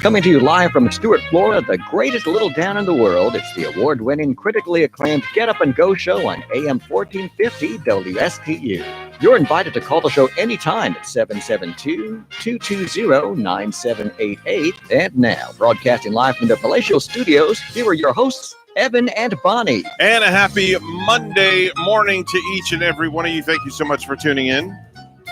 Coming to you live from Stuart, Florida, the greatest little town in the world, it's the award-winning, critically acclaimed Get Up and Go show on AM 1450 WSTU. You're invited to call the show anytime at 772-220-9788. And now, broadcasting live from the Palatial Studios, here are your hosts, Evan and Bonnie. And a happy Monday morning to each and every one of you. Thank you so much for tuning in.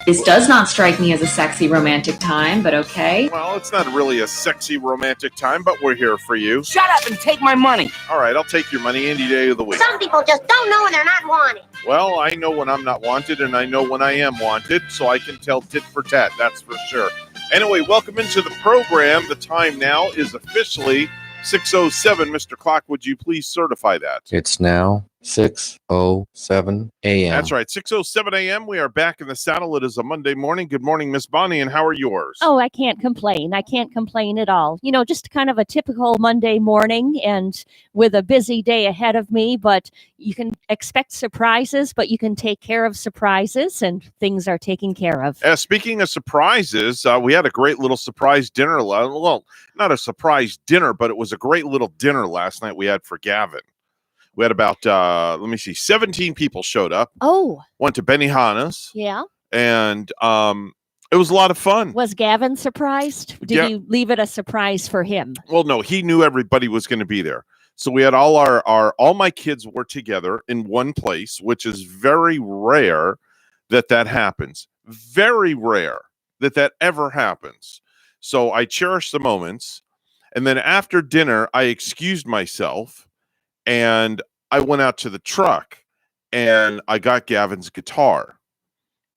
This does not strike me as a sexy romantic time, but okay. Well, it's not really a sexy romantic time, but we're here for you. Shut up and take my money. All right, I'll take your money any day of the week. Some people just don't know when they're not wanted. Well, I know when I'm not wanted, and I know when I am wanted, so I can tell tit for tat, that's for sure. Anyway, welcome into the program. The time now is officially 6:07. Mr. Clock, would you please certify that? It's now 6:07 a.m. That's right, 6:07 a.m. We are back in the saddle. It is a Monday morning. Good morning, Miss Bonnie, and how are yours? Oh, I can't complain. I can't complain at all. You know, just kind of a typical Monday morning and with a busy day ahead of me, but you can expect surprises, but you can take care of surprises and things are taken care of. Speaking of surprises, we had a great little surprise dinner. Well, not a surprise dinner, but it was a great little dinner last night we had for Gavin. We had about, 17 people showed up. Oh. Went to Benihana's. Yeah. And it was a lot of fun. Was Gavin surprised? Did you leave it a surprise for him? Well, no, he knew everybody was going to be there. So we had all my kids were together in one place, which is very rare that happens. Very rare that ever happens. So I cherish the moments. And then after dinner, I excused myself. And I went out to the truck and I got Gavin's guitar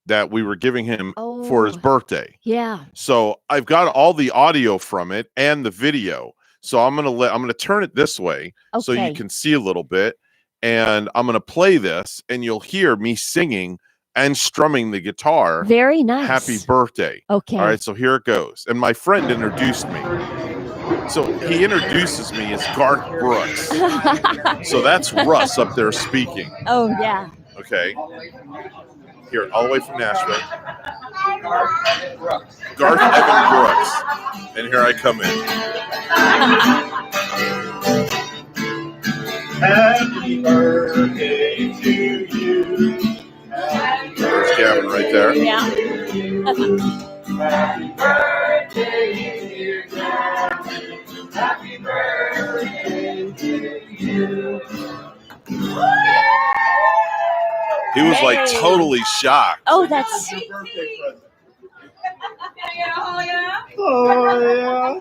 that we were giving him for his birthday. Yeah. So I've got all the audio from it and the video. So I'm going to turn it this way so you can see a little bit. And I'm going to play this and you'll hear me singing and strumming the guitar. Very nice. Happy birthday. Okay. All right. So here it goes. And my friend introduced me. So he introduces me as Garth Brooks. So that's Russ up there speaking. Oh, yeah. Okay. Here, all the way from Nashville. Garth Evan Brooks. And here I come in. Happy birthday to you. There's Gavin right there. Yeah. Happy birthday, dear Gavin. Happy birthday to you. He was like totally shocked. Oh, that's... Oh, yeah.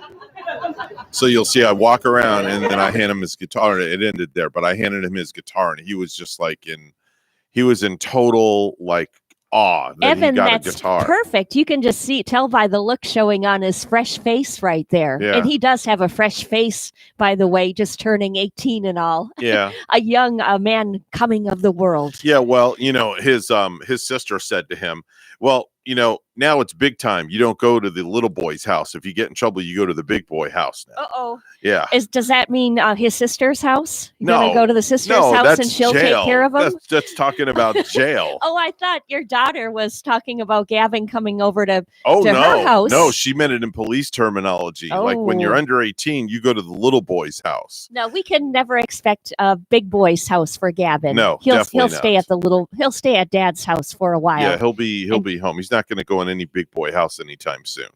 So you'll see I walk around and then I hand him his guitar. It ended there, but I handed him his guitar and he was just like he was in total like awe that Evan, he got that's a guitar. Perfect. You can just tell by the look showing on his fresh face right there. Yeah. And he does have a fresh face, by the way, just turning 18 and all. Yeah. A young man coming of the world. Yeah, well, his sister said to him, well, now it's big time. You don't go to the little boy's house. If you get in trouble, you go to the big boy house now. Uh-oh. Yeah. Does that mean his sister's house? You're No. going to go to the sister's house that's and she'll jail. take care of him? That's talking about jail. Oh, I thought your daughter was talking about Gavin coming over to Oh, her no. house. No, she meant it in police terminology. Like when you're Oh. under 18, you go to the little boy's house. No, we can never expect a big boy's house for Gavin. No, he'll definitely stay not. He'll stay at Dad's house for a while. Yeah, he'll be home. He's not going to go in any big boy house anytime soon.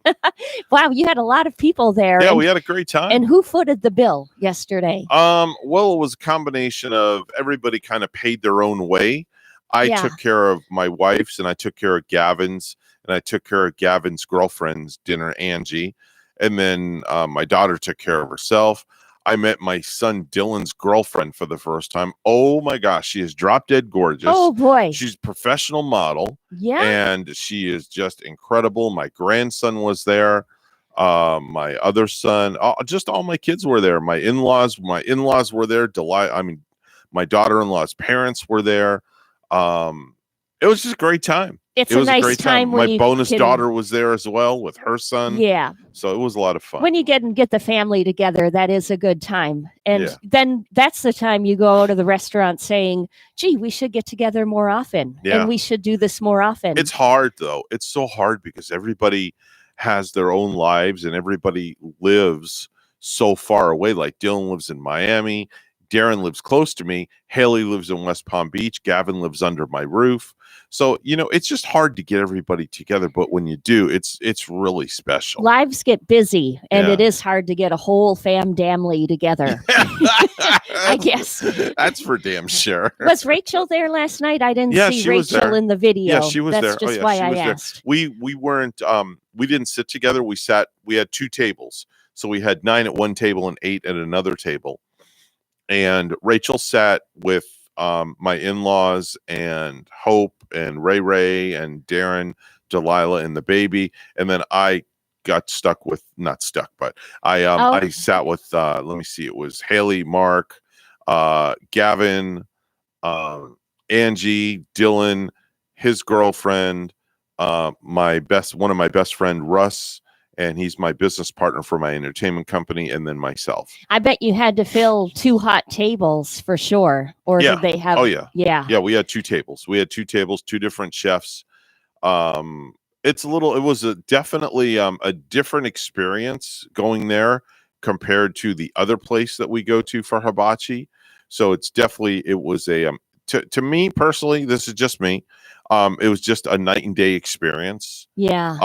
Wow, you had a lot of people there. Yeah, and, we had a great time. and who footed the bill yesterday? Well, it was a combination of everybody kind of paid their own way. I Yeah. took care of my wife's and I took care of Gavin's and I took care of Gavin's girlfriend's dinner, Angie. And then my daughter took care of herself. I met my son Dylan's girlfriend for the first time. Oh my gosh, she is drop dead gorgeous. Oh boy. She's a professional model. Yeah. And she is just incredible. My grandson was there. My other son, just all my kids were there. My in-laws were there. My daughter-in-law's parents were there. It was just a great time. It's It a was a nice great time time. when My you bonus can- daughter was there as well with her son. Yeah. So it was a lot of fun. When you get the family together, that is a good time. And Yeah. then that's the time you go to the restaurant saying, gee, we should get together more often. Yeah. And we should do this more often. It's hard though. It's so hard because everybody has their own lives and everybody lives so far away. Like Dylan lives in Miami, Darren lives close to me, Haley lives in West Palm Beach, Gavin lives under my roof. So, it's just hard to get everybody together, but when you do, it's really special. Lives get busy, and Yeah. it is hard to get a whole family together. I guess. That's for damn sure. Was Rachel there last night? I didn't Yeah, see she was Rachel there. in the video. Yeah, she was That's there. just yeah, why she I was there. asked. We weren't we didn't sit together. We had 2 tables. So we had 9 at one table and 8 at another table. And Rachel sat with my in-laws and Hope and Ray and Darren, Delilah, and the baby. And then I got not stuck, but I sat with let me see, it was Haley, Mark, Gavin, Angie, Dylan, his girlfriend, one of my best friend, Russ, and he's my business partner for my entertainment company, and then myself. I bet you had to fill 2 hot tables for sure. Or Yeah. did they have? Oh yeah. Yeah. Yeah, we had 2 tables. We had 2 tables, 2 different chefs. It was definitely a different experience going there compared to the other place that we go to for hibachi. So it was a to me personally, this is just me. It was just a night and day experience. Yeah.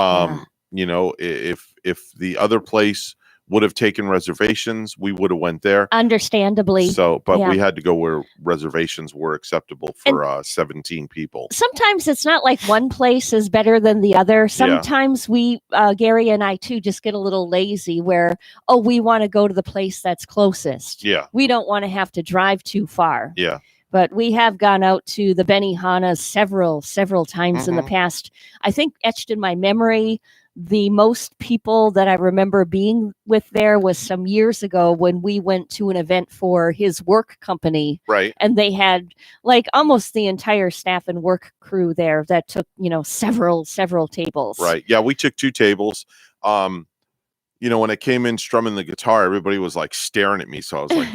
If the other place would have taken reservations, we would have went there. Understandably. So, but yeah. we had to go where reservations were acceptable for 17 people. Sometimes it's not like one place is better than the other. Sometimes we, Gary and I too, just get a little lazy where, we want to go to the place that's closest. Yeah. We don't want to have to drive too far. Yeah. But we have gone out to the Benihana several times in the past. I think etched in my memory, the most people that I remember being with there was some years ago when we went to an event for his work company. Right. And they had like almost the entire staff and work crew there that took, several tables. Right. Yeah, we took 2 tables. When I came in strumming the guitar, everybody was like staring at me. So I was like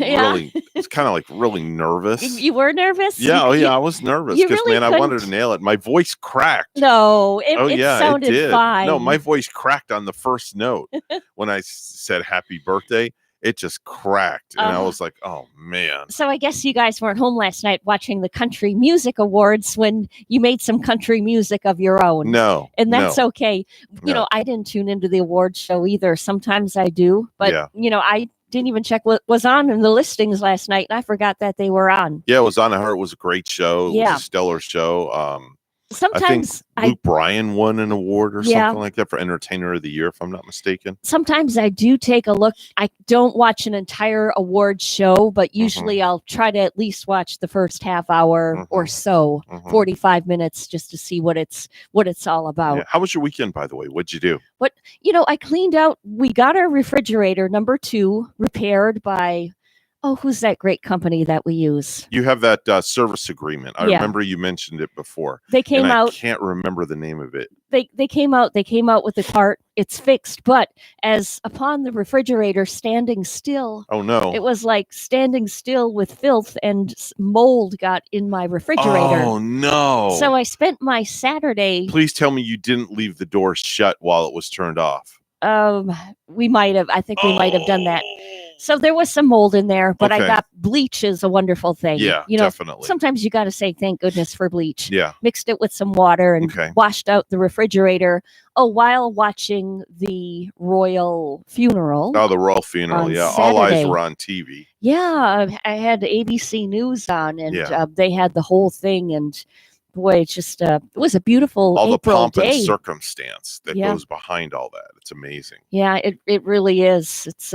it's kind of like really nervous. You were nervous? Yeah. I was nervous because really I wanted to nail it. My voice cracked. No, it sounded it did. fine. No, my voice cracked on the first note when I said happy birthday. It just cracked. And I was like, oh, man. So I guess you guys weren't home last night watching the Country Music Awards when you made some country music of your own. No. And that's okay. No. I didn't tune into the awards show either. Sometimes I do. But, I didn't even check what was on in the listings last night. And I forgot that they were on. Yeah, it was on. I heard it was a great show. It was a stellar show. Sometimes I think Luke Bryan won an award or something like that for Entertainer of the Year, if I'm not mistaken. Sometimes I do take a look. I don't watch an entire award show, but usually I'll try to at least watch the first half hour or so, 45 minutes, just to see what it's all about. Yeah. How was your weekend, by the way? What'd you do? I cleaned out. We got our refrigerator number 2 repaired by. Oh, who's that great company that we use? You have that service agreement. I remember you mentioned it before. They came out. I can't remember the name of it. They came out. They came out with the part. It's fixed, but as upon the refrigerator standing still. Oh no! It was like standing still with filth and mold got in my refrigerator. Oh no! So I spent my Saturday. Please tell me you didn't leave the door shut while it was turned off. We might have. I think we might have done that. So there was some mold in there, but I got bleach is a wonderful thing. Yeah, definitely. Sometimes you got to say thank goodness for bleach. Yeah. Mixed it with some water and washed out the refrigerator. While watching the royal funeral. Oh, the royal funeral. Yeah. Saturday. All eyes were on TV. Yeah. I had ABC News on and they had the whole thing and boy, it's just it was a beautiful all April the pomp day. and circumstance that goes behind all that. It's amazing. Yeah, it really is. It's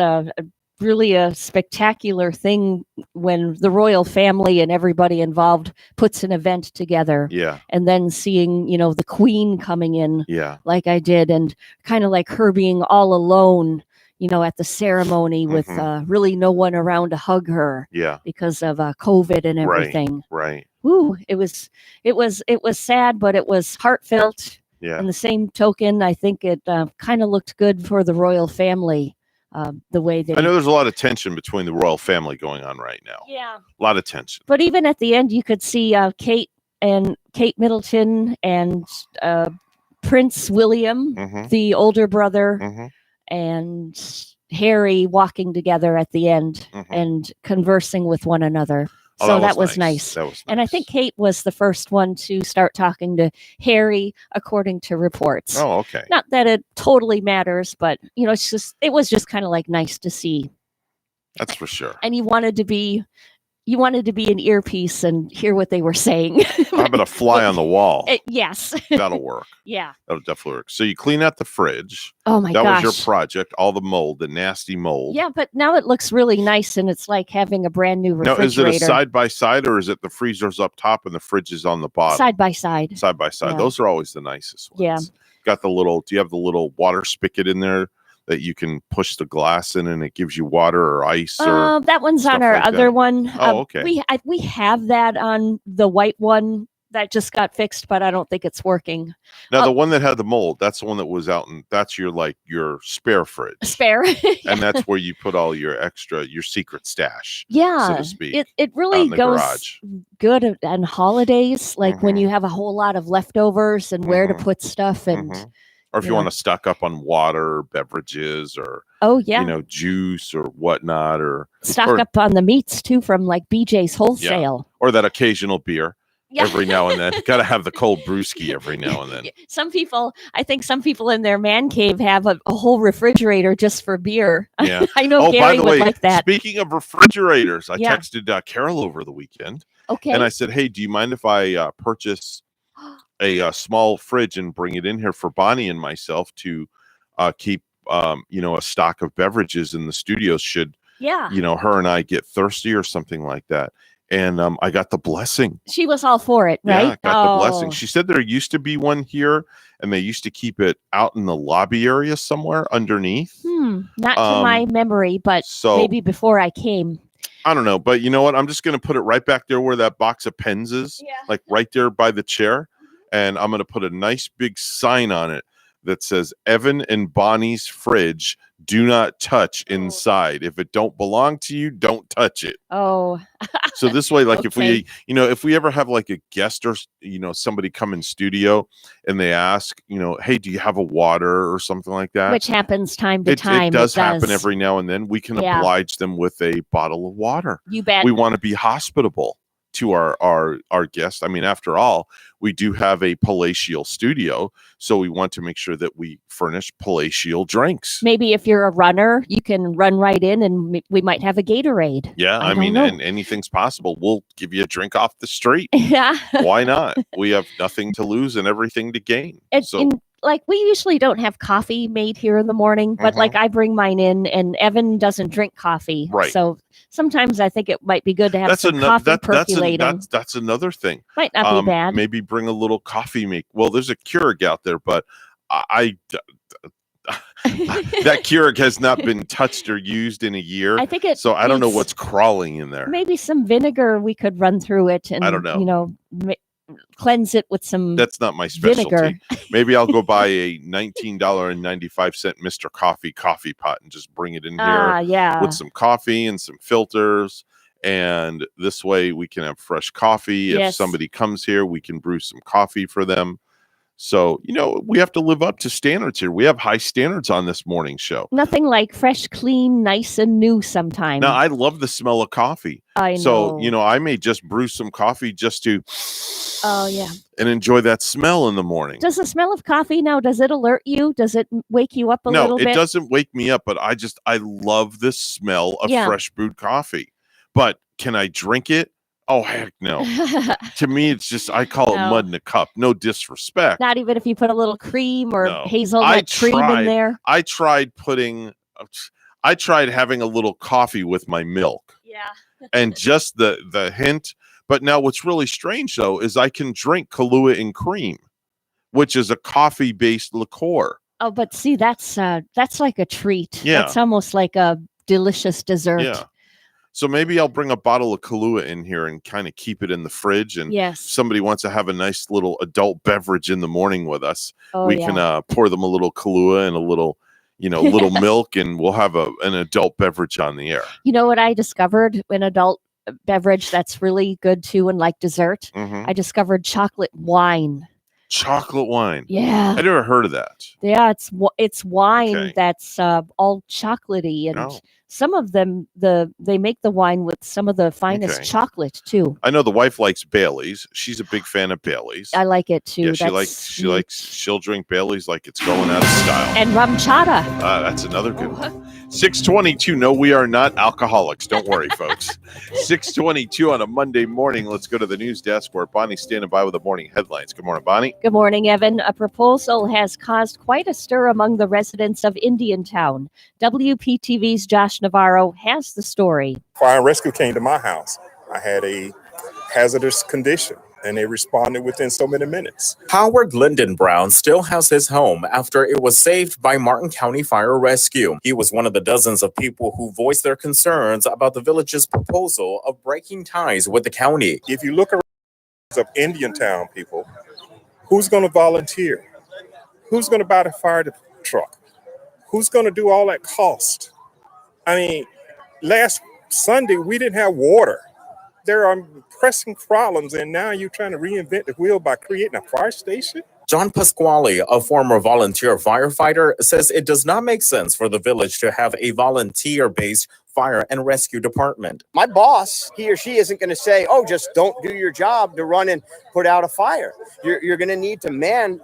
really a spectacular thing when the royal family and everybody involved puts an event together. Yeah. And then seeing, the queen coming in like I did and kind of like her being all alone, at the ceremony with really no one around to hug her. Yeah. Because of COVID and everything. Right. Ooh, it was sad, but it was heartfelt. Yeah. And the same token, I think it kind of looked good for the royal family. The way they. I know there's a lot of tension between the royal family going on right now. Yeah. A lot of tension. But even at the end, you could see Kate Middleton and Prince William, Mhm. the older brother, Mhm. and Harry walking together at the end Mhm. and conversing with one another. Oh, So that was nice. That was And I nice. think Kate was the first one to start talking to Harry, according to reports. Oh, okay. Not that it totally matters, but it was just kind of like nice to see. That's for sure. And you wanted to be an earpiece and hear what they were saying. How about a fly on the wall? Yes. That'll work. Yeah. That'll definitely work. So you clean out the fridge. Oh my That gosh. was your project. All the mold, the nasty mold. Yeah, but now it looks really nice, and it's like having a brand new Now, refrigerator. is it a side by side, or is it the freezer's up top and the fridge is on the bottom? Side by side. Side by side. Yeah. Those are always the nicest ones. Yeah. Got the little. Do you have the little water spigot in there that you can push the glass in and it gives you water or ice? Or That one's on stuff our like other that? one. Oh, okay. We have that on the white one that just got fixed, but I don't think it's working. now the one that had the mold, that's the one that was out, and that's your spare fridge. Spare. And that's where you put all your secret stash. Yeah, so to speak, it out really in the goes garage. good on holidays, like when Mhm. you have a whole lot of leftovers and where to Mhm. put stuff. And Mhm. Or if you you know. want to stock up on water, beverages, or oh yeah, juice or whatnot, or stock up on the meats too from like BJ's Wholesale. that occasional beer Yeah. every now and then. Got to have the cold brewski every now and then. I think some people in their man cave have a whole refrigerator just for beer. Yeah. I know Oh, by Gary the would way, like that. speaking of refrigerators, I Yeah. texted Carol over the weekend, Okay. and I said, "Hey, do you mind if I purchase a small fridge and bring it in here for Bonnie and myself to keep a stock of beverages in the studio should yeah. her and I get thirsty or something like that?" And I got the blessing. She was all for it, right? Yeah, got the blessing. Oh. She said there used to be one here, and they used to keep it out in the lobby area somewhere underneath. Not to my memory, but So maybe before I came. I don't know, but you know what? I'm just going to put it right back there where that box of pens is, Yeah. like right there by the chair. And I'm going to put a nice big sign on it that says Evan and Bonnie's fridge, do not touch inside. If it don't belong to you, don't touch it. Oh, So this way, like if Okay. we ever have like a guest or somebody come in studio and they ask, hey, do you have a water or something like that? which happens time to time. It does happen every now and then. We can Yeah. oblige them with a bottle of water. You bet. We want to be hospitable to our guests. I mean, after all, we do have a palatial studio, so we want to make sure that we furnish palatial drinks. Maybe if you're a runner, you can run right in, and we might have a Gatorade. Yeah, I I don't mean, know. and anything's possible. We'll give you a drink off the street. Yeah. Why not? We have nothing to lose and everything to gain. And like we usually don't have coffee made here in the morning, but like I bring mine in, and Evan doesn't drink coffee. Right. So sometimes I think it might be good to have that's some another coffee percolating. that's another thing. Might not be bad. Maybe bring a little coffee make. Well, there's a Keurig out there, but that Keurig has not been touched or used in a year. I think it. So I don't know needs what's crawling in there. Maybe some vinegar we could run through it, and I don't know. cleanse it with some That's not my specialty. vinegar. Maybe I'll go buy a $19.95 Mr. Coffee pot and just bring it in here Yeah. with some coffee and some filters. And this way we can have fresh coffee. If Yes. somebody comes here, we can brew some coffee for them. So, we have to live up to standards here. We have high standards on this morning show. Nothing like fresh, clean, nice, and new sometimes. Now, I love the smell of coffee. I know. So, I may just brew some coffee just to Oh, yeah. and enjoy that smell in the morning. Does the smell of coffee now, does it alert you? Does it wake you up a No, little it bit? doesn't wake me up, but I love the smell of Yeah. fresh brewed coffee. But can I drink it? Oh, heck no. To me, it's just, I call it No. mud in a cup. No disrespect. Not even if you put a little cream or No. hazelnut cream tried. in there. I tried having a little coffee with my milk Yeah. and just the hint. But now what's really strange, though, is I can drink Kahlua and cream, which is a coffee-based liqueur. Oh, but see, that's like a treat. Yeah. That's almost like a delicious dessert. Yeah. So maybe I'll bring a bottle of Kahlua in here and kind of keep it in the fridge. And if Yes. somebody wants to have a nice little adult beverage in the morning with us, Oh, we yeah. can pour them a little Kahlua and a little, little milk, and we'll have an adult beverage on the air. You know what I discovered? An adult beverage that's really good too, and like dessert. Mhm. I discovered chocolate wine. Chocolate wine. Yeah. I never heard of that. Yeah, it's wine Okay. that's all chocolatey, and No. some of them they make the wine with some of the finest Okay. chocolate too. I know the wife likes Bailey's. She's a big fan of Bailey's. I like it too. Yeah, she likes she'll drink Bailey's like it's going out of style. and rum chata. That's another good one. 6:22. No, we are not alcoholics. Don't worry, folks. 6:22 on a Monday morning. Let's go to the news desk where Bonnie's standing by with the morning headlines. Good morning, Bonnie. Good morning, Evan. A proposal has caused quite a stir among the residents of Indiantown. WPTV's Josh Navarro has the story. Fire and rescue came to my house. I had a hazardous condition, and they responded within so many minutes. Howard Lyndon Brown still has his home after it was saved by Martin County Fire Rescue. He was one of the dozens of people who voiced their concerns about the village's proposal of breaking ties with the county. If you look around of Indiantown people, who's going to volunteer? Who's going to buy the fire truck? Who's going to do all that cost? I mean, last Sunday, we didn't have water. There are pressing problems, and now you're trying to reinvent the wheel by creating a fire station? John Pasquale, a former volunteer firefighter, says it does not make sense for the village to have a volunteer-based fire and rescue department. My boss, he or she isn't going to say, oh, just don't do your job to run and put out a fire. You're going to need to man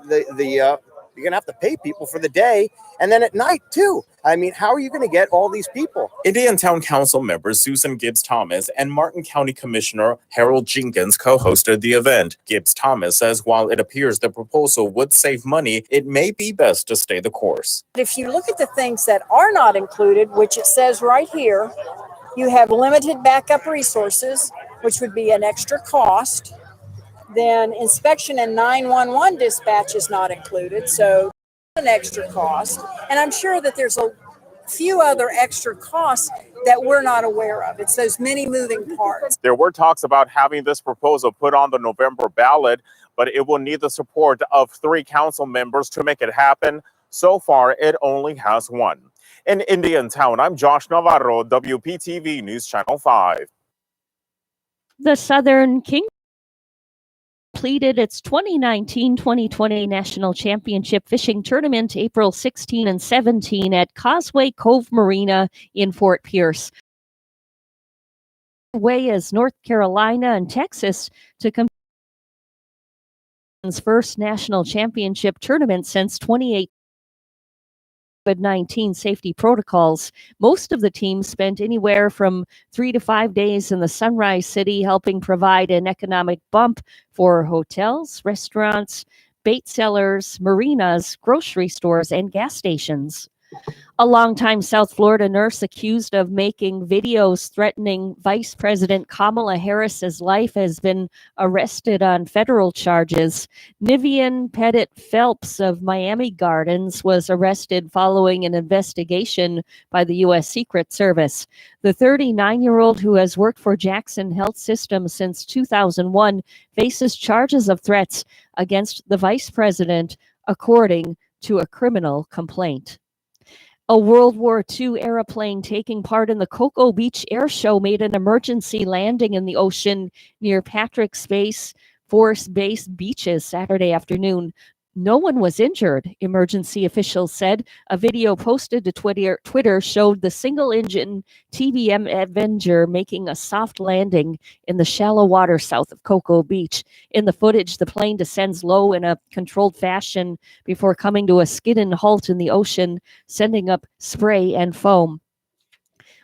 you're going to have to pay people for the day and then at night too. I mean, how are you going to get all these people? Indiantown Council members Susan Gibbs Thomas and Martin County Commissioner Harold Jenkins co-hosted the event. Gibbs Thomas says while it appears the proposal would save money, it may be best to stay the course. If you look at the things that are not included, which it says right here, you have limited backup resources, which would be an extra cost. Then inspection and 911 dispatch is not included, so an extra cost. And I'm sure that there's a few other extra costs that we're not aware of. It's those many moving parts. There were talks about having this proposal put on the November ballot, but it will need the support of 3 council members to make it happen. So far, it only has 1. In Indiantown, I'm Josh Navarro, WPTV News Channel 5. The Southern King completed its 2019-2020 National Championship Fishing Tournament April 16 and 17 at Causeway Cove Marina in Fort Pierce. Way as North Carolina and Texas to compete in its first national championship tournament since 2018. COVID-19 safety protocols. Most of the teams spent anywhere from 3 to 5 days in the Sunrise City, helping provide an economic bump for hotels, restaurants, bait sellers, marinas, grocery stores, and gas stations. A longtime South Florida nurse accused of making videos threatening Vice President Kamala Harris's life has been arrested on federal charges. Nivian Pettit Phelps of Miami Gardens was arrested following an investigation by the U.S. Secret Service. The 39-year-old, who has worked for Jackson Health System since 2001, faces charges of threats against the vice president, according to a criminal complaint. A World War II airplane taking part in the Cocoa Beach Air Show made an emergency landing in the ocean near Patrick Space Force Base beaches Saturday afternoon. No one was injured, emergency officials said. A video posted to Twitter showed the single-engine TBM Avenger making a soft landing in the shallow water south of Cocoa Beach. In the footage, the plane descends low in a controlled fashion before coming to a skid-and halt in the ocean, sending up spray and foam.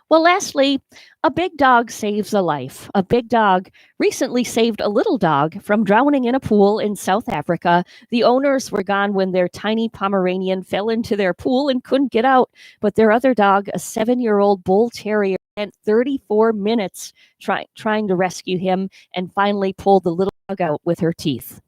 Well, lastly, a big dog saves a life. A big dog recently saved a little dog from drowning in a pool in South Africa. The owners were gone when their tiny Pomeranian fell into their pool and couldn't get out. But their other dog, a 7-year-old bull terrier, spent 34 minutes trying to rescue him and finally pulled the little dog out with her teeth.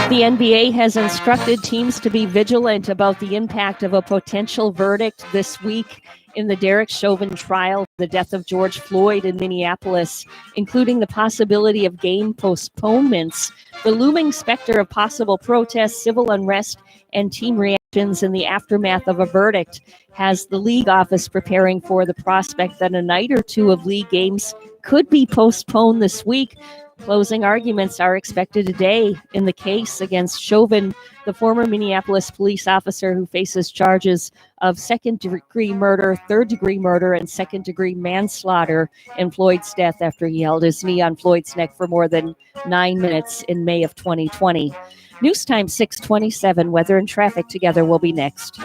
The NBA has instructed teams to be vigilant about the impact of a potential verdict this week in the Derek Chauvin trial, the death of George Floyd in Minneapolis, including the possibility of game postponements, the looming specter of possible protests, civil unrest, and team reactions in the aftermath of a verdict has the league office preparing for the prospect that a night or two of league games could be postponed this week. Closing arguments are expected today in the case against Chauvin, the former Minneapolis police officer who faces charges of second-degree murder, third-degree murder, and second-degree manslaughter in Floyd's death after he held his knee on Floyd's neck for more than 9 minutes in May of 2020. News Time 6:27. Weather and traffic together will be next.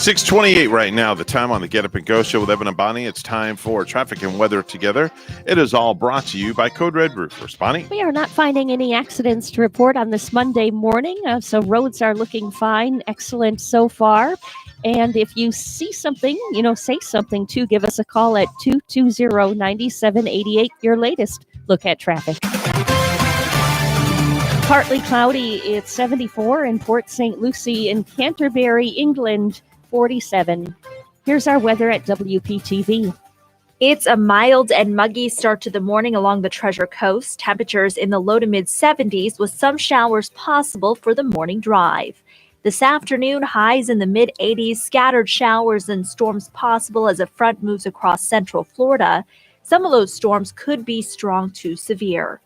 .628 right now, the time on the Get Up and Go show with Evan and Bonnie. It's time for traffic and weather together. It is all brought to you by Code Red Roofers. Bonnie? We are not finding any accidents to report on this Monday morning, so roads are looking fine, excellent so far. And if you see something, say something too. Give us a call at 220-9788, your latest look at traffic. Partly cloudy, it's 74 in Port St. Lucie. In Canterbury, England, 47. Here's our weather at WPTV. It's a mild and muggy start to the morning along the Treasure Coast. Temperatures in the low to mid 70s with some showers possible for the morning drive. This afternoon, highs in the mid 80s, scattered showers and storms possible as a front moves across central Florida. Some of those storms could be strong to severe.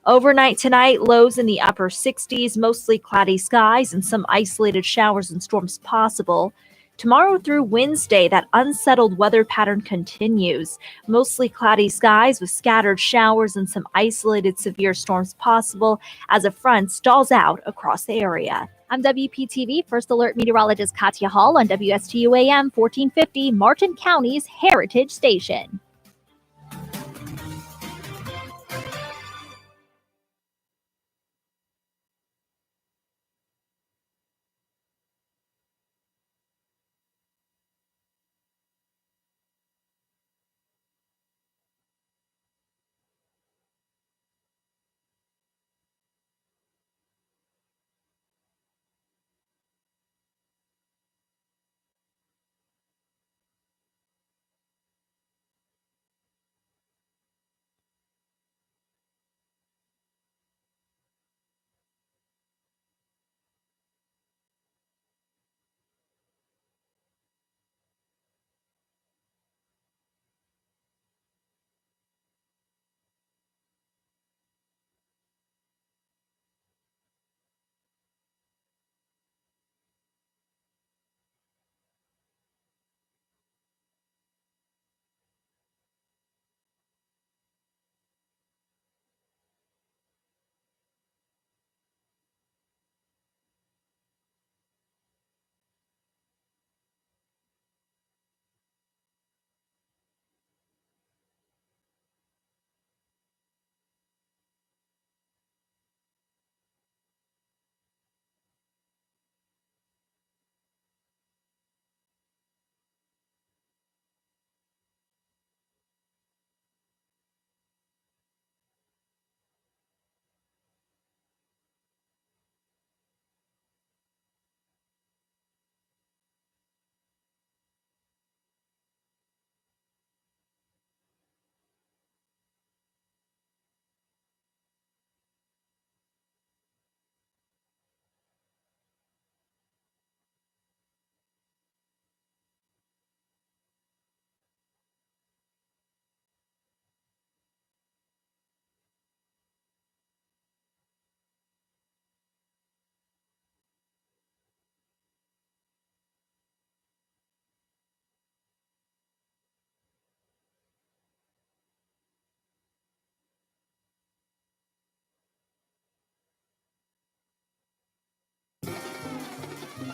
Overnight tonight, lows in the upper 60s, mostly cloudy skies and some isolated showers and storms possible. Tomorrow through Wednesday, that unsettled weather pattern continues. Mostly cloudy skies with scattered showers and some isolated severe storms possible as a front stalls out across the area. I'm WPTV First Alert Meteorologist Katya Hall on WSTU AM 1450, Martin County's Heritage Station.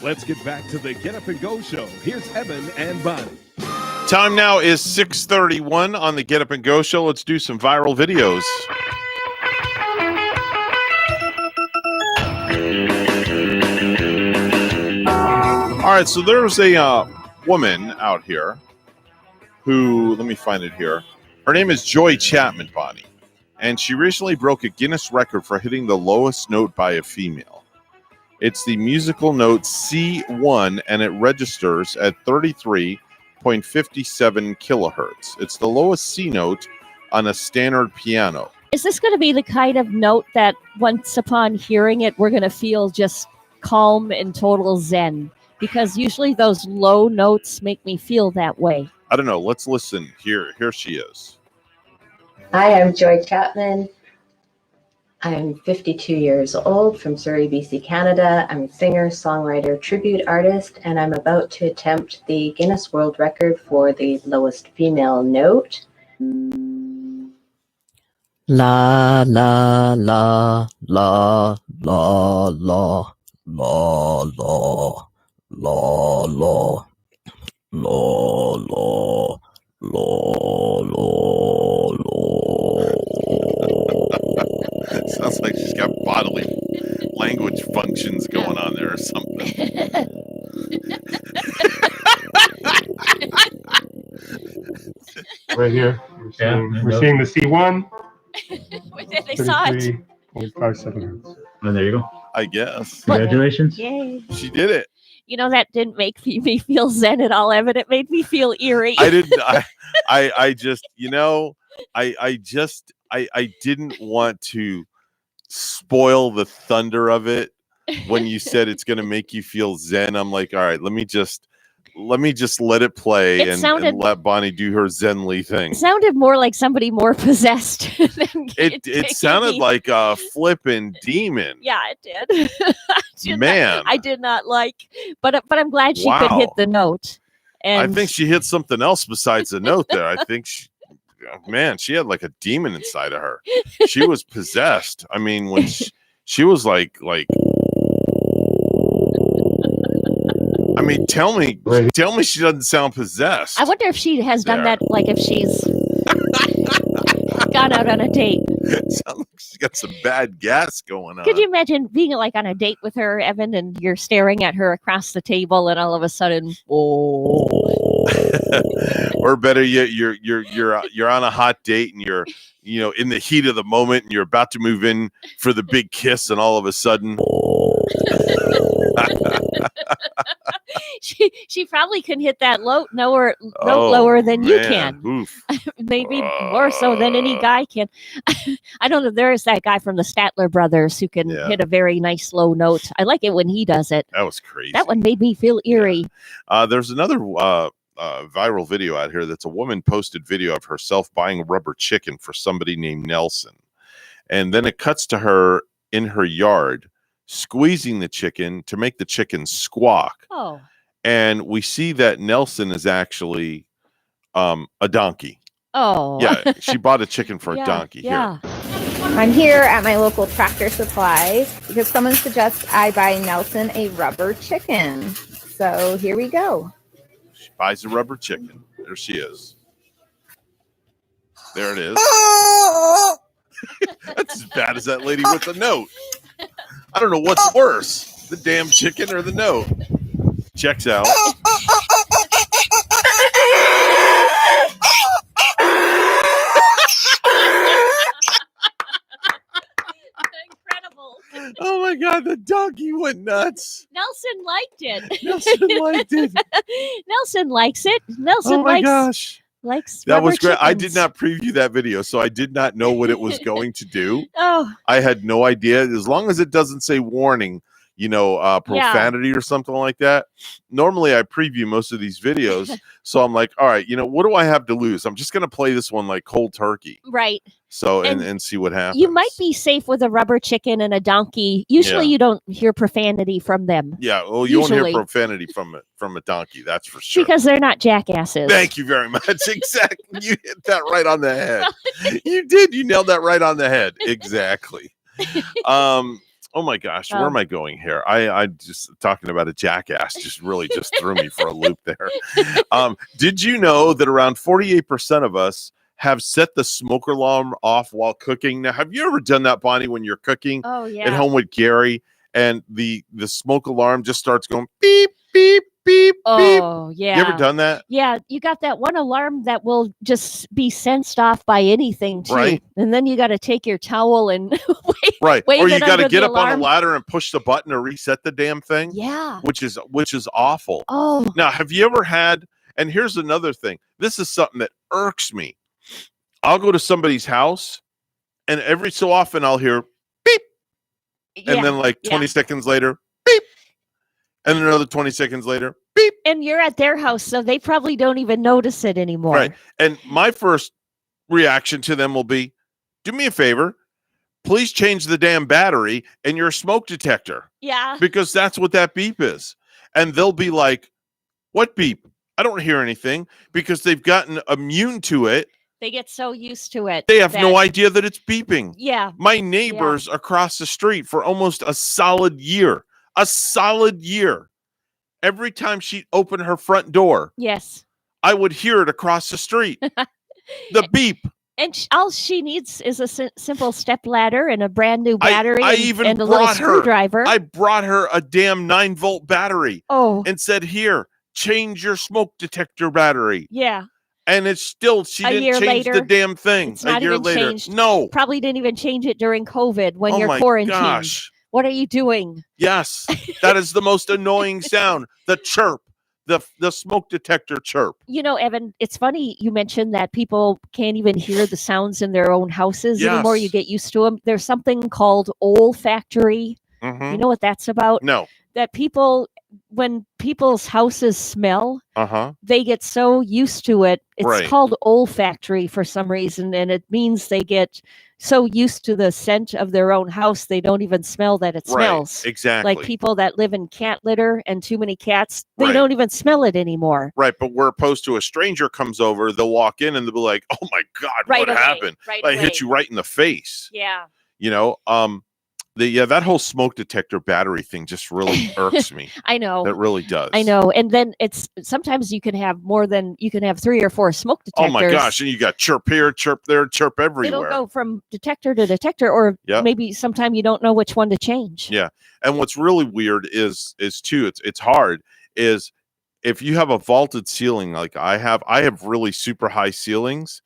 Let's get back to the Get Up and Go show. Here's Evan and Bonnie. Time now is 6:31 on the Get Up and Go show. Let's do some viral videos. All right, so there's a woman out here who, let me find it here. Her name is Joy Chapman, Bonnie, and she recently broke a Guinness record for hitting the lowest note by a female. It's the musical note C1, and it registers at 33.57 kilohertz. It's the lowest C note on a standard piano. Is this going to be the kind of note that once upon hearing it, we're going to feel just calm and total zen? Because usually those low notes make me feel that way. I don't know. Let's listen. Here she is. Hi, I'm Joy Chapman. I'm 52 years old from Surrey, BC, Canada. I'm a singer, songwriter, tribute artist, and I'm about to attempt the Guinness World Record for the lowest female note. La la la la la la la la la la la la la. Sounds like she's got bodily language functions going on there or something. Right here. We're seeing the C1. They saw it. 33.57 hertz. And there you go. I guess. Congratulations. Yay. She did it. You know, that didn't make me feel zen at all, Evan. It made me feel eerie. I didn't. I just, I didn't want to spoil the thunder of it when you said it's going to make you feel zen. I'm like, all right, let me just let it play and let Bonnie do her zenly thing. It sounded more like somebody more possessed than it sounded like a flippin' demon. Yeah, it did. Man, I did not like, but I'm glad she could hit the note. And I think she hit something else besides the note there. I think she had like a demon inside of her. She was possessed. I mean, when she was like. I mean, tell me she doesn't sound possessed. I wonder if she has done that, like if she's gone out on a date. Sounds like she's got some bad gas going on. Could you imagine being like on a date with her, Evan, and you're staring at her across the table, and all of a sudden, or better yet, you're on a hot date and you're in the heat of the moment and you're about to move in for the big kiss, and all of a sudden. She probably can hit that note lower than you can. Maybe more so than any guy can. I don't know. There is that guy from the Statler Brothers who can hit a very nice low note. I like it when he does it. That was crazy. That one made me feel eerie. There's another viral video out here that's a woman posted video of herself buying rubber chicken for somebody named Nelson. And then it cuts to her in her yard squeezing the chicken to make the chicken squawk. Oh. And we see that Nelson is actually a donkey. Oh. Yeah, she bought a chicken for a donkey. Yeah. I'm here at my local Tractor Supply because someone suggests I buy Nelson a rubber chicken. So here we go. She buys a rubber chicken. There she is. There it is. That's as bad as that lady with the note. I don't know what's worse, the damn chicken or the note. Checks out. Incredible. Oh my God, the donkey went nuts. Nelson liked it. Nelson liked it. Nelson likes it. Nelson Oh my gosh. likes That was great. rubber I chickens. did not preview that video, so I did not know what it was going to do. Oh. I had no idea. As long as it doesn't say warning, profanity or something like that. Normally, I preview most of these videos, so I'm like, all right, what do I have to lose? I'm just going to play this one like cold turkey. Right. So and see what happens. You might be safe with a rubber chicken and a donkey. Usually, you don't hear profanity from them. Yeah, well, you won't hear Usually. profanity from a donkey. That's for sure. Because they're not jackasses. Thank you very much. Exactly. You hit that right on the head. You did. You nailed that right on the head. Exactly. Oh my gosh, where am I going here? I just talking about a jackass just really just threw me for a loop there. Did you know that around 48% of us have set the smoke alarm off while cooking? Now, have you ever done that, Bonnie, when you're cooking Oh at yeah. home with Gary and the smoke alarm just starts going beep, beep, beep, beep? Oh yeah. You ever done that? Yeah, you got that one alarm that will just be sensed off by anything too. Right. And then you got to take your towel and Right. wave Or you it got to under get the up on alarm. a ladder and push the button to reset the damn thing. Yeah. Which is awful. Oh. Now, have you ever had, and here's another thing. This is something that irks me. I'll go to somebody's house and every so often I'll hear beep. And then like 20 seconds later, beep. And then another 20 seconds later, beep. And you're at their house, so they probably don't even notice it anymore. Right. And my first reaction to them will be, do me a favor. Please change the damn battery in your smoke detector. Yeah. Because that's what that beep is. And they'll be like, what beep? I don't hear anything, because they've gotten immune to it. They get so used to it. They have no that- idea that it's beeping. Yeah. My neighbors across the street for almost a solid year, every time she'd open her front door, Yes. I would hear it across the street. The beep. And all she needs is a simple step ladder and a brand new battery I and, even and a little brought her. screwdriver. I brought her a damn 9-volt battery. Oh. And said, here, change your smoke detector battery. Yeah. And it's still, she A year didn't change the later, damn thing. It's not a year even later. changed. No. Probably didn't even change it during COVID when Oh you're my quarantined. gosh. What are you doing? Yes. That is the most annoying sound. The chirp. The smoke detector chirp. You know, Evan, it's funny you mentioned that people can't even hear the sounds in their own houses anymore. Yes. You get used to them. There's something called olfactory. Mhm. You know what that's about? No. That people, when people's houses smell, Uh-huh. they get so used to it. It's Right. called olfactory for some reason, and it means they get so used to the scent of their own house they don't even smell that it Right, smells. exactly. Like people that live in cat litter and too many cats, they Right. don't even smell it anymore. Right, but we're opposed to a stranger comes over, they'll walk in and they'll be like, "Oh my God, Right what away, happened? right I hit away. you right in the face." Yeah. You know, that whole smoke detector battery thing just really irks me. I know. It really does. I know. And then it's sometimes you can have 3 or 4 smoke Oh detectors. my gosh, and you got chirp here, chirp there, chirp It'll everywhere. go from detector to detector, or Yep. maybe sometime you don't know which one to change. Yeah. And what's really weird is too, it's hard, is if you have a vaulted ceiling like I have really super high ceilings,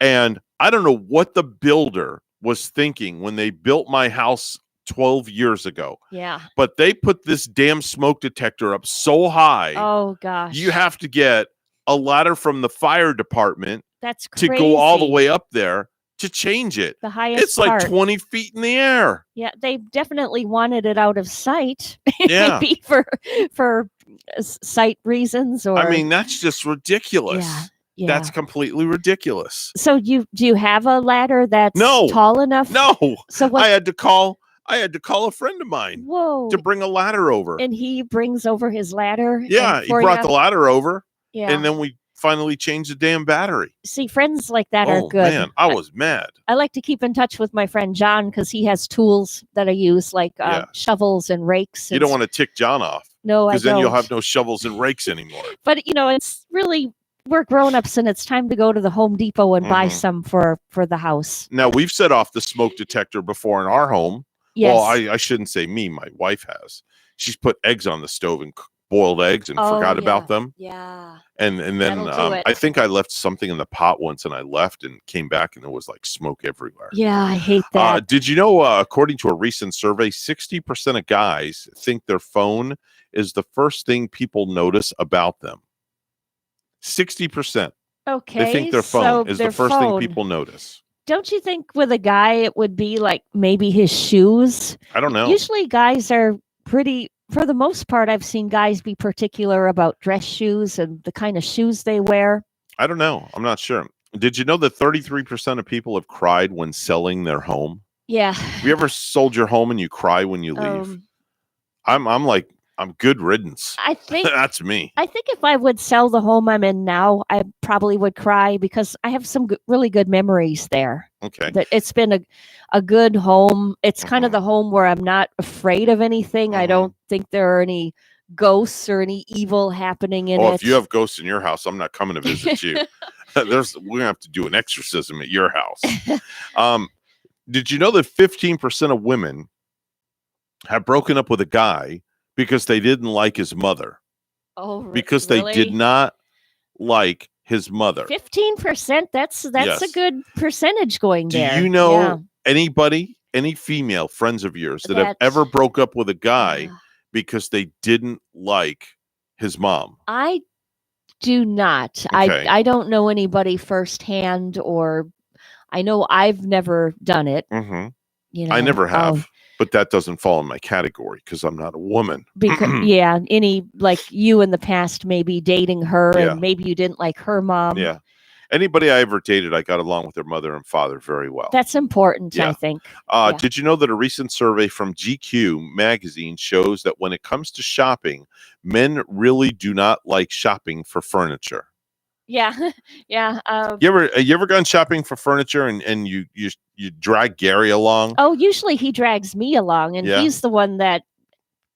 and I don't know what the builder was thinking when they built my house 12 years ago. Yeah. But they put this damn smoke detector up so high. Oh gosh. You have to get a ladder from the fire department That's to go all the crazy. way up there to change it. The highest It's like part. 20 feet in the air. Yeah, they definitely wanted it out of sight. Yeah. Maybe for sight reasons, or I mean, that's just ridiculous. Yeah. That's completely ridiculous. So do you have a ladder that's No. tall enough? No. So what? I had to call a friend of mine Whoa. to bring a ladder over. And he brings over his ladder. Yeah, he brought the ladder over. Yeah. And then we finally changed the damn battery. See, friends like that are Oh good. man, I was mad. I like to keep in touch with my friend John because he has tools that I use, like Yeah. shovels and rakes. You don't want to tick John off. No, I Because then you'll don't. have no shovels and rakes anymore. But it's really, we're grown-ups and it's time to go to the Home Depot and buy Mhm. some for the house. Now we've set off the smoke detector before in our home. Yes. Well, I shouldn't say me, my wife has. She's put eggs on the stove and boiled eggs and forgot about them. Yeah. And then That'll do it. I think I left something in the pot once and I left and came back and there was like smoke everywhere. Yeah, I hate that. Did you know, according to a recent survey, 60% of guys think their phone is the first thing people notice about them. 60%. Okay. They think their phone so is the their first phone. thing people notice. Don't you think with a guy it would be like maybe his shoes? I don't know. Usually guys are pretty, for the most part, I've seen guys be particular about dress shoes and the kind of shoes they wear. I don't know. I'm not sure. Did you know that 33% of people have cried when selling their home? Yeah. Have you ever sold your home and you cry when you leave? I'm like, I'm good riddance. I think That's me. I think if I would sell the home I'm in now, I probably would cry because I have some really good memories there. Okay. That it's been a good home. It's kind of the home where I'm not afraid of anything. I don't think there are any ghosts or any evil happening in it. If you have ghosts in your house, I'm not coming to visit you. We're gonna have to do an exorcism at your house. Did you know that 15% of women have broken up with a guy because they didn't like his mother? Oh, because they did not like his mother. 15%. That's Yes. a good percentage going Do there. you know Yeah. anybody, any female friends of yours that have ever broke up with a guy because they didn't like his mom? I do not. Okay. I don't know anybody firsthand, or I know I've never done it. You know, I never have, but that doesn't fall in my category because I'm not a woman. because any like you in the past, maybe dating her, Yeah. and maybe you didn't like her mom. Yeah. Anybody I ever dated, I got along with their mother and father very well. That's important, Yeah. I think. Yeah. Did you know that a recent survey from GQ magazine shows that when it comes to shopping, men really do not like shopping for furniture? Yeah, yeah. You ever gone shopping for furniture and you drag Gary along? Oh, usually he drags me along, and Yeah. he's the one that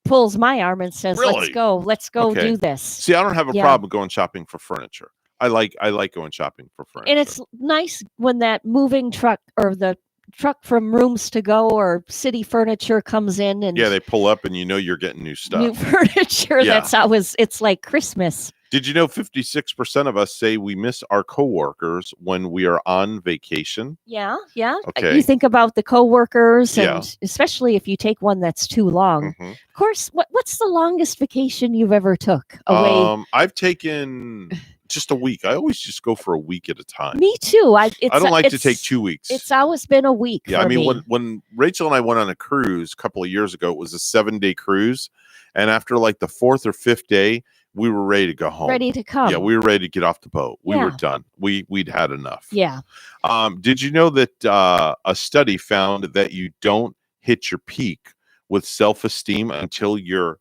pulls my arm and says, Really? let's go Okay. do this." See, I don't have a Yeah. problem going shopping for furniture. I like going shopping for furniture. And it's nice when that moving truck or the truck from Rooms to Go or City Furniture comes in and Yeah, they pull up and you know you're getting new stuff. new furniture. Yeah. That's always, it's like Christmas. Did you know 56% of us say we miss our coworkers when we are on vacation? Yeah, yeah. Okay. You think about the coworkers, Yeah. and especially if you take one that's too long. Mhm. Of course, what's the longest vacation you've ever took away? I've taken just a week. I always just go for a week at a time. Me too. I don't like to take 2 weeks. It's always been a week. Yeah, for I mean, me. when Rachel and I went on a cruise a couple of years ago, it was a 7-day cruise, and after like the 4th or 5th day, we were ready to go home. Ready to come. Yeah, we were ready to get off the boat. We were Yeah. done. We'd had enough. Yeah. Did you know that a study found that you don't hit your peak with self-esteem until you're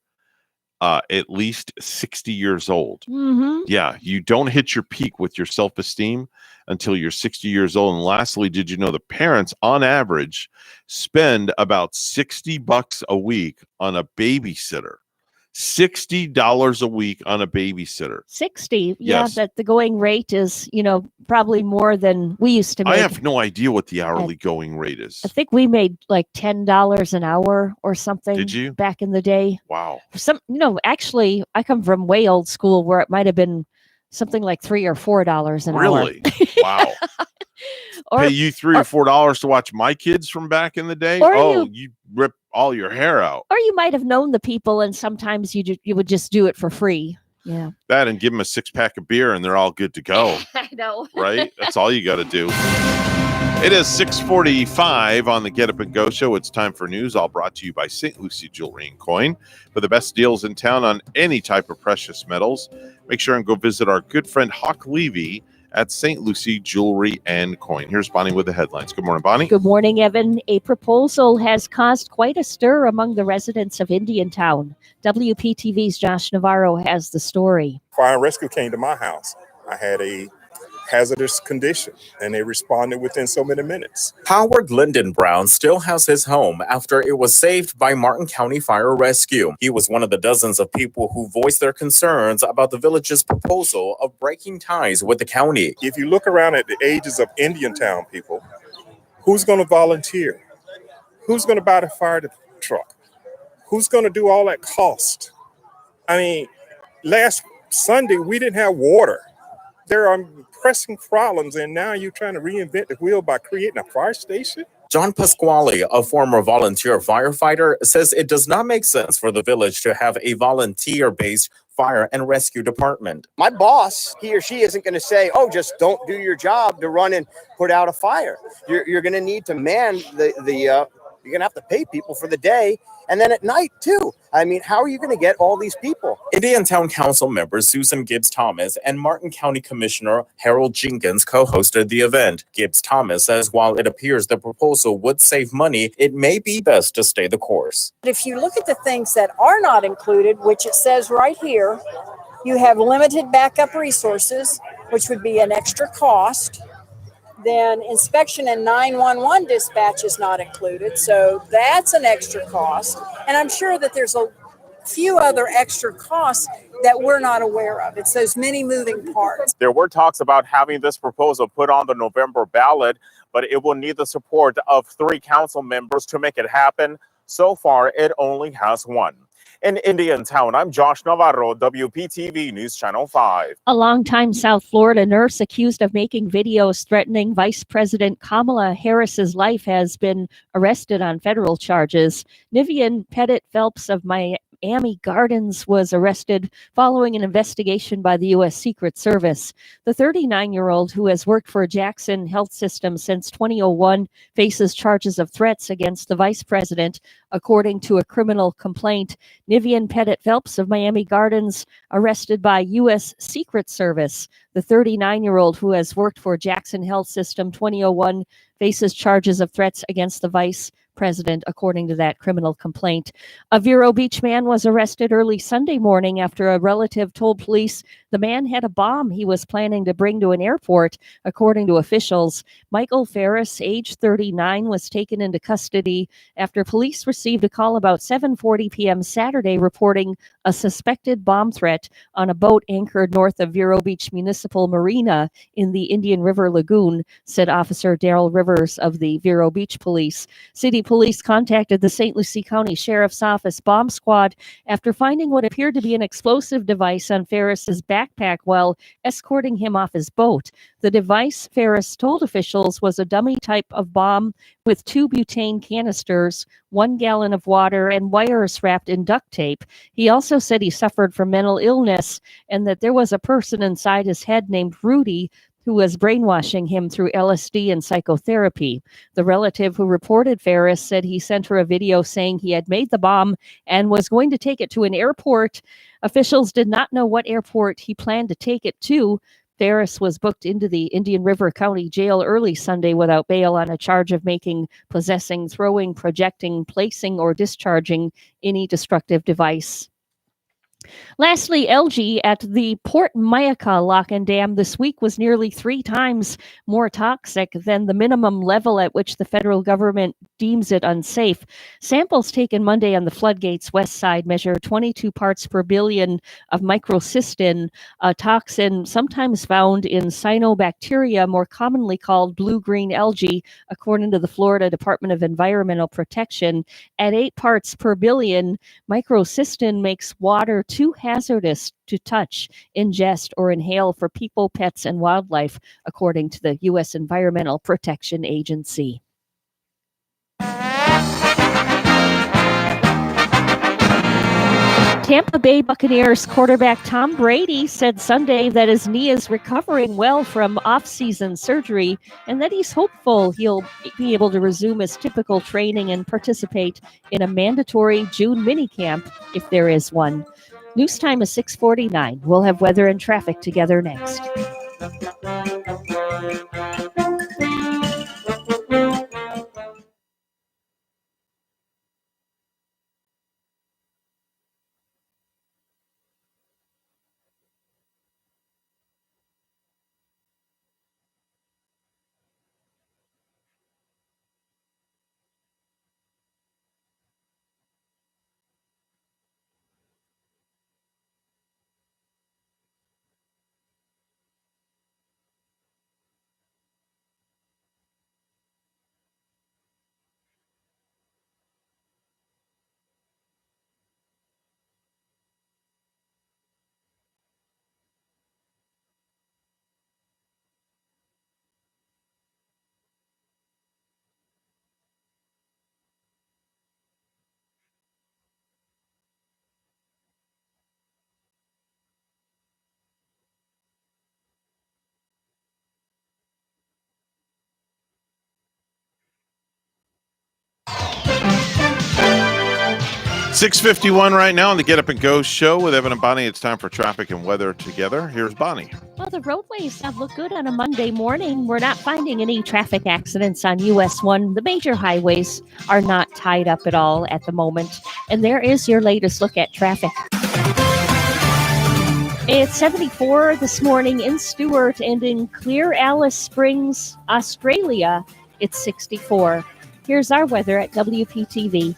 at least 60 years old? Mm-hmm. Yeah, you don't hit your peak with your self-esteem until you're 60 years old. And lastly, did you know the parents on average spend about $60 a week on a babysitter? $60 a week on a babysitter. 60. Yeah, Yes. that the going rate is, probably more than we used to make. I have no idea what the hourly going rate is. I think we made like $10 an hour or something. Did you? Back in the day? Wow. Actually, I come from way old school where it might have been something like $3 or $4 an hour. Really? Wow. Pay you $3 or $4 to watch my kids from back in the day? Or you rip all your hair out. Or you might have known the people, and sometimes you would just do it for free. Yeah. That and give them a 6-pack of beer and they're all good to go. I know. Right? That's all you got to do. It is 6:45 on the Get Up and Go show. It's time for news, all brought to you by St. Lucie Jewelry and Coin. For the best deals in town on any type of precious metals, make sure and go visit our good friend Hawk Levy at St. Lucie Jewelry and Coin. Here's Bonnie with the headlines. Good morning, Bonnie. Good morning, Evan. A proposal has caused quite a stir among the residents of Indiantown. WPTV's Josh Navarro has the story. Fire and rescue came to my house. I had a hazardous condition, and they responded within so many minutes. Howard Lyndon Brown still has his home after it was saved by Martin County Fire Rescue. He was one of the dozens of people who voiced their concerns about the village's proposal of breaking ties with the county. If you look around at the ages of Indiantown people, who's going to volunteer? Who's going to buy the fire truck? Who's going to do all that cost? I mean, last Sunday, we didn't have water. There are pressing problems, and now you're trying to reinvent the wheel by creating a fire station? John Pasquale, a former volunteer firefighter, says it does not make sense for the village to have a volunteer-based fire and rescue department. My boss, he or she isn't going to say, oh, just don't do your job to run and put out a fire. You're going to need to man you're going to have to pay people for the day and then at night too. I mean, how are you going to get all these people? Indiantown Council members Susan Gibbs Thomas and Martin County Commissioner Harold Jenkins co-hosted the event. Gibbs Thomas says while it appears the proposal would save money, it may be best to stay the course. But if you look at the things that are not included, which it says right here, you have limited backup resources, which would be an extra cost. Then inspection and 911 dispatch is not included. So that's an extra cost. And I'm sure that there's a few other extra costs that we're not aware of. It's those many moving parts. There were talks about having this proposal put on the November ballot, but it will need the support of 3 council members to make it happen. So far, it only has 1. In Indiantown, I'm Josh Navarro, WPTV News Channel 5. A longtime South Florida nurse accused of making videos threatening Vice President Kamala Harris's life has been arrested on federal charges. Nivian Pettit Phelps of Miami Gardens was arrested following an investigation by the U.S. Secret Service. The 39-year-old, who has worked for Jackson Health System since 2001, faces charges of threats against the vice president, according to a criminal complaint. Nivian Pettit Phelps of Miami Gardens, arrested by U.S. Secret Service. The 39-year-old, who has worked for Jackson Health System 2001, faces charges of threats against the vice president, according to that criminal complaint. A Vero Beach man was arrested early Sunday morning after a relative told police the man had a bomb he was planning to bring to an airport, according to officials. Michael Ferris, age 39, was taken into custody after police received a call about 7:40 p.m. Saturday reporting a suspected bomb threat on a boat anchored north of Vero Beach Municipal Marina in the Indian River Lagoon, said Officer Daryl Rivers of the Vero Beach Police. City police contacted the St. Lucie County Sheriff's Office bomb squad after finding what appeared to be an explosive device on Ferris's backpack while escorting him off his boat. The device, Ferris told officials, was a dummy type of bomb with 2 butane canisters, 1 gallon of water, and wires wrapped in duct tape. He also said he suffered from mental illness and that there was a person inside his head named Rudy who was brainwashing him through LSD and psychotherapy. The relative who reported Ferris said he sent her a video saying he had made the bomb and was going to take it to an airport. Officials did not know what airport he planned to take it to. Ferris was booked into the Indian River County Jail early Sunday without bail on a charge of making, possessing, throwing, projecting, placing, or discharging any destructive device. Lastly, LG at the Port Mayaca lock and dam this week was nearly 3 times more toxic than the minimum level at which the federal government deems it unsafe. Samples taken Monday on the floodgate's west side measure 22 parts per billion of microcystin, a toxin sometimes found in cyanobacteria, more commonly called blue-green algae, according to the Florida Department of Environmental Protection. At 8 parts per billion, microcystin makes water too hazardous to touch, ingest, or inhale for people, pets, and wildlife, according to the U.S. Environmental Protection Agency. Tampa Bay Buccaneers quarterback Tom Brady said Sunday that his knee is recovering well from off-season surgery and that he's hopeful he'll be able to resume his typical training and participate in a mandatory June minicamp if there is one. News time is 6:49. We'll have weather and traffic together next. $6:51 right now on the Get Up and Go show with Evan and Bonnie. It's time for traffic and weather together. Here's Bonnie. Well, the roadways have looked good on a Monday morning. We're not finding any traffic accidents on US 1. The major highways are not tied up at all at the moment. And there is your latest look at traffic. It's 74 this morning in Stewart, and in Clear Alice Springs, Australia, it's 64. Here's our weather at WPTV.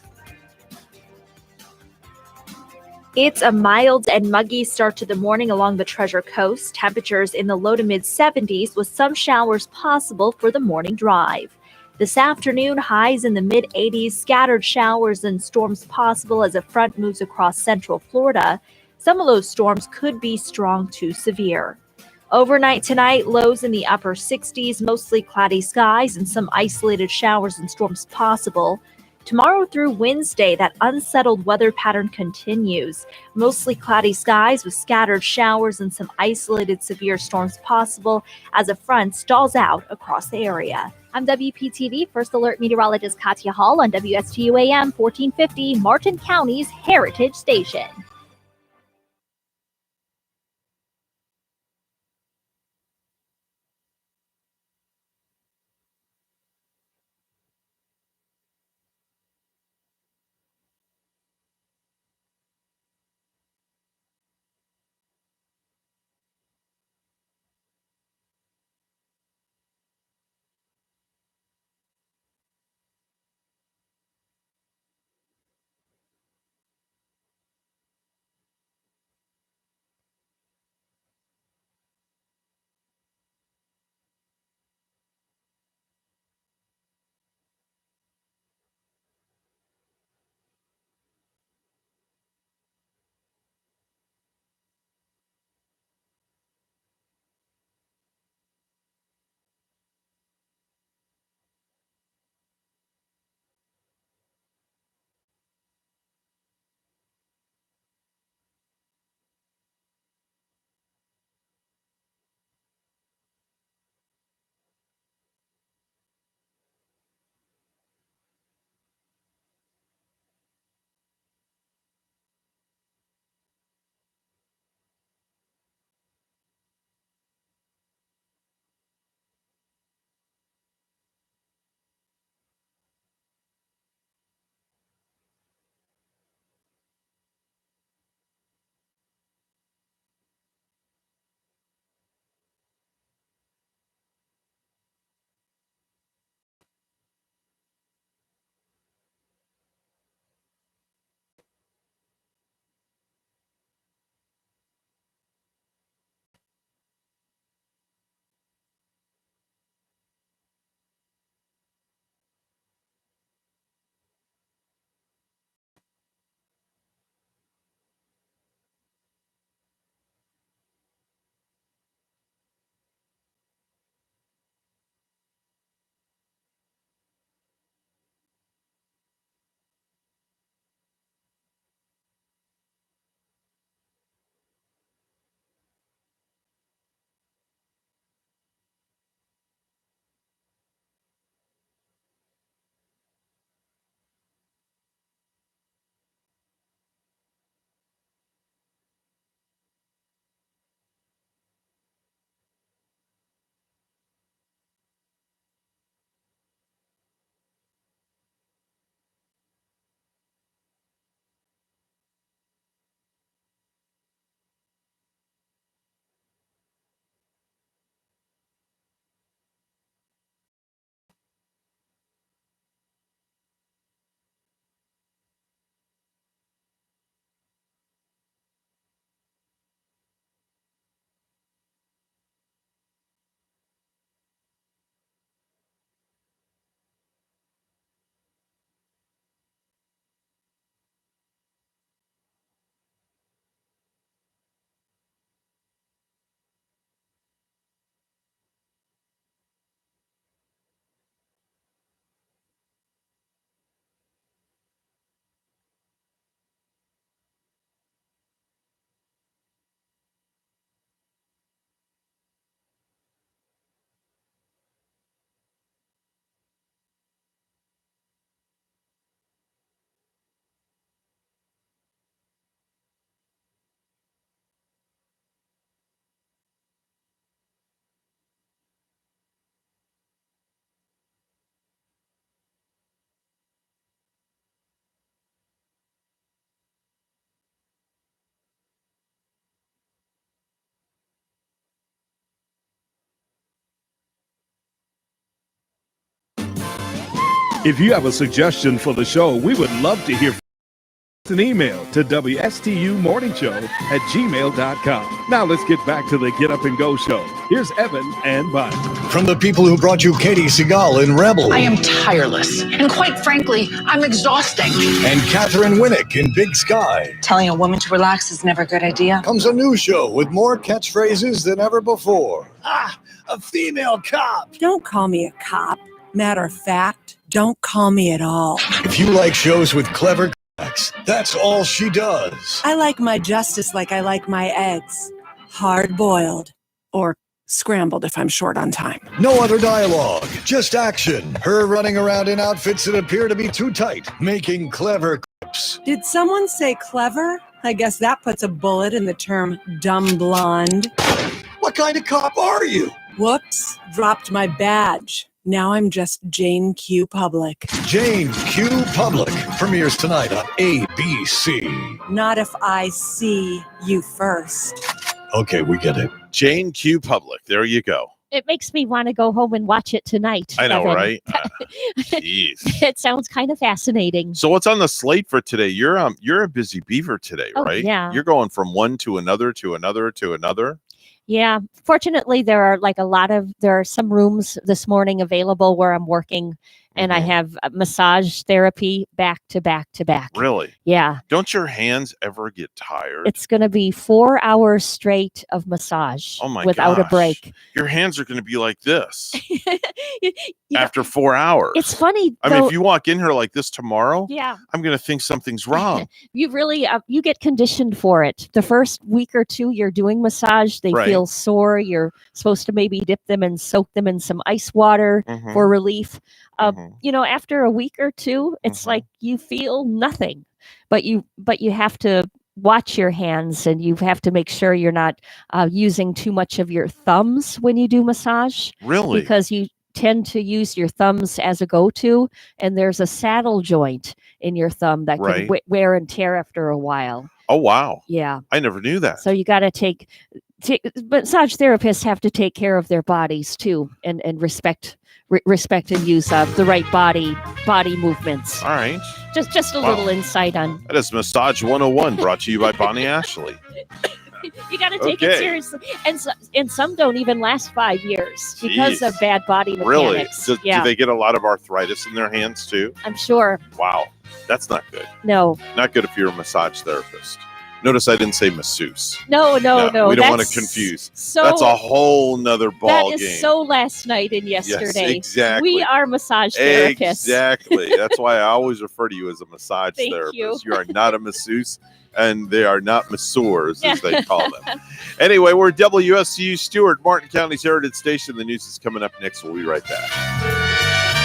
It's a mild and muggy start to the morning along the Treasure Coast. Temperatures in the low to mid 70s with some showers possible for the morning drive. This afternoon, highs in the mid 80s, scattered showers and storms possible as a front moves across central Florida. Some of those storms could be strong to severe. Overnight tonight, lows in the upper 60s, mostly cloudy skies and some isolated showers and storms possible. Tomorrow through Wednesday, that unsettled weather pattern continues. Mostly cloudy skies with scattered showers and some isolated severe storms possible as a front stalls out across the area. I'm WPTV First Alert Meteorologist Katya Hall on WSTU AM 1450, Martin County's Heritage Station. If you have a suggestion for the show, we would love to hear an email to WSTUmorningshow@gmail.com. Now let's get back to the Get Up and Go show. Here's Evan and Bonnie. From the people who brought you Katie Seagal in Rebel. I am tireless, and quite frankly, I'm exhausting. And Catherine Winnick in Big Sky. Telling a woman to relax is never a good idea. Comes a new show with more catchphrases than ever before. Ah, a female cop. Don't call me a cop. Matter of fact, don't call me at all. If you like shows with clever cracks, that's all she does. I like my justice like I like my eggs. Hard boiled. Or scrambled if I'm short on time. No other dialogue, just action. Her running around in outfits that appear to be too tight, making clever quips. Did someone say clever? I guess that puts a bullet in the term dumb blonde. What kind of cop are you? Whoops, dropped my badge. Now I'm just Jane Q. Public. Jane Q. Public premieres tonight on ABC. Not if I see you first. Okay, we get it. Jane Q. Public. There you go. It makes me want to go home and watch it tonight. I know, Evan. right? Jeez. It sounds kind of fascinating. So what's on the slate for today? You're a busy beaver today, Oh, right? yeah. You're going from one to another to another to another. Yeah. Fortunately, there are some rooms this morning available where I'm working, and I have massage therapy back to back to back. Really? Yeah. Don't your hands ever get tired? It's going to be 4 hours straight of massage Oh my without a gosh. break. Your hands are going to be like this You know, after 4 hours. it's funny. I mean, though- if you walk in here like this tomorrow, Yeah. I'm going to think something's wrong. You really you get conditioned for it. The first week or two you're doing massage, they Right. feel sore. You're supposed to maybe dip them and soak them in some ice water Mhm. for relief. After a week or two, it's like you feel nothing, but you have to watch your hands, and you have to make sure you're not using too much of your thumbs when you do massage. Really? Because you tend to use your thumbs as a go-to, and there's a saddle joint in your thumb that can Right. wear and tear after a while. Oh, wow. Yeah. I never knew that. So you got to take massage therapists have to take care of their bodies too, and respect and use the right body movements. All right. Just a Wow. little insight on. That is Massage 101 brought to you by Bonnie Ashley. You got to take it Okay. seriously, and some don't even last 5 years because Jeez. of bad body Really? mechanics. Do Yeah, they get a lot of arthritis in their hands too? I'm sure. Wow. That's not good. No, Not good if you're a massage therapist. Notice I didn't say masseuse. no. We don't want to That's confuse. So That's a whole nother ball that is game. so last night and yesterday. exactly. We are massage therapists. Exactly. That's why I always refer to you as a massage Thank therapist. you. You are not a masseuse, and they are not masseurs, as they call them. Anyway, we're WSU Stewart, Martin County's Heritage Station. The news is coming up next. We'll be right back.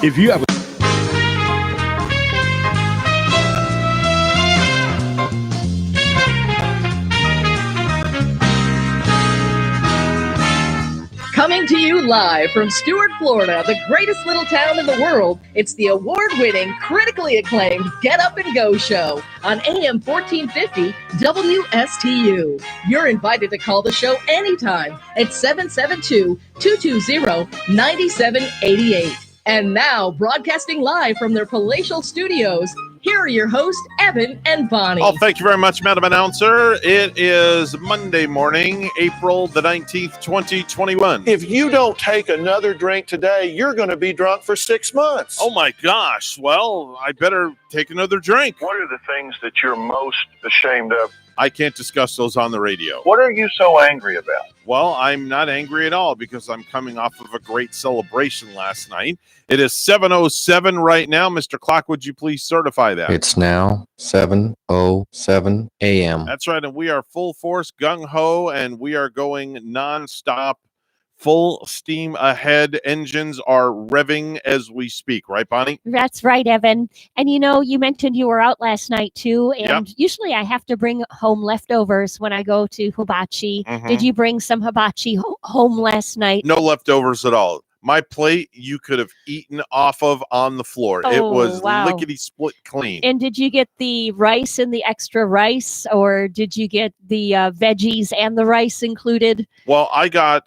If you have Coming to you live from Stuart, Florida, the greatest little town in the world, it's the award-winning, critically acclaimed Get Up and Go show on AM 1450 WSTU. You're invited to call the show anytime at 772-220-9788. And now, broadcasting live from their palatial studios, here are your hosts, Evan and Bonnie. Oh, thank you very much, Madam Announcer. It is Monday morning, April the 19th, 2021. If you don't take another drink today, you're going to be drunk for 6 months. Oh, my gosh. Well, I better take another drink. What are the things that you're most ashamed of? I can't discuss those on the radio. What are you so angry about? Well, I'm not angry at all because I'm coming off of a great celebration last night. It is 7:07 right now. Mr. Clock, would you please certify that? It's now 7:07 a.m. That's right, and we are full force, gung-ho, and we are going nonstop, full steam ahead. Engines are revving as we speak, right, Bonnie? That's right, Evan. And you mentioned you were out last night too. And usually I have to bring home leftovers when I go to hibachi. Mhm. Did you bring some hibachi home last night? No leftovers at all. My plate, you could have eaten off of on the floor. It Oh, was wow. lickety-split clean. And did you get the rice and the extra rice, or did you get the veggies and the rice included? Well, I got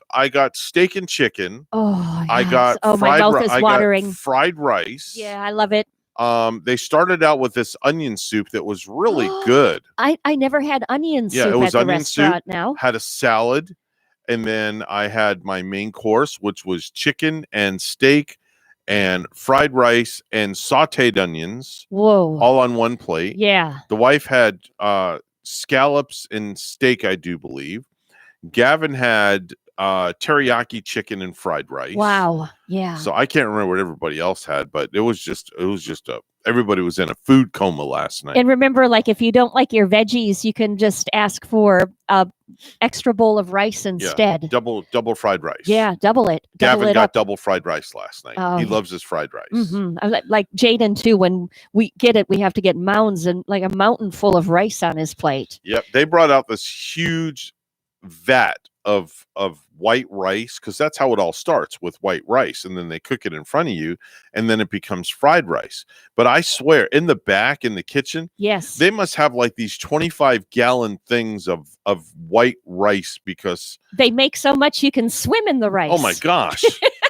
steak and chicken. Oh, I yes. got Oh, my fried mouth ri- is I got watering. fried rice. Yeah, I love it. They started out with this onion soup that was really good. I never had onion Yeah, soup it was at the onion soup. restaurant now. Had a salad, and then I had my main course, which was chicken and steak and fried rice and sautéed onions, Whoa. all on one plate. Yeah. The wife had scallops and steak, I do believe. Gavin had teriyaki chicken and fried rice. Wow. Yeah. So I can't remember what everybody else had, but it was just everybody was in a food coma last night. And remember, like, if you don't like your veggies, you can just ask for a extra bowl of rice instead. Double fried rice. Yeah, double it. Double Gavin it got up. double fried rice last night. Oh. He loves his fried rice. Like Jaden too. When we get it, we have to get mounds and like a mountain full of rice on his plate. Yep, they brought out this huge vat of white rice, because that's how it all starts, with white rice, and then they cook it in front of you, and then it becomes fried rice. But I swear, in the back in the kitchen, Yes. they must have like these 25-gallon things of white rice, because They make so much you can swim in the rice. oh my gosh,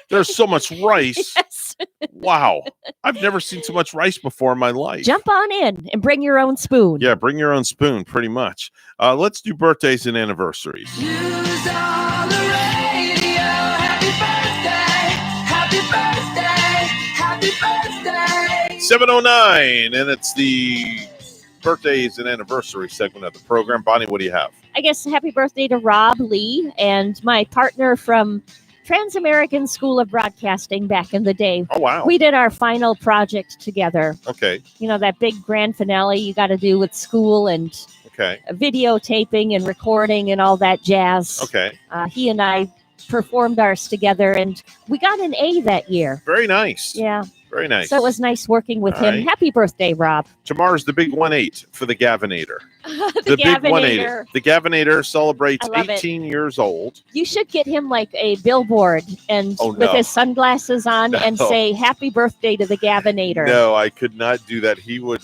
there's so much rice. Yes. Wow, I've never seen so much rice before in my life. Jump on in and bring your own spoon. Yeah, bring your own spoon, pretty much. Let's do birthdays and anniversaries. 7:09, and it's the birthdays and anniversary segment of the program. Bonnie, what do you have? I guess happy birthday to Rob Lee and my partner from Trans-American School of Broadcasting back in the day. Oh, wow. We did our final project together. Okay. You know, that big grand finale you got to do with school and Okay. videotaping and recording and all that jazz. Okay. He and I performed ours together, and we got an A that year. Very nice. Yeah. Very nice. So it was nice working with All him. right. Happy birthday, Rob. Tomorrow's the big 1-8 for the Gavinator. The big Gavinator. 1-8. The Gavinator celebrates I love it. 18 years old. You should get him like a billboard and Oh, with no. his sunglasses on and No. say happy birthday to the Gavinator. No, I could not do that. He would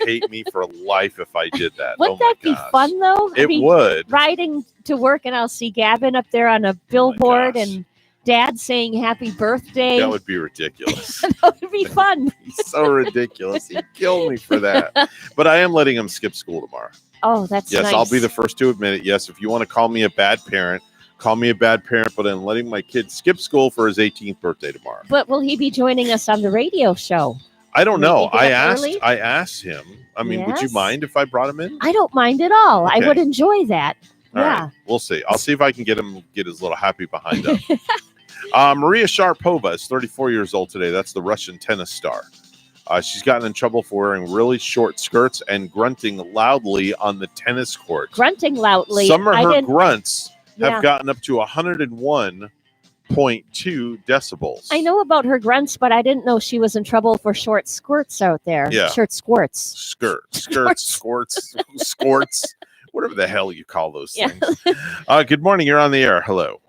hate me for life if I did that. Wouldn't oh my that be gosh. fun though? It would. Riding to work and I'll see Gavin up there on a billboard and Dad saying happy birthday. That would be ridiculous. That would be fun. So ridiculous. He'd kill me for that. But I am letting him skip school tomorrow. Oh, that's Yes, nice. I'll be the first to admit it. Yes, if you want to call me a bad parent, call me a bad parent, but I'm letting my kid skip school for his 18th birthday tomorrow. But will he be joining us on the radio show? I don't know. Maybe get up I early? asked him. I mean, would you Yes. mind if I brought him in? I don't mind at all. I Okay. would enjoy that. All yeah. right, we'll see. I'll see if I can get his little happy behind up. Maria Sharapova is 34 years old today. That's the Russian tennis star. She's gotten in trouble for wearing really short skirts and grunting loudly on the tennis court. Grunting loudly. Some of I her didn't- grunts Yeah. have gotten up to 101 8.2 decibels. I know about her grunts, but I didn't know she was in trouble for short squirts out there. Yeah. Short squirts. Skirts, squirts, whatever the hell you call those Yeah. things. Good morning. You're on the air. Hello.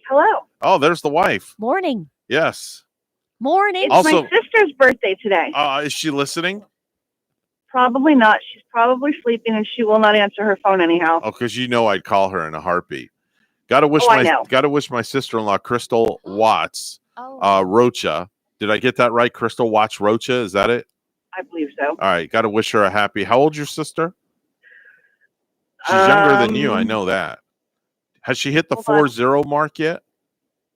Hello. Oh, there's the wife. Morning. Yes. Morning. It's Also- my sister's birthday today. Is she listening? Probably not. She's probably sleeping and she will not answer her phone anyhow. Oh, because you know I'd call her in a heartbeat. Got to wish I know. my sister-in-law Crystal Watts, Rocha. Did I get that right? Crystal Watts Rocha, is that it? I believe so. All right, got to wish her a happy. How old's your sister? She's younger than you. I know that. Has she hit the 40 mark yet?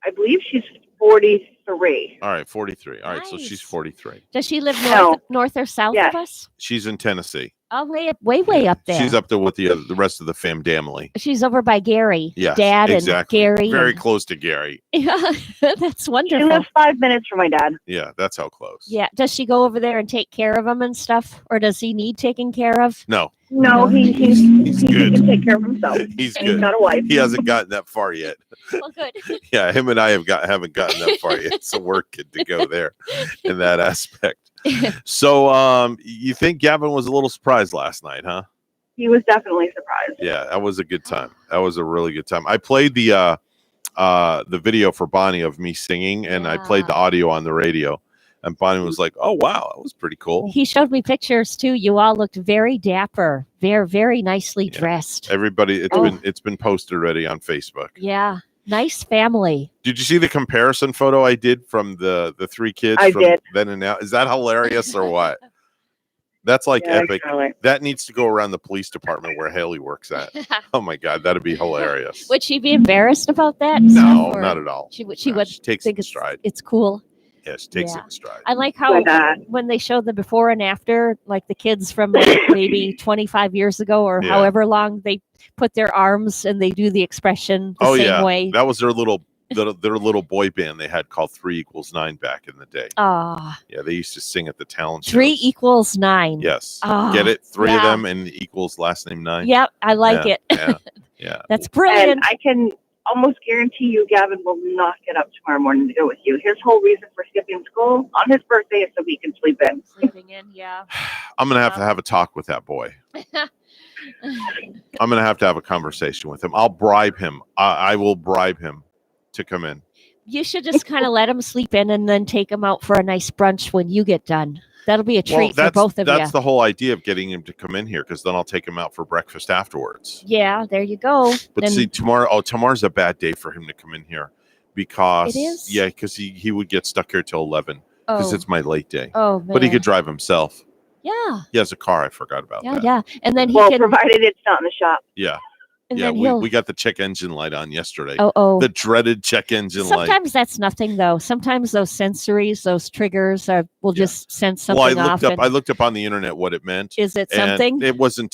I believe she's 43. All right, 43. All right, so she's 43. Does she live No. north or south Yes. of us? She's in Tennessee. Oh, way up there. She's up there with the rest of the family. She's over by Gary. Yeah, Dad exactly. and Gary. Very and- close to Gary. Yeah, that's She wonderful. lives 5 minutes from my dad. Yeah, that's how close. Yeah. Does she go over there and take care of him and stuff? Or does he need taking care of? No, No, he good. can take care of himself. he's And good. he's got a wife. He hasn't gotten that far yet. Well, good. Yeah, him and I haven't gotten that far yet. So we're good to go there in that aspect. So you think Gavin was a little surprised last night, huh? He was definitely surprised. Yeah, that was a good time. That was a really good time. I played the video for Bonnie of me singing, and I played the audio on the radio. And Bonnie was like, "Oh wow, that was pretty cool." He showed me pictures too. You all looked very dapper, very nicely dressed. Everybody, it's been posted already on Facebook. Yeah. Nice family. Did you see the comparison photo I did from the three kids I from did. then and now? Is that hilarious or what? That's like Yeah, epic. Charlotte. That needs to go around the police department where Haley works at. Oh my God, that'd be hilarious. Would she be embarrassed about that? No, stuff, or not at all. She would Takes think it in stride. it's cool. Yeah, she takes Yeah. it in stride. I like how But, when they show the before and after, like the kids from like maybe 25 years ago or Yeah. however long, they put their arms and they do the expression the Oh same yeah, way. that was their little boy band they had called 3 = 9 back in the day. Ah, Yeah, they used to sing at the talent shows. 3 = 9. Yes. Ah, Get it? 3 of yeah. them and equals last name 9. Yep, I like Yeah, it. Yeah. Yeah. That's brilliant. And I can almost guarantee you Gavin will not get up tomorrow morning to go with you. His whole reason for skipping school on his birthday is so he can sleep in. Sleeping in, yeah. I'm gonna have to have a talk with that boy. I'm gonna have to have a conversation with him. I'll bribe him. I will bribe him to come in. You should just kind of let him sleep in and then take him out for a nice brunch when you get done. That'll be a treat for both of you. That's the whole idea of getting him to come in here, because then I'll take him out for breakfast afterwards. Yeah, there you go. But Then- see, tomorrow's a bad day for him to come in here because It is? yeah, because he would get stuck here till 11 because Oh. it's my late day. Oh, But he man. could drive himself. Yeah, He has a car. I forgot about yeah, that. yeah. And then he Well, can. provided it's not in the shop. Yeah. And Yeah, then we he'll- got the check engine light on yesterday. Oh. The dreaded check engine light. Sometimes that's nothing though. Sometimes those sensories, those triggers, will just send something Well, off. I looked up on the internet what it meant. Is it and something? It wasn't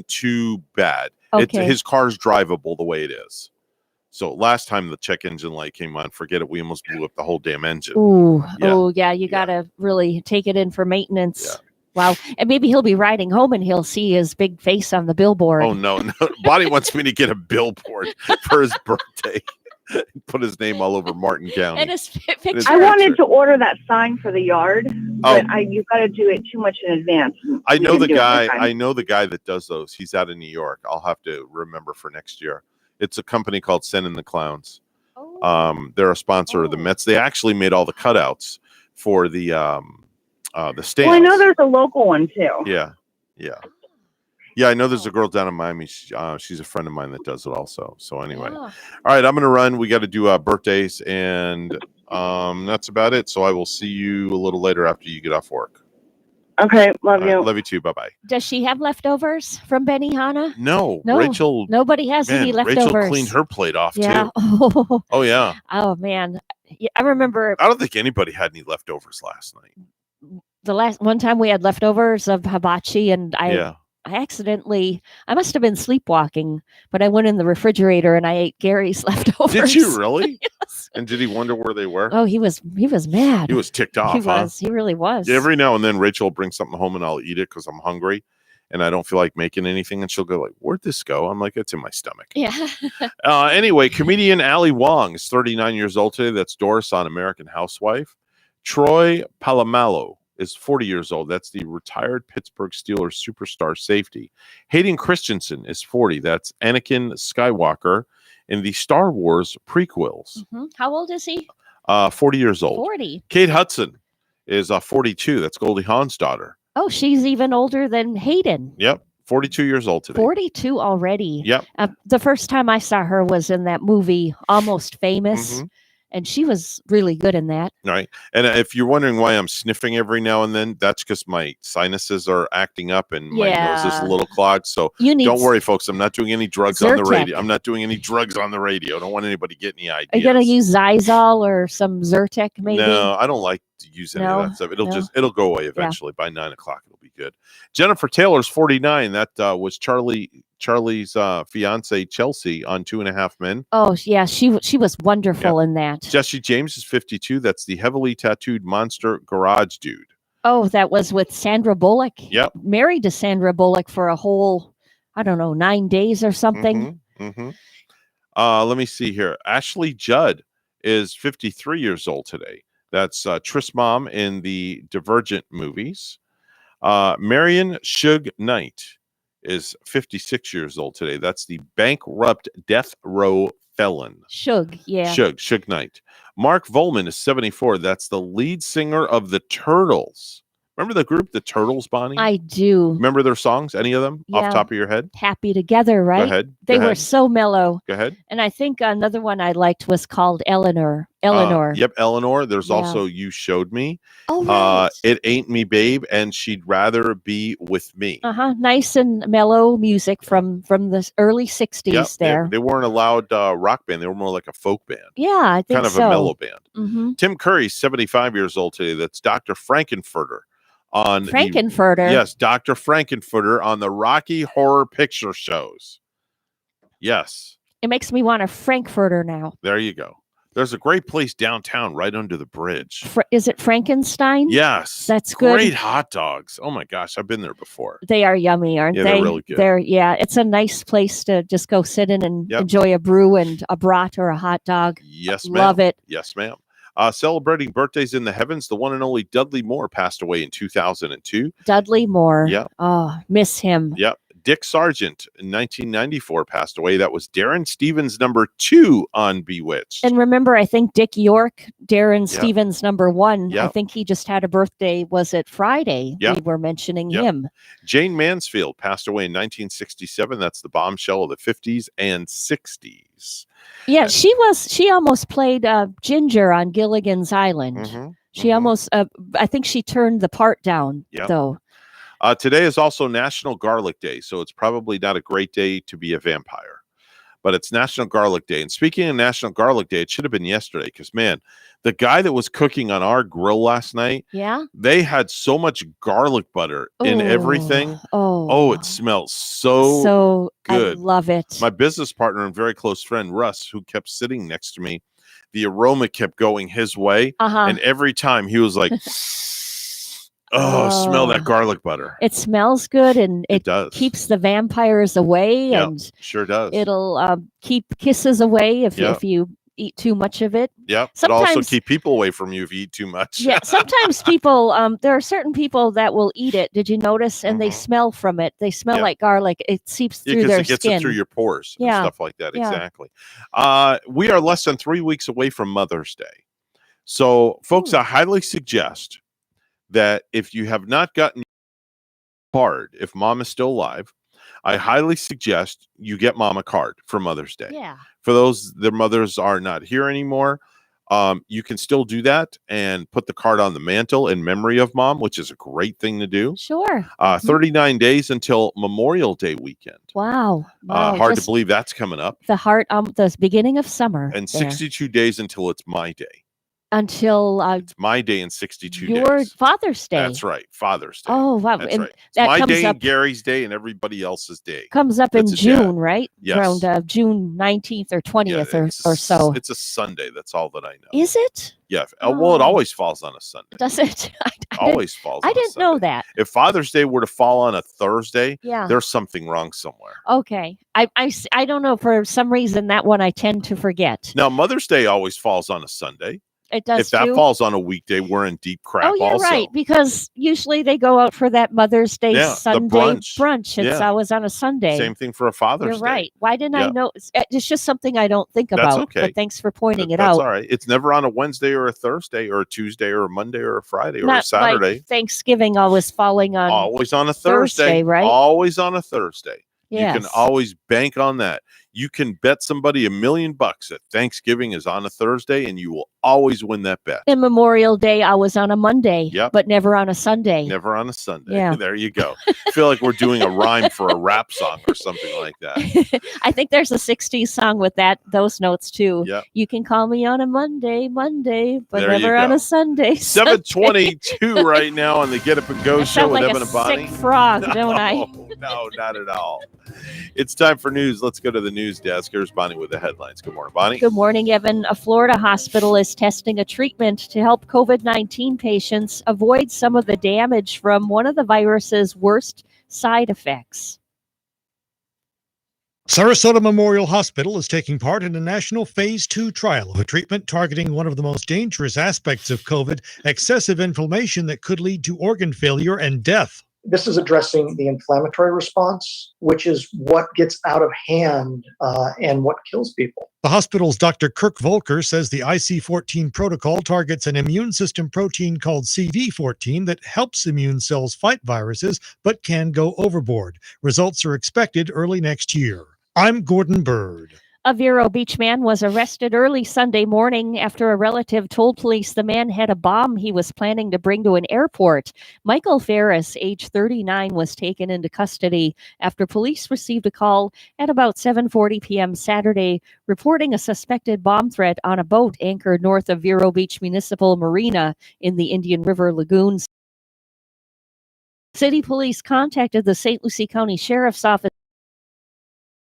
too bad. Okay. His car's drivable the way it is. So last time the check engine light came on, forget it. We almost blew up the whole damn engine. Ooh, Yeah. oh yeah. You gotta really take it in for maintenance. Wow. And maybe he'll be riding home and he'll see his big face on the billboard. Oh no. Bonnie wants me to get a billboard for his birthday. Put his name all over Martin County. And his And his I wanted picture. to order that sign for the yard, but Oh. you've got to do it too much in advance. I We know can the do it guy. sometime. I know the guy that does those. He's out of New York. I'll have to remember for next year. It's a company called Send in the Clowns. They're a sponsor of the Mets. They actually made all the cutouts for the stands. Well, I know there's a local one too. Yeah. I know there's a girl down in Miami. She's a friend of mine that does it also. So anyway, Oh. all right, I'm gonna run. We got to do birthdays, and that's about it. So I will see you a little later after you get off work. Okay, love you. Love you too. Bye bye. Does she have leftovers from Benihana? No, No, Rachel. nobody has any Man, leftovers. Rachel cleaned her plate off Yeah. too. Oh yeah. Oh man. Yeah, I remember I don't think anybody had any leftovers last night. the last one time we had leftovers of hibachi, and Yeah. I must have been sleepwalking, but I went in the refrigerator and I ate Gary's leftovers. Did you really? Yes. And did he wonder where they were? Oh, he was mad. He was ticked off. He huh? was. He really was. Every now and then, Rachel will bring something home and I'll eat it because I'm hungry. and I don't feel like making anything, and she'll go like, "Where'd this go?" I'm like, "It's in my stomach." Yeah. Anyway, comedian Ali Wong is 39 years old today. That's Doris on American Housewife. Troy Polamalu is 40 years old. That's the retired Pittsburgh Steelers superstar safety. Hayden Christensen is 40. That's Anakin Skywalker in the Star Wars prequels. How old is he? 40 years old. 40. Kate Hudson is 42. That's Goldie Hawn's daughter. Oh, she's even older than Hayden. Yep. 42 years old today. 42 already. Yep. The first time I saw her was in that movie, Almost Famous. Mhm. And she was really good in that. Right. And if you're wondering why I'm sniffing every now and then, that's because my sinuses are acting up and my nose is a Yeah. little clogged. So You need don't worry, folks. I'm not doing any drugs on the Zyrtec. radio. I'm not doing any drugs on the radio. I don't want anybody getting any Are you ideas. going to use Xyzal or some Zyrtec maybe? No, I don't like to use any No, of that stuff. It'll no. it'll go away eventually. By 9 o'clock, it'll be good. Jennifer Taylor's 49. That was Charlie's fiance Chelsea on 2.5 Men. Oh, yeah. She was wonderful in that. Jesse James is 52. That's the heavily tattooed monster garage dude. Oh, that was with Sandra Bullock. Yep. Married to Sandra Bullock for a whole, I don't know, 9 days or something. Let me see here. Ashley Judd is 53 years old today. That's Tris Mom in the Divergent movies. Marion Suge Knight is 56 years old today. That's the bankrupt death row felon. Suge, yeah. Suge Knight. Mark Volman is 74. That's the lead singer of the Turtles. Remember the group, the Turtles, Bonnie? I do. Remember their songs? Any of them off Yeah. the top of your head? Happy Together, right? ahead, They go were ahead. so mellow. Go ahead. And I think another one I liked was called Eleanor. Eleanor. Yep, Eleanor. There's Yeah. also You Showed Me. Oh, right. It Ain't Me, Babe, and She'd Rather Be With Me. Nice and mellow music from the early 60s Yep, there. They weren't a loud rock band. They were more like a folk band. Yeah, I think Kind of so. a mellow band. Mhm. Tim Curry's 75 years old today. That's Dr. Frankenfurter on Frankenfurter? Yes, Dr. Frankenfurter on the Rocky Horror Picture Shows. Yes, It makes me want a Frankfurter now. there you go. There's a great place downtown right under the bridge. Is it Frankenstein? Yes. That's good. Great hot dogs. Oh my gosh, I've been there before. They are yummy, aren't Yeah, they? they're really good. Yeah, it's a nice place to just go sit in and Yep. enjoy a brew and a brat or a hot dog. Yes, ma'am. Love it. Yes, ma'am. Celebrating birthdays in the heavens, the one and only Dudley Moore passed away in 2002. Dudley Moore. Yep. Oh, miss him. Yep. Dick Sargent in 1994 passed away. That was Darren Stevens' number 2 on Bewitched. And remember, I think Dick York, Darren Yep. Stevens, number 1. I Yep. think he just had a birthday. Was it Friday? Yep. We were mentioning Yep. him. Jane Mansfield passed away in 1967. That's the bombshell of the 50s and 60s. Yeah, she almost played Ginger on Gilligan's Island. She almost, I think she turned the part down, Yep. though. Today is also National Garlic Day, so it's probably not a great day to be a vampire, but it's National Garlic Day. And speaking of National Garlic Day, it should have been yesterday because, man, the guy that was cooking on our grill last night, Yeah. they had so much garlic butter in everything. Oh, it smells so so good. I love it. My business partner and very close friend, Russ, who kept sitting next to me, the aroma kept going his way. Uh-huh. And every time he was like, oh, smell that Oh. garlic butter. It smells good and it does. keeps the vampires away Yep, and sure does. it'll keep kisses away if Yep. you eat too much of it. Yep. But also Sometimes- keep people away from you if you eat too much. Yeah, sometimes people, there are certain people that will eat it. Did you notice? And they smell from it. They smell Yeah. like garlic. It seeps through because their it gets skin. it through your pores and Yeah. stuff like that. Yeah. Exactly. We are less than 3 weeks away from Mother's Day. So, folks, I highly suggest that if you have not gotten card, if mom is still alive, I highly suggest you get mom a card for Mother's Day. Yeah. For those, their mothers are not here anymore. You can still do that and put the card on the mantle in memory of mom, which is a great thing to do. Sure. 39 days until Memorial Day weekend. Wow. Wow. Hard to Just believe that's coming up. the beginning of summer. And there. 62 days until it's my day. until It's my day in 62 your days. Father's Day. That's right. Father's Day. Oh, wow. That's And right. It's that my comes day up and Gary's day and everybody else's day. comes up That's in a June, dad. right? Yes. Around June 19th or 20th it's or so. It's a Sunday. That's all that I know. Is it? Yeah. Well, it Oh. always falls on a Sunday. Does it? Always falls. I on a didn't know Sunday. that. If Father's Day were to fall on a Thursday, Yeah. there's something wrong somewhere. Okay. I don't know. For some reason, that one I tend to forget. Now, Mother's Day always falls on a Sunday. It does If that too. falls on a weekday, we're in deep crap. Oh, you're also. right. Because usually they go out for that Mother's Day Yeah, the Sunday brunch. It's Yeah. always on a Sunday. Same thing for a Father's You're Day. right. Why didn't I Yeah. know? It's just something I don't think That's about. okay. But thanks for pointing it That's out. all right. It's never on a Wednesday or a Thursday or a Tuesday or a Monday or a Friday or a Not Saturday. like Thanksgiving always falling on Always on a Thursday, right? Always on a Thursday. You can Yes. always bank on that. You can bet somebody $1 million that Thanksgiving is on a Thursday, and you will always win that bet. And Memorial Day, I was on a Monday, Yep. but never on a Sunday. Never on a Sunday. Yeah. There you go. I feel like we're doing a rhyme for a rap song or something like that. I think there's a 60s song with those notes too. Yep. You can call me on a Monday, but There you never on go. a Sunday. 7:22 right now on the Get Up and Go I show sound with like Evan a and Bonnie. sick frog, don't I? No, not at all. It's time for news. Let's go to the news desk. Here's Bonnie with the headlines. Good morning, Bonnie. Good morning, Evan. A Florida hospital is testing a treatment to help COVID-19 patients avoid some of the damage from one of the virus's worst side effects. Sarasota Memorial Hospital is taking part in a national phase 2 trial of a treatment targeting one of the most dangerous aspects of COVID, excessive inflammation that could lead to organ failure and death. This is addressing the inflammatory response, which is what gets out of hand and what kills people. The hospital's Dr. Kirk Volker says the IC14 protocol targets an immune system protein called CD14 that helps immune cells fight viruses but can go overboard. Results are expected early next year. I'm Gordon Bird. A Vero Beach man was arrested early Sunday morning after a relative told police the man had a bomb he was planning to bring to an airport. Michael Ferris, age 39, was taken into custody after police received a call at about 7:40 p.m. Saturday reporting a suspected bomb threat on a boat anchored north of Vero Beach Municipal Marina in the Indian River Lagoons. City police contacted the St. Lucie County Sheriff's Office,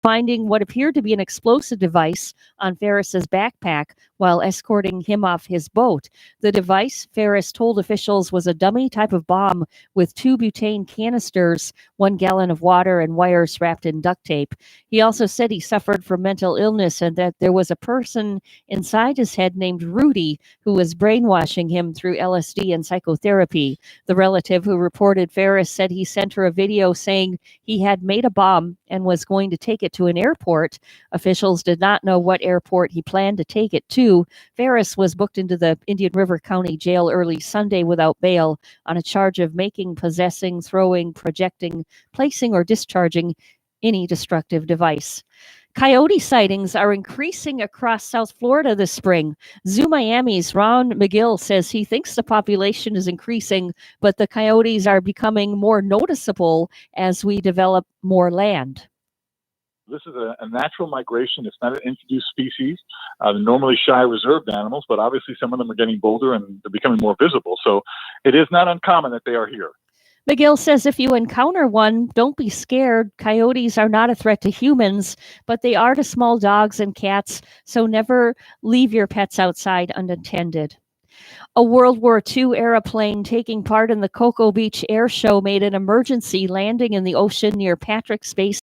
finding what appeared to be an explosive device on Ferris's backpack while escorting him off his boat. The device, Ferris told officials, was a dummy type of bomb with 2 butane canisters, 1 gallon of water, and wires wrapped in duct tape. He also said he suffered from mental illness and that there was a person inside his head named Rudy who was brainwashing him through LSD and psychotherapy. The relative who reported Ferris said he sent her a video saying he had made a bomb and was going to take it to an airport. Officials did not know what airport he planned to take it to. Ferris was booked into the Indian River County Jail early Sunday without bail on a charge of making, possessing, throwing, projecting, placing, or discharging any destructive device. Coyote sightings are increasing across South Florida this spring. Zoo Miami's Ron McGill says he thinks the population is increasing, but the coyotes are becoming more noticeable as we develop more land. This is a natural migration. It's not an introduced species. They're normally shy, reserved animals, but obviously some of them are getting bolder and they're becoming more visible. So it is not uncommon that they are here. McGill says if you encounter one, don't be scared. Coyotes are not a threat to humans, but they are to small dogs and cats, so never leave your pets outside unattended. A World War II airplane taking part in the Cocoa Beach Air Show made an emergency landing in the ocean near Patrick Space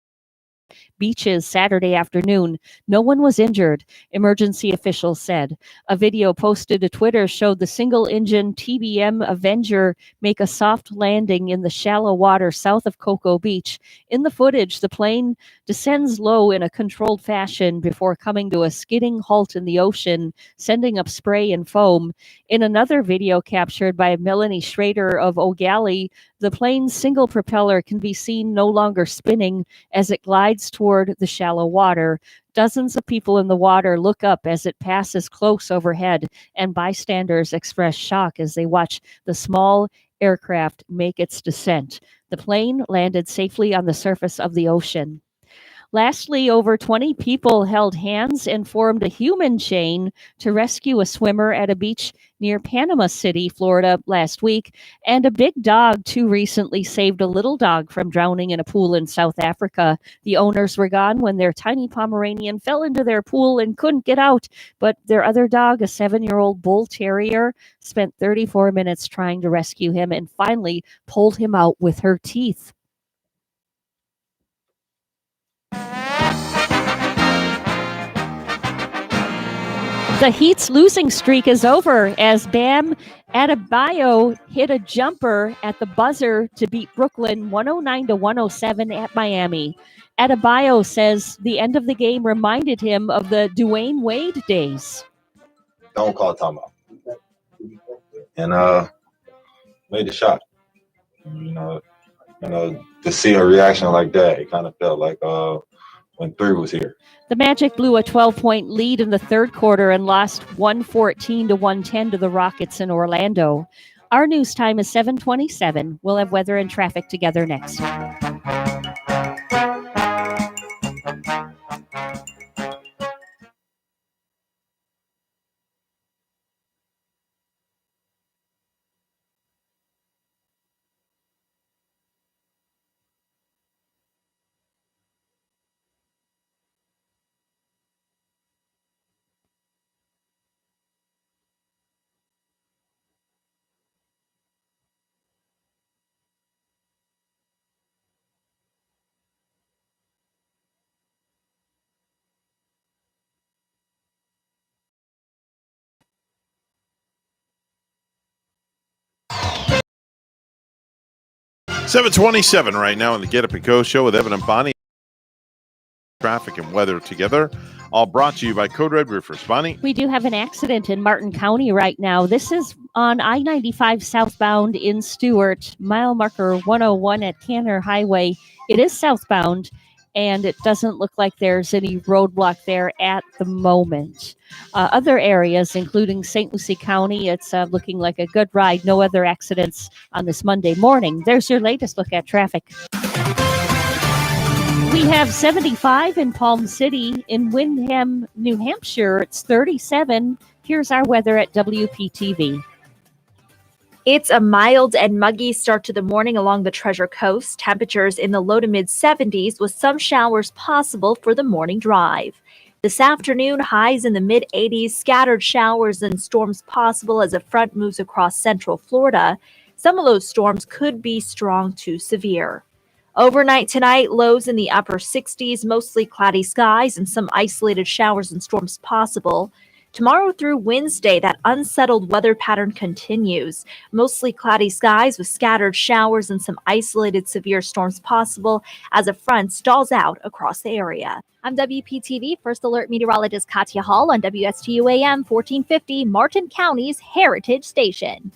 Beaches Saturday afternoon. No one was injured, emergency officials said. A video posted to Twitter showed the single-engine TBM Avenger make a soft landing in the shallow water south of Cocoa Beach. In the footage, the plane descends low in a controlled fashion before coming to a skidding halt in the ocean, sending up spray and foam. In another video captured by Melanie Schrader of O'Galley, the plane's single propeller can be seen no longer spinning as it glides toward the shallow water. Dozens of people in the water look up as it passes close overhead, and bystanders express shock as they watch the small aircraft make its descent. The plane landed safely on the surface of the ocean. Lastly, over 20 people held hands and formed a human chain to rescue a swimmer at a beach near Panama City, Florida last week. And a big dog, too, recently saved a little dog from drowning in a pool in South Africa. The owners were gone when their tiny Pomeranian fell into their pool and couldn't get out. But their other dog, a 7-year-old bull terrier, spent 34 minutes trying to rescue him and finally pulled him out with her teeth. The Heat's losing streak is over as Bam Adebayo hit a jumper at the buzzer to beat Brooklyn 109-107 at Miami. Adebayo says the end of the game reminded him of the Dwayne Wade days. Don't call timeout. And made the shot. You know, to see her reaction like that, it kind of felt like when 3 was here. The Magic blew a 12-point lead in the third quarter and lost 114-110 to the Rockets in Orlando. Our news time is 7:27. We'll have weather and traffic together next. $7:27 right now on the Get Up and Go show with Evan and Bonnie. Traffic and weather together, all brought to you by Code Red Roofers. Bonnie? We do have an accident in Martin County right now. This is on I-95 southbound in Stewart, mile marker 101 at Tanner Highway. It is southbound, and it doesn't look like there's any roadblock there at the moment. Other areas, including St. Lucie County, it's looking like a good ride. No other accidents on this Monday morning. There's your latest look at traffic. We have 75 in Palm City. In Windham, New Hampshire, it's 37. Here's our weather at WPTV. It's a mild and muggy start to the morning along the Treasure Coast. Temperatures in the low to mid 70s with some showers possible for the morning drive. This afternoon, highs in the mid 80s, scattered showers and storms possible as a front moves across central Florida. Some of those storms could be strong to severe. Overnight tonight, lows in the upper 60s, mostly cloudy skies and some isolated showers and storms possible. Tomorrow through Wednesday, that unsettled weather pattern continues. Mostly cloudy skies with scattered showers and some isolated severe storms possible as a front stalls out across the area. I'm WPTV First Alert Meteorologist Katya Hall on WSTU AM 1450, Martin County's Heritage Station.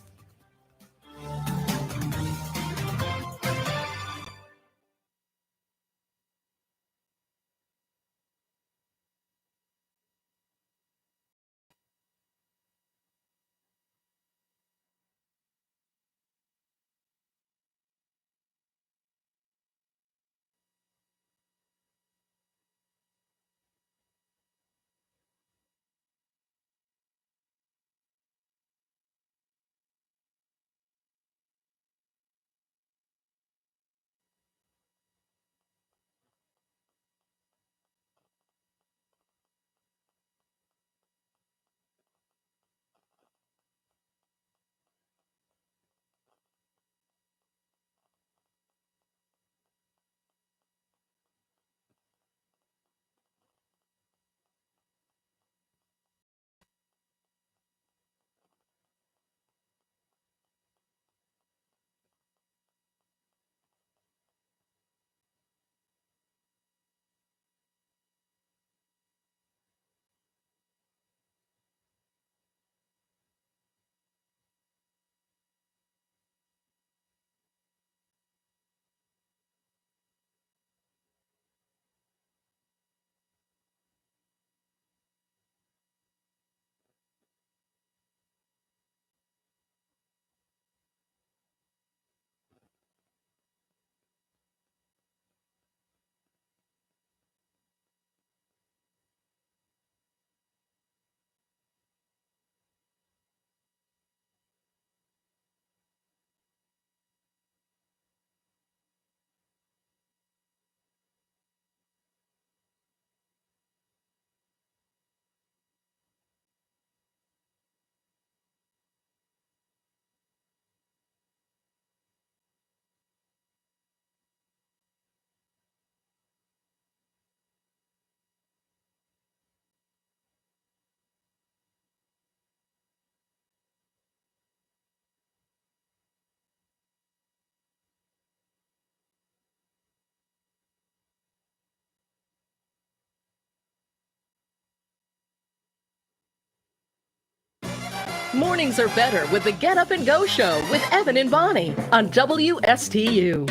Mornings are better with the Get Up and Go Show with Evan and Bonnie on WSTU.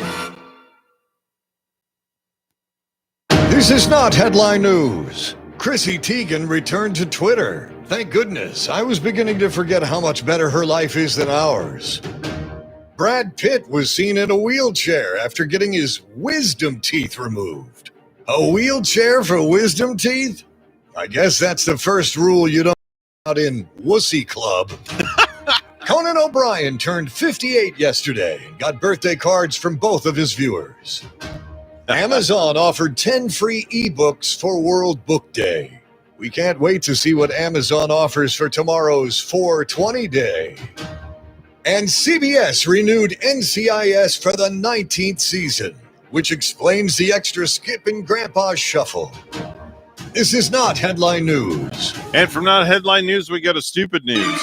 This is not headline news. Chrissy Teigen returned to Twitter. Thank goodness. I was beginning to forget how much better her life is than ours. Brad Pitt was seen in a wheelchair after getting his wisdom teeth removed. A wheelchair for wisdom teeth? I guess that's the first rule you don't out in Wussy Club. Conan O'Brien turned 58 yesterday and got birthday cards from both of his viewers. Amazon offered 10 free ebooks for World Book Day. We can't wait to see what Amazon offers for tomorrow's 420 Day. And CBS renewed NCIS for the 19th season, which explains the extra Skip and Grandpa shuffle. This is not headline news. And from not headline news, we go to stupid news.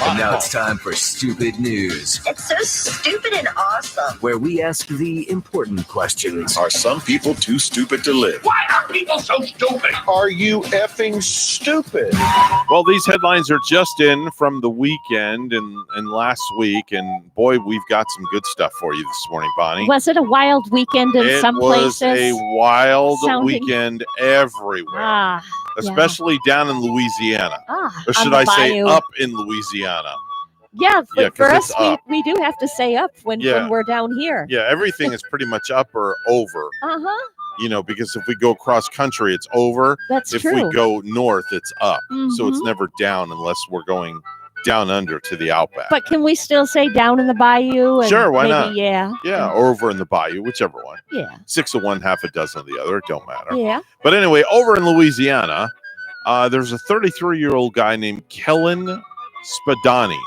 And now it's time for Stupid News. It's so stupid and awesome. Where we ask the important questions. Are some people too stupid to live? Why are people so stupid? Are you effing stupid? Well, these headlines are just in from the weekend and last week. And boy, we've got some good stuff for you this morning, Bonnie. Was it a wild weekend in some places? It was a wild Sounding- weekend everywhere. Especially down in Louisiana. Or should I say up in Louisiana? Yeah, but Yeah, 'cause for it's us, up. we do have to say up when we're down here. Yeah, everything is pretty much up or over. Uh-huh. You know, because if we go cross country, it's over. That's if true. we go north, it's up. So it's Mhm. never down unless we're going down under to the outback. But can we still say down in the bayou? And Sure, why maybe, not? Yeah. Yeah, or over in the bayou, whichever one. Yeah. 6 of one, half a dozen of the other. It don't matter. Yeah. But anyway, over in Louisiana, there's a 33-year-old guy named Kellen Spadani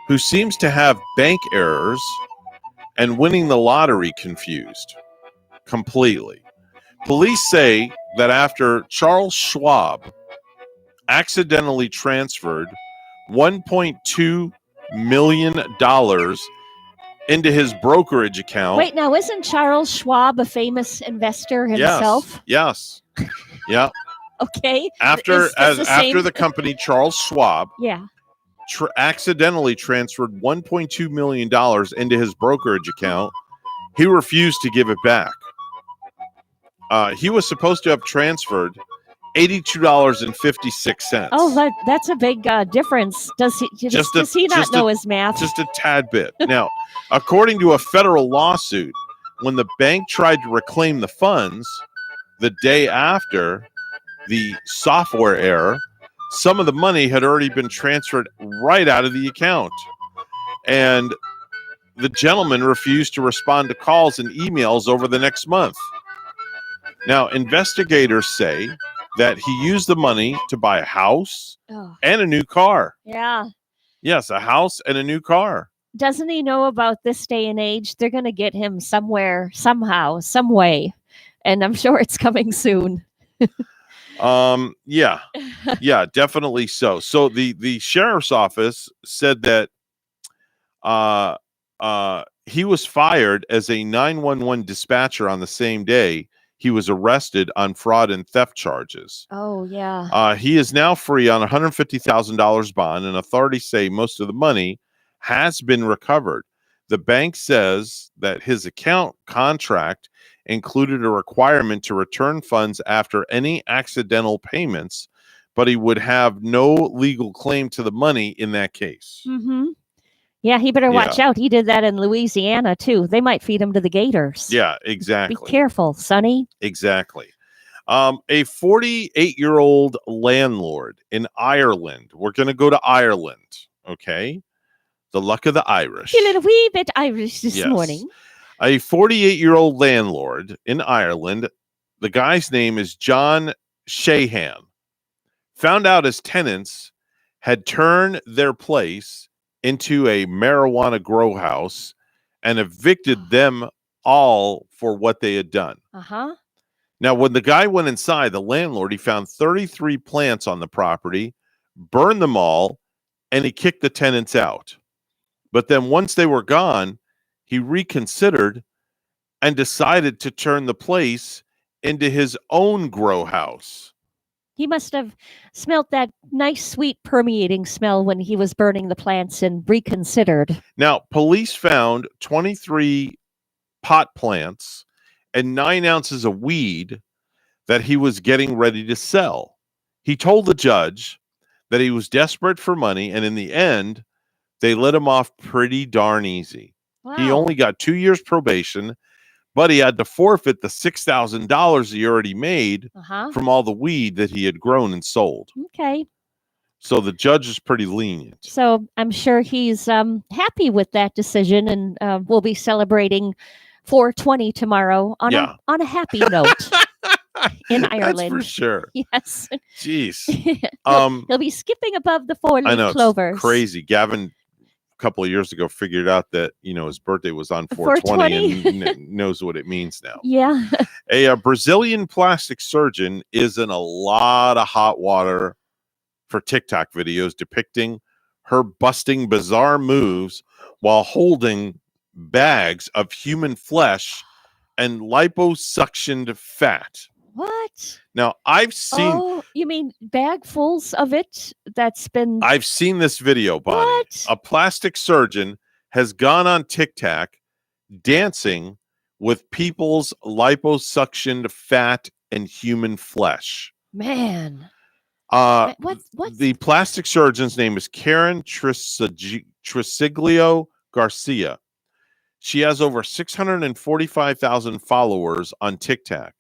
who seems to have bank errors and winning the lottery confused completely. Police say that after Charles Schwab accidentally transferred $1.2 million into his brokerage account. Wait, now isn't Charles Schwab a famous investor himself? Yes. Yeah. Okay. After Is this the after same- the company Charles Schwab Yeah. accidentally transferred $1.2 million into his brokerage account, he refused to give it back. He was supposed to have transferred $82.56. Oh, that's a big difference. Does he not know his math? Just a tad bit. Now, according to a federal lawsuit, when the bank tried to reclaim the funds the day after the software error, some of the money had already been transferred right out of the account. And the gentleman refused to respond to calls and emails over the next month. Now, investigators say that he used the money to buy a house and a new car. Yeah. Yes, a house and a new car. Doesn't he know about this day and age? They're going to get him somewhere, somehow, some way. And I'm sure it's coming soon. Yeah, definitely so. So the sheriff's office said that he was fired as a 911 dispatcher on the same day he was arrested on fraud and theft charges. Oh, yeah. He is now free on $150,000 bond, and authorities say most of the money has been recovered. The bank says that his account contract included a requirement to return funds after any accidental payments, but he would have no legal claim to the money in that case. Mm-hmm. Yeah, he better watch out. He did that in Louisiana, too. They might feed him to the gators. Yeah, exactly. Be careful, Sonny. Exactly. A 48-year-old landlord in Ireland. We're going to go to Ireland, okay? The luck of the Irish. Feeling a wee bit Irish this Yes. morning. A 48-year-old landlord in Ireland, the guy's name is John Shahan, found out his tenants had turned their place into a marijuana grow house and evicted them all for what they had done. Uh-huh. Now, when the guy went inside, the landlord, he found 33 plants on the property, burned them all, and he kicked the tenants out. But then once they were gone, he reconsidered and decided to turn the place into his own grow house. He must have smelt that nice, sweet, permeating smell when he was burning the plants and reconsidered. Now, police found 23 pot plants and 9 ounces of weed that he was getting ready to sell. He told the judge that he was desperate for money, and in the end, they let him off pretty darn easy. Wow. He only got 2 years probation, but he had to forfeit the $6,000 he already made from all the weed that he had grown and sold. Okay. So the judge is pretty lenient. So I'm sure he's happy with that decision, and we'll be celebrating 420 tomorrow on a happy note in Ireland. That's for sure. Yes. Jeez. He'll be skipping above the 4-leaf I know, clovers. it's crazy. Gavin, a couple of years ago, figured out that, his birthday was on 420 and knows what it means now. Yeah. A Brazilian plastic surgeon is in a lot of hot water for TikTok videos depicting her busting bizarre moves while holding bags of human flesh and liposuctioned fat. What? Now, I've seen... Oh, you mean bagfuls of it that's been... I've seen this video, Bonnie. What? A plastic surgeon has gone on TikTok dancing with people's liposuctioned fat and human flesh. Man. What's What's the plastic surgeon's name is Karen Trisiglio Garcia. She has over 645,000 followers on TikTok.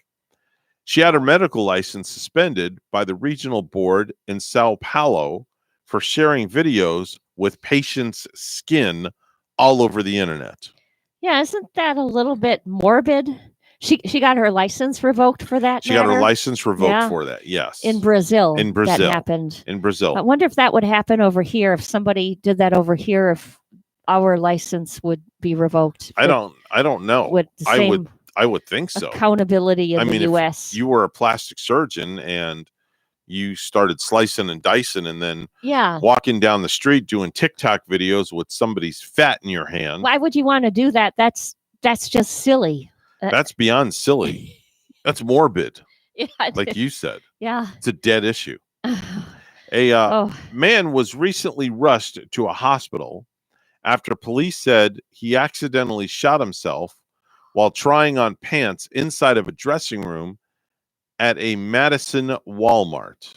She had her medical license suspended by the regional board in Sao Paulo for sharing videos with patients' skin all over the internet. Yeah, isn't that a little bit morbid? She got her license revoked for that. She got her license revoked for that. Yes. In Brazil. In Brazil. That happened. In Brazil. I wonder if that would happen over here. If somebody did that over here, if our license would be revoked. I don't know. With the same I would think so. accountability in the U.S. If you were a plastic surgeon and you started slicing and dicing and then walking down the street doing TikTok videos with somebody's fat in your hand. Why would you want to do that? That's just silly. That's beyond silly. That's morbid. Yeah, like you said. Yeah. It's a dead issue. A man was recently rushed to a hospital after police said he accidentally shot himself while trying on pants inside of a dressing room at a Madison Walmart.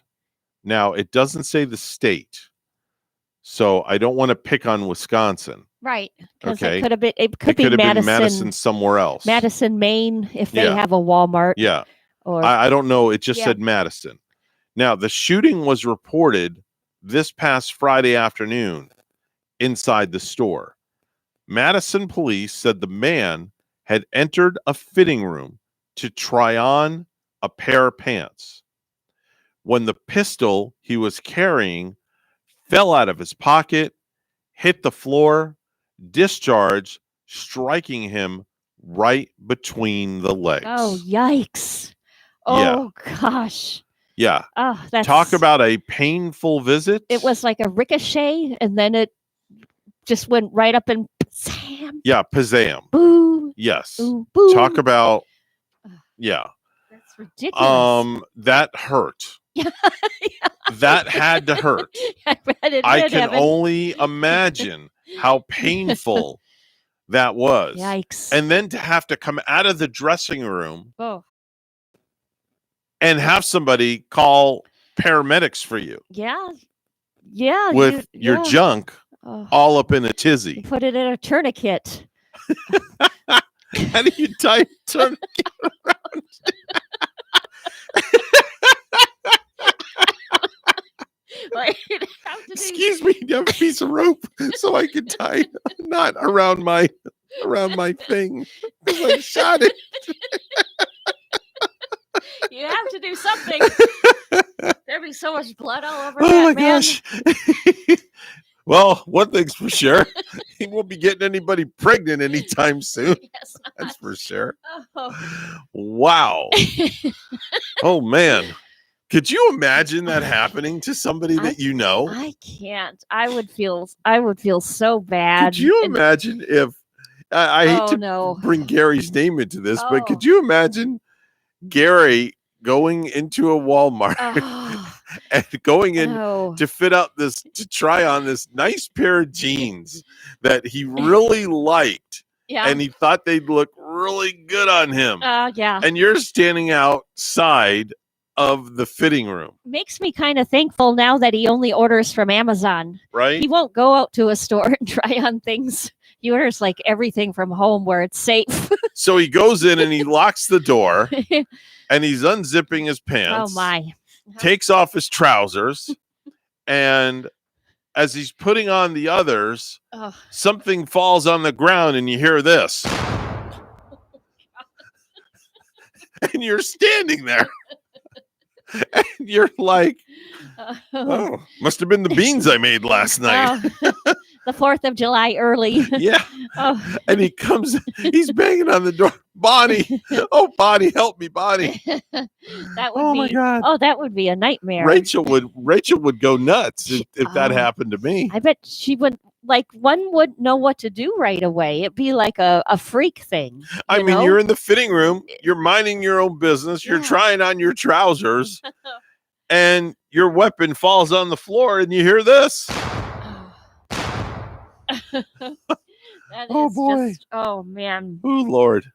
Now, it doesn't say the state, so I don't want to pick on Wisconsin. Right. Because Okay. it could be been Madison, Madison somewhere else. Madison, Maine, if they Yeah. have a Walmart. Yeah. Or I don't know. It just said Madison. Now, the shooting was reported this past Friday afternoon inside the store. Madison police said the man had entered a fitting room to try on a pair of pants. When the pistol he was carrying fell out of his pocket, hit the floor, discharged, striking him right between the legs. Oh, yikes. Yeah. Oh, gosh. Yeah. Oh, that's... Talk about a painful visit. It was like a ricochet, and then it just went right up and Sam. Yeah, Pazam. Boo. Yes. Ooh, boo. Talk about yeah. That's ridiculous. That hurt. That had to hurt. I can only imagine how painful that was. Yikes. And then to have to come out of the dressing room Oh. and have somebody call paramedics for you Yeah. Yeah. with your junk all up in a tizzy. Put it in a tourniquet. How do you tie a tourniquet around? Excuse me, you have a piece of rope so I can tie a knot around my thing because I shot it. You have to do something. There'd be so much blood all over Oh that my man. gosh. Well, one thing's for sure. He won't be getting anybody pregnant anytime soon. That's for sure. Oh. Wow. Oh man. Could you imagine that happening to somebody that you know? I can't. I would feel so bad. Could you imagine if I hate to no. bring Gary's name into this, but Oh. could you imagine Gary going into a Walmart and going in to fit out to try on this nice pair of jeans that he really liked. Yeah. And he thought they'd look really good on him. Yeah. And you're standing outside of the fitting room. Makes me kind of thankful now that he only orders from Amazon. Right. He won't go out to a store and try on things. He orders like everything from home where it's safe. So he goes in and he locks the door and he's unzipping his pants. Oh my. Takes off his trousers, and as he's putting on the others, something falls on the ground and you hear this. And you're standing there. And you're like, oh, must have been the beans I made last night. The 4th of July early. Yeah. And he comes, he's banging on the door. Bonnie. Oh, Bonnie, help me, Bonnie. That would be, my God. Oh, that would be a nightmare. Rachel would go nuts if that happened to me. I bet she would, like, one would know what to do right away. It'd be like a freak thing. I mean, you're in the fitting room, you're minding your own business, you're trying on your trousers, and your weapon falls on the floor, and you hear this. Oh boy. Oh man. Oh Lord.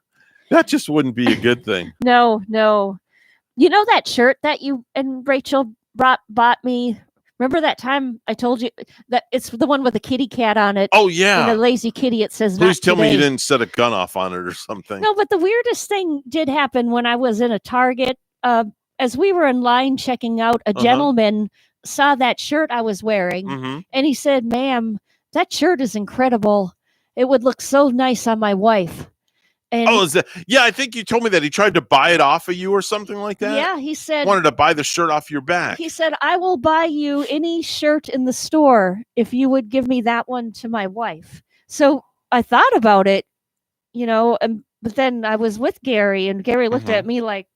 That just wouldn't be a good thing. No. You know that shirt that you and Rachel bought me? Remember that time I told you that it's the one with the kitty cat on it? Oh yeah. And the lazy kitty, it says Please tell me you today. didn't set a gun off on it or something. No, but the weirdest thing did happen when I was in a Target. As we were in line checking out, a gentleman saw that shirt I was wearing, and he said, "Ma'am, that shirt is incredible. It would look so nice on my wife." And is that? Yeah, I think you told me that he tried to buy it off of you or something like that. Yeah, he said wanted to buy the shirt off your back. He said, "I will buy you any shirt in the store if you would give me that one to my wife." So I thought about it, but then I was with Gary, and Gary looked at me like,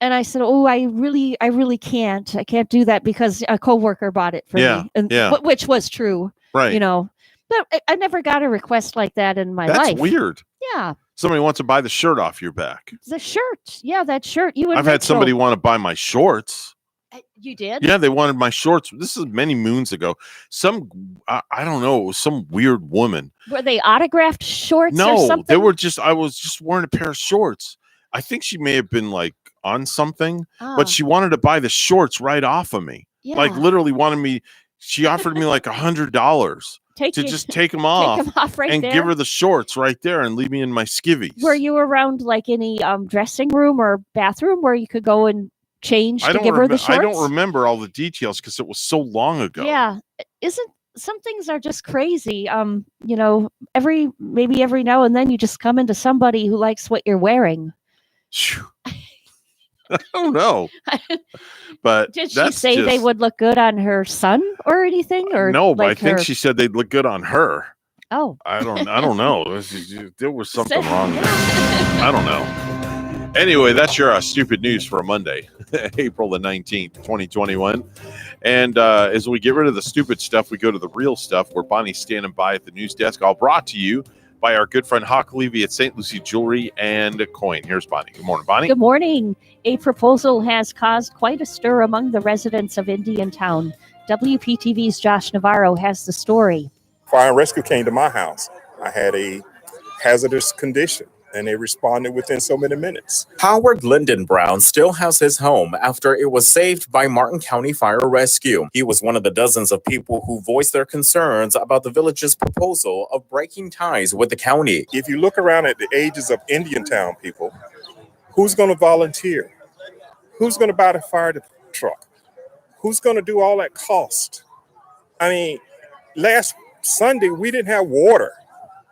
and I said, "Oh, I really can't. I can't do that because a coworker bought it for me." And which was true. Right. But I never got a request like that in my life. That's weird. Yeah. Somebody wants to buy the shirt off your back. The shirt. Yeah, that shirt. You and I've had Rachel. somebody want to buy my shorts. You did? Yeah, they wanted my shorts. This is many moons ago. I don't know, it was some weird woman. Were they autographed shorts or No, something? they were I was just wearing a pair of shorts. I think she may have been like on something, but she wanted to buy the shorts right off of me. Yeah. Like literally she offered me like $100 just take them off, right and there. give her the shorts right there and leave me in my skivvies. Were you around like any dressing room or bathroom where you could go and change to give her the shorts? I don't remember all the details because it was so long ago. Yeah. Some things are just crazy. Maybe every now and then you just come into somebody who likes what you're wearing. I don't know. But did she say they would look good on her son or anything? Or no, but I think she said they'd look good on her. Oh, I don't know. There was something wrong there. I don't know. Anyway, that's your stupid news for a Monday, April the 19th, 2021. And as we get rid of the stupid stuff, we go to the real stuff where Bonnie's standing by at the news desk, all brought to you by our good friend Hawk Levy at St. Lucie Jewelry and Coin. Here's Bonnie. Good morning, Bonnie. Good morning. A proposal has caused quite a stir among the residents of Indiantown. WPTV's Josh Navarro has the story. Fire and rescue came to my house. I had a hazardous condition, and they responded within so many minutes. Howard Lyndon Brown still has his home after it was saved by Martin County Fire Rescue. He was one of the dozens of people who voiced their concerns about the village's proposal of breaking ties with the county. If you look around at the ages of Indiantown people, who's going to volunteer? Who's going to buy the fire truck? Who's going to do all that cost? I mean, last Sunday, we didn't have water.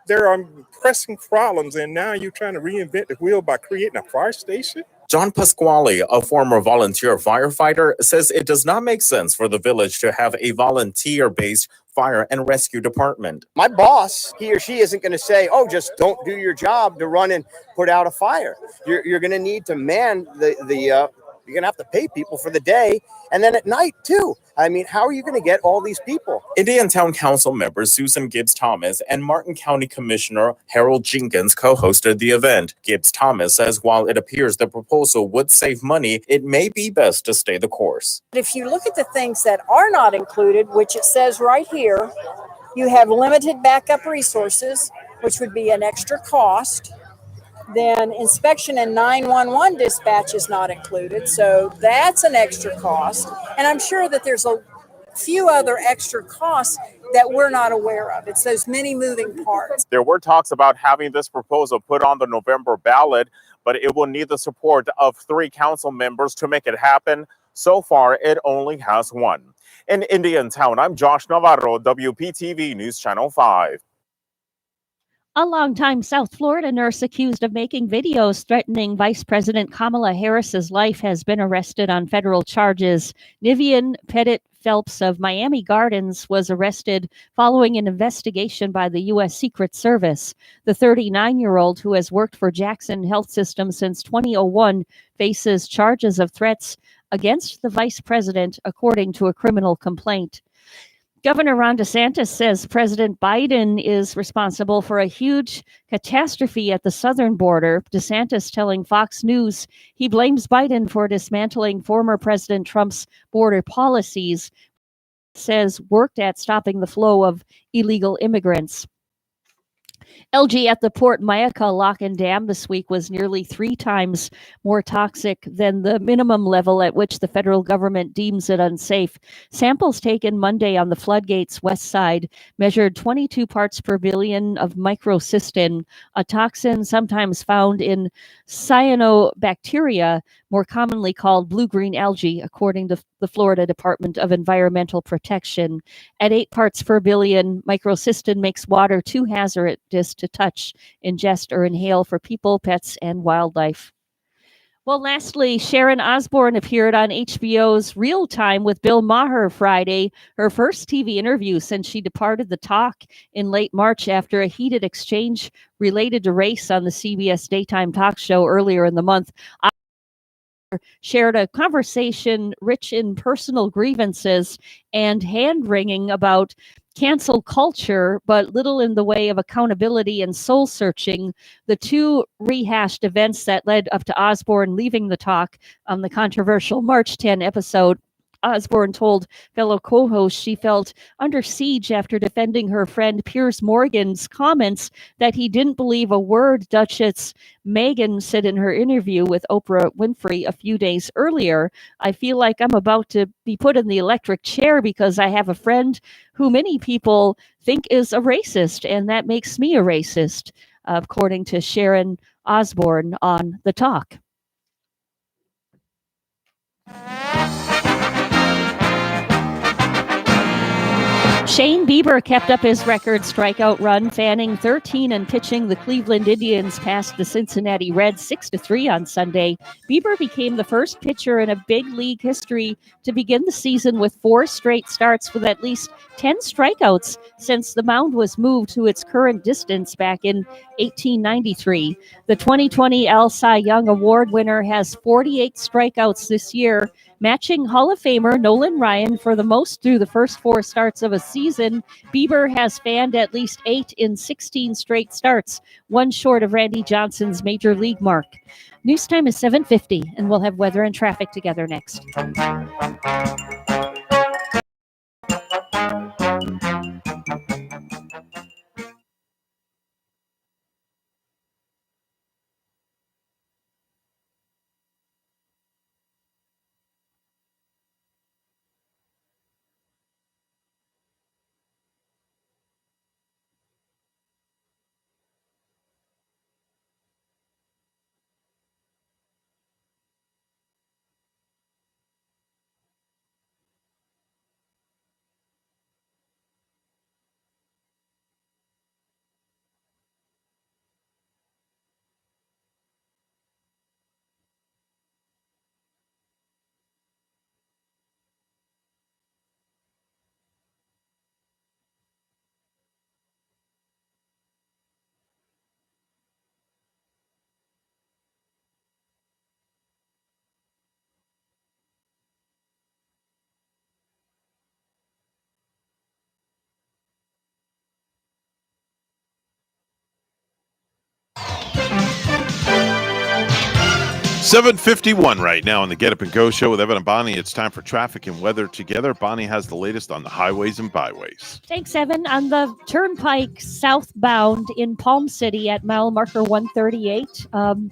There are pressing problems, and now you're trying to reinvent the wheel by creating a fire station? John Pasquale, a former volunteer firefighter, says it does not make sense for the village to have a volunteer-based fire and rescue department. My boss, he or she isn't going to say, "Oh, just don't do your job to run and put out a fire." You're going to need to man the You're going to have to pay people for the day and then at night too. I mean, how are you going to get all these people? Indiantown Council members Susan Gibbs Thomas and Martin County Commissioner Harold Jenkins co-hosted the event. Gibbs Thomas says while it appears the proposal would save money, it may be best to stay the course. If you look at the things that are not included, which it says right here, you have limited backup resources, which would be an extra cost. Then inspection and 911 dispatch is not included, so that's an extra cost. And I'm sure that there's a few other extra costs that we're not aware of. It's those many moving parts. There were talks about having this proposal put on the November ballot, but it will need the support of 3 council members to make it happen. So far, it only has 1. In Indiantown, I'm Josh Navarro, WPTV News Channel 5. A longtime South Florida nurse accused of making videos threatening Vice President Kamala Harris's life has been arrested on federal charges. Nivian Pettit Phelps of Miami Gardens was arrested following an investigation by the U.S. Secret Service. The 39-year-old, who has worked for Jackson Health System since 2001, faces charges of threats against the vice president, according to a criminal complaint. Governor Ron DeSantis says President Biden is responsible for a huge catastrophe at the southern border. DeSantis telling Fox News he blames Biden for dismantling former President Trump's border policies, says worked at stopping the flow of illegal immigrants. LG at the Port Mayaca lock and dam this week was nearly 3 times more toxic than the minimum level at which the federal government deems it unsafe. Samples taken Monday on the floodgate's west side measured 22 parts per billion of microcystin, a toxin sometimes found in cyanobacteria, more commonly called blue-green algae, according to the Florida Department of Environmental Protection. At 8 parts per billion, microcystin makes water too hazardous to touch, ingest, or inhale for people, pets, and wildlife. Well, lastly, Sharon Osbourne appeared on HBO's Real Time with Bill Maher Friday, her first TV interview since she departed the talk in late March after a heated exchange related to race on the CBS daytime talk show earlier in the month. Shared a conversation rich in personal grievances and hand-wringing about cancel culture, but little in the way of accountability and soul-searching. The 2 rehashed events that led up to Osbourne leaving the talk on the controversial March 10 episode. Osbourne told fellow co-hosts she felt under siege after defending her friend Piers Morgan's comments that he didn't believe a word Duchess Meghan said in her interview with Oprah Winfrey a few days earlier. I feel like I'm about to be put in the electric chair because I have a friend who many people think is a racist, and that makes me a racist, according to Sharon Osbourne on The Talk. Shane Bieber kept up his record strikeout run, fanning 13 and pitching the Cleveland Indians past the Cincinnati Reds 6-3 on Sunday. Bieber became the first pitcher in a big league history to begin the season with 4 straight starts with at least 10 strikeouts since the mound was moved to its current distance back in 1893. The 2020 Al Cy Young Award winner has 48 strikeouts this year, matching Hall of Famer Nolan Ryan for the most through the first 4 starts of a season. Bieber has fanned at least 8 in 16 straight starts, 1 short of Randy Johnson's major league mark. News time is 7:50, and we'll have weather and traffic together next. 7:51 right now on the Get Up and Go show with Evan and Bonnie. It's time for traffic and weather together. Bonnie has the latest on the highways and byways. Thanks, Evan. On the Turnpike southbound in Palm City at mile marker 138,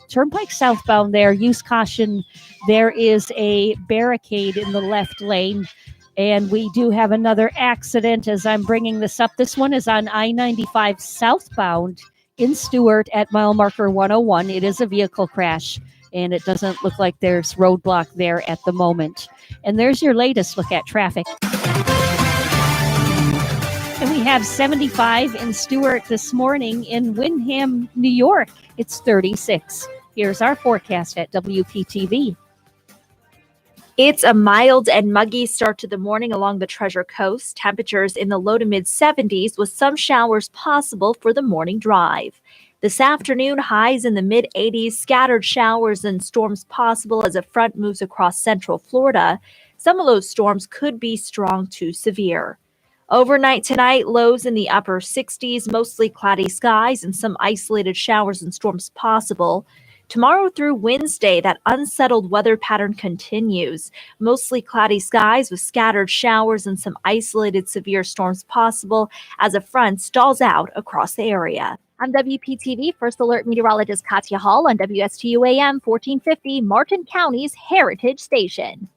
Turnpike southbound there, use caution. There is a barricade in the left lane. And we do have another accident as I'm bringing this up. This one is on I-95 southbound in Stewart at mile marker 101. It is a vehicle crash, and it doesn't look like there's roadblock there at the moment. And there's your latest look at traffic. And we have 75 in Stewart this morning. In Windham, New York, it's 36. Here's our forecast at WPTV. It's a mild and muggy start to the morning along the Treasure Coast. Temperatures in the low to mid 70s with some showers possible for the morning drive. This afternoon, highs in the mid 80s, scattered showers and storms possible as a front moves across central Florida. Some of those storms could be strong to severe. Overnight tonight, lows in the upper 60s, mostly cloudy skies and some isolated showers and storms possible. Tomorrow through Wednesday, that unsettled weather pattern continues. Mostly cloudy skies with scattered showers and some isolated severe storms possible as a front stalls out across the area. I'm WPTV First Alert Meteorologist Katya Hall on WSTU AM 1450, Martin County's Heritage Station.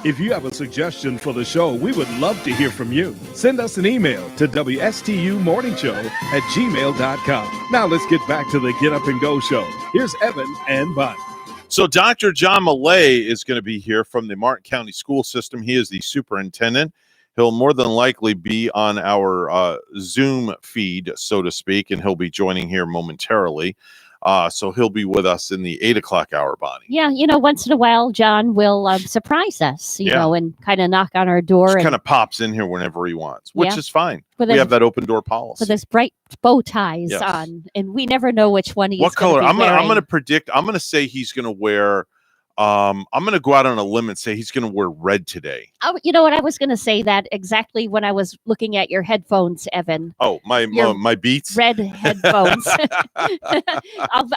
If you have a suggestion for the show, we would love to hear from you. Send us an email to WSTUmorningshow@gmail.com. Now let's get back to the Get Up and Go show. Here's Evan and Bud. So Dr. John Millay is going to be here from the Martin County School System. He is the superintendent. He'll more than likely be on our Zoom feed, so to speak, and he'll be joining here momentarily. So he'll be with us in the 8 o'clock hour, Bonnie. Yeah, once in a while, John will surprise us, you Yeah. know, and kind of knock on our door. Just and kind of pops in here whenever he wants, which Yeah. is fine. With We his- have that open door policy. with his bright bow ties Yes. on, and we never know which one he's What color? Be I'm wearing. gonna predict. I'm gonna say he's gonna wear. I'm gonna go out on a limb and say he's gonna wear red today. Oh, you know what? I was going to say that exactly when I was looking at your headphones, Evan. Oh, Your my Beats. Red headphones.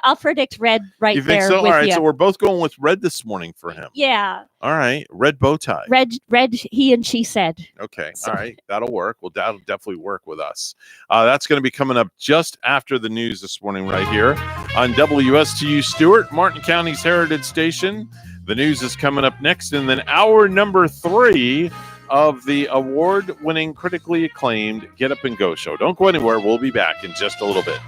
I'll predict red right You think there so? with All right. you. So we're both going with red this morning for him. Yeah, All right. Red bow tie. red. He and she said. Okay. So- All right. That'll work. Well, that'll definitely work with us. That's going to be coming up just after the news this morning, right here on WSTU Stewart, Martin County's Heritage Station. The news is coming up next, and then hour number 3 of the award-winning, critically acclaimed Get Up and Go show. Don't go anywhere. We'll be back in just a little bit.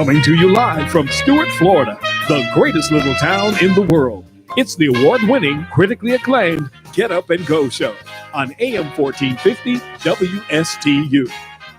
Coming to you live from Stuart, Florida, the greatest little town in the world. It's the award-winning, critically acclaimed Get Up and Go show on AM 1450 WSTU.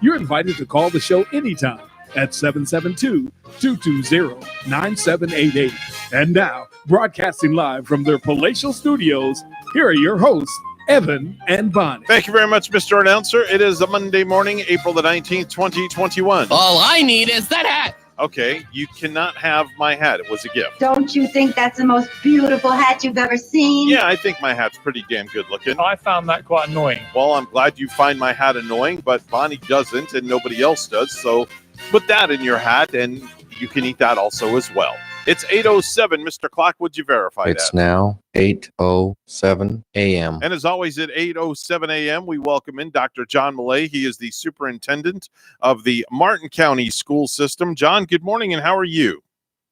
You're invited to call the show anytime at 772-220-9788. And now, broadcasting live from their palatial studios, here are your hosts, Evan and Bonnie. Thank you very much, Mr. Announcer. It is a Monday morning, April the 19th, 2021. All I need is that hat. Okay, you cannot have my hat. It was a gift. Don't you think that's the most beautiful hat you've ever seen? Yeah, I think my hat's pretty damn good looking. I found that quite annoying. Well, I'm glad you find my hat annoying, but Bonnie doesn't and nobody else does. So put that in your hat and you can eat that also as well. It's 8:07. Mr. Clock, would you verify It's that? now 8:07 a.m. And as always, at 8:07 a.m., we welcome in Dr. John Millay. He is the superintendent of the Martin County School System. John, good morning, and how are you?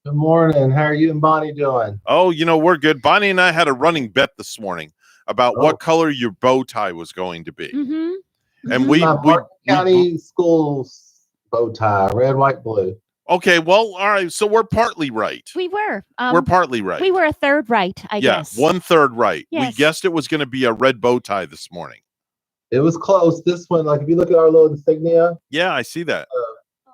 Good morning. How are you and Bonnie doing? Oh, we're good. Bonnie and I had a running bet this morning about what color your bow tie was going to be. Mm-hmm. And Martin County Schools bow tie, red, white, blue. Okay, well, all right. So we're partly right. We were. We're partly right. We were a third right, I guess. 1/3 right. Yes. We guessed it was going to be a red bow tie this morning. It was close. This one, like if you look at our little insignia, Yeah, I see that.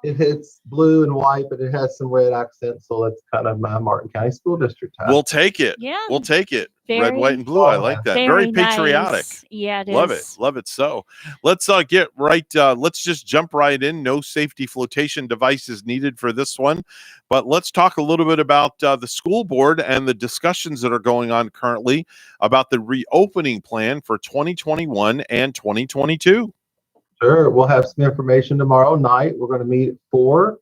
it hits blue and white, but it has some red accents. So that's kind of my Martin County School District tie. We'll take it. Yeah. We'll take it. Red, Very- white, and blue. I like that. Very patriotic. nice. Yeah, it Love it. is. Love it. So let's get right. Let's just jump right in. No safety flotation devices needed for this one. But let's talk a little bit about the school board and the discussions that are going on currently about the reopening plan for 2021 and 2022. Sure. We'll have some information tomorrow night. We're going to meet at 4.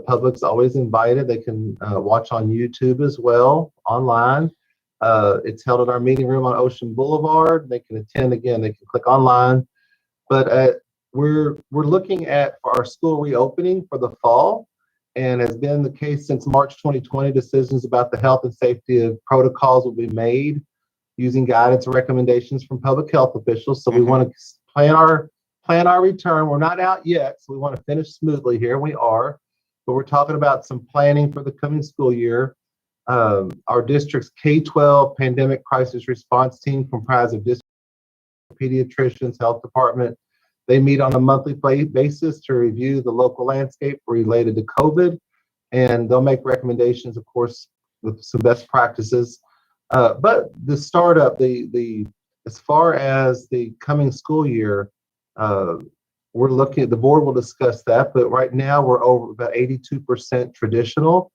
Public's always invited. They can watch on YouTube as well, online. It's held at our meeting room on Ocean Boulevard. They can attend again. They can click online. But we're looking at our school reopening for the fall, and has been the case since March 2020. Decisions about the health and safety of protocols will be made using guidance and recommendations from public health officials. So we want to plan our return. We're not out yet, so we want to finish smoothly here. We are, but we're talking about some planning for the coming school year. Our district's K-12 pandemic crisis response team, comprised of district pediatricians, health department. They meet on a monthly basis to review the local landscape related to COVID, and they'll make recommendations, of course, with some best practices. But the startup, as far as the coming school year, we're looking at, the board will discuss that, but right now we're over about 82% traditional.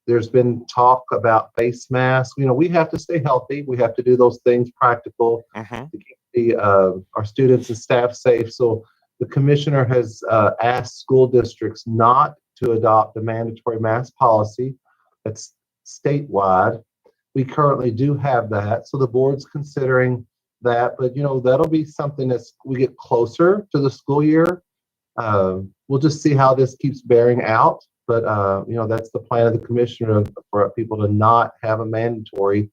There's been talk about face masks. We have to stay healthy. We have to do those things practical to keep our students and staff safe. So the commissioner has asked school districts not to adopt a mandatory mask policy that's statewide. We currently do have that. So the board's considering that, but that'll be something as we get closer to the school year. We'll just see how this keeps bearing out. But that's the plan of the commissioner for people to not have a mandatory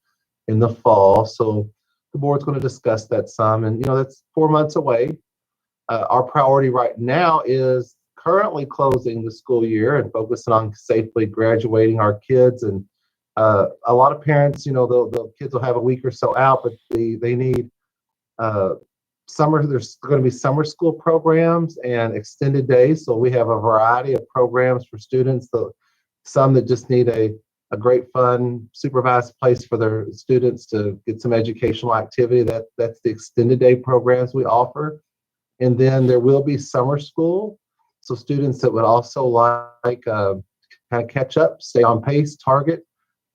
in the fall. So the board's going to discuss that some, and that's 4 months away. Our priority right now is currently closing the school year and focusing on safely graduating our kids. And a lot of parents, the kids will have a week or so out, but they need summer. There's going to be summer school programs and extended days. So we have a variety of programs for students. Some that just need a great, fun, supervised place for their students to get some educational activity. That's the extended day programs we offer. And then there will be summer school. So students that would also like kind of catch up, stay on pace, target,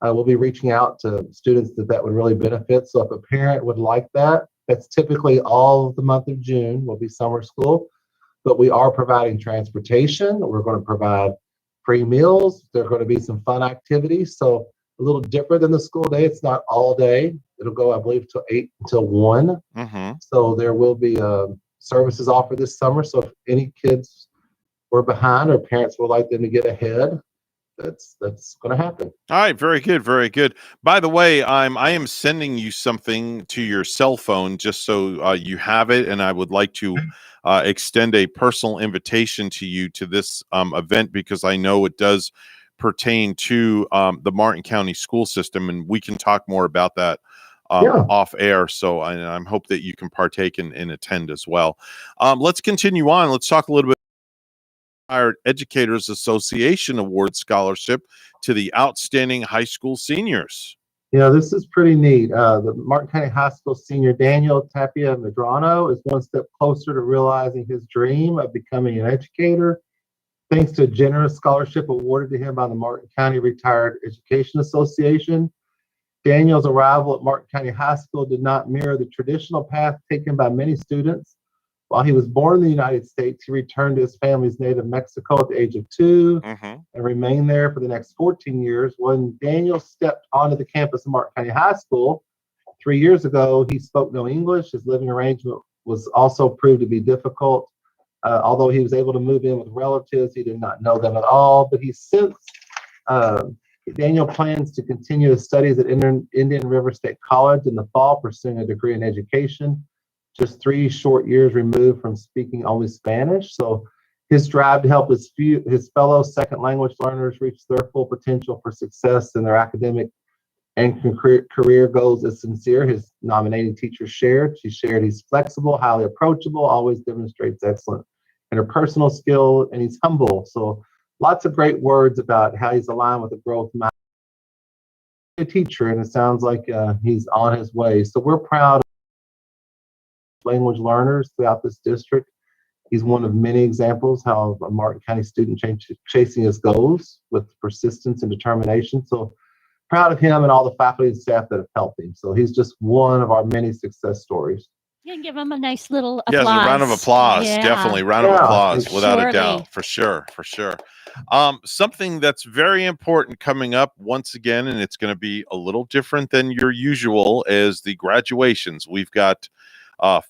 we'll be reaching out to students that would really benefit. So if a parent would like that, that's typically all of the month of June will be summer school, but we are providing transportation. We're going to provide free meals. There are going to be some fun activities. So a little different than the school day. It's not all day. It'll go, I believe, till 8 until 1. So there will be services offered this summer. So if any kids were behind or parents would like them to get ahead, that's going to happen. All right, very good, very good. By the way, I am sending you something to your cell phone just so you have it, and I would like to extend a personal invitation to you to this event because I know it does pertain to the Martin County school system, and we can talk more about that off air. So I hope that you can partake and attend as well. Let's continue on. Let's talk a little bit. Retired Educators Association award scholarship to the outstanding high school seniors. This is pretty neat. The Martin County High School senior Daniel Tapia Medrano is one step closer to realizing his dream of becoming an educator, thanks to a generous scholarship awarded to him by the Martin County Retired Education Association. Daniel's arrival at Martin County High School did not mirror the traditional path taken by many students. While he was born in the United States, he returned to his family's native Mexico at the age of 2 and remained there for the next 14 years. When Daniel stepped onto the campus of Martin County High School 3 years ago, he spoke no English. His living arrangement was also proved to be difficult. Although he was able to move in with relatives, he did not know them at all. But Daniel plans to continue his studies at Indian River State College in the fall, pursuing a degree in education. Just 3 short years removed from speaking only Spanish. So his drive to help his fellow second language learners reach their full potential for success in their academic and career goals is sincere. His nominating teacher shared. She shared he's flexible, highly approachable, always demonstrates excellent interpersonal skill, and he's humble. So lots of great words about how he's aligned with the growth mindset of a teacher, and it sounds like he's on his way. So we're proud language learners throughout this district. He's one of many examples how a Martin County student chasing his goals with persistence and determination. So proud of him and all the faculty and staff that have helped him. So he's just one of our many success stories. You can give him a nice little applause. Yes, a round of applause. Yeah. Definitely. Round of applause, without Surely. a doubt. For sure. For sure. Something that's very important coming up once again, and it's going to be a little different than your usual, is the graduations. We've got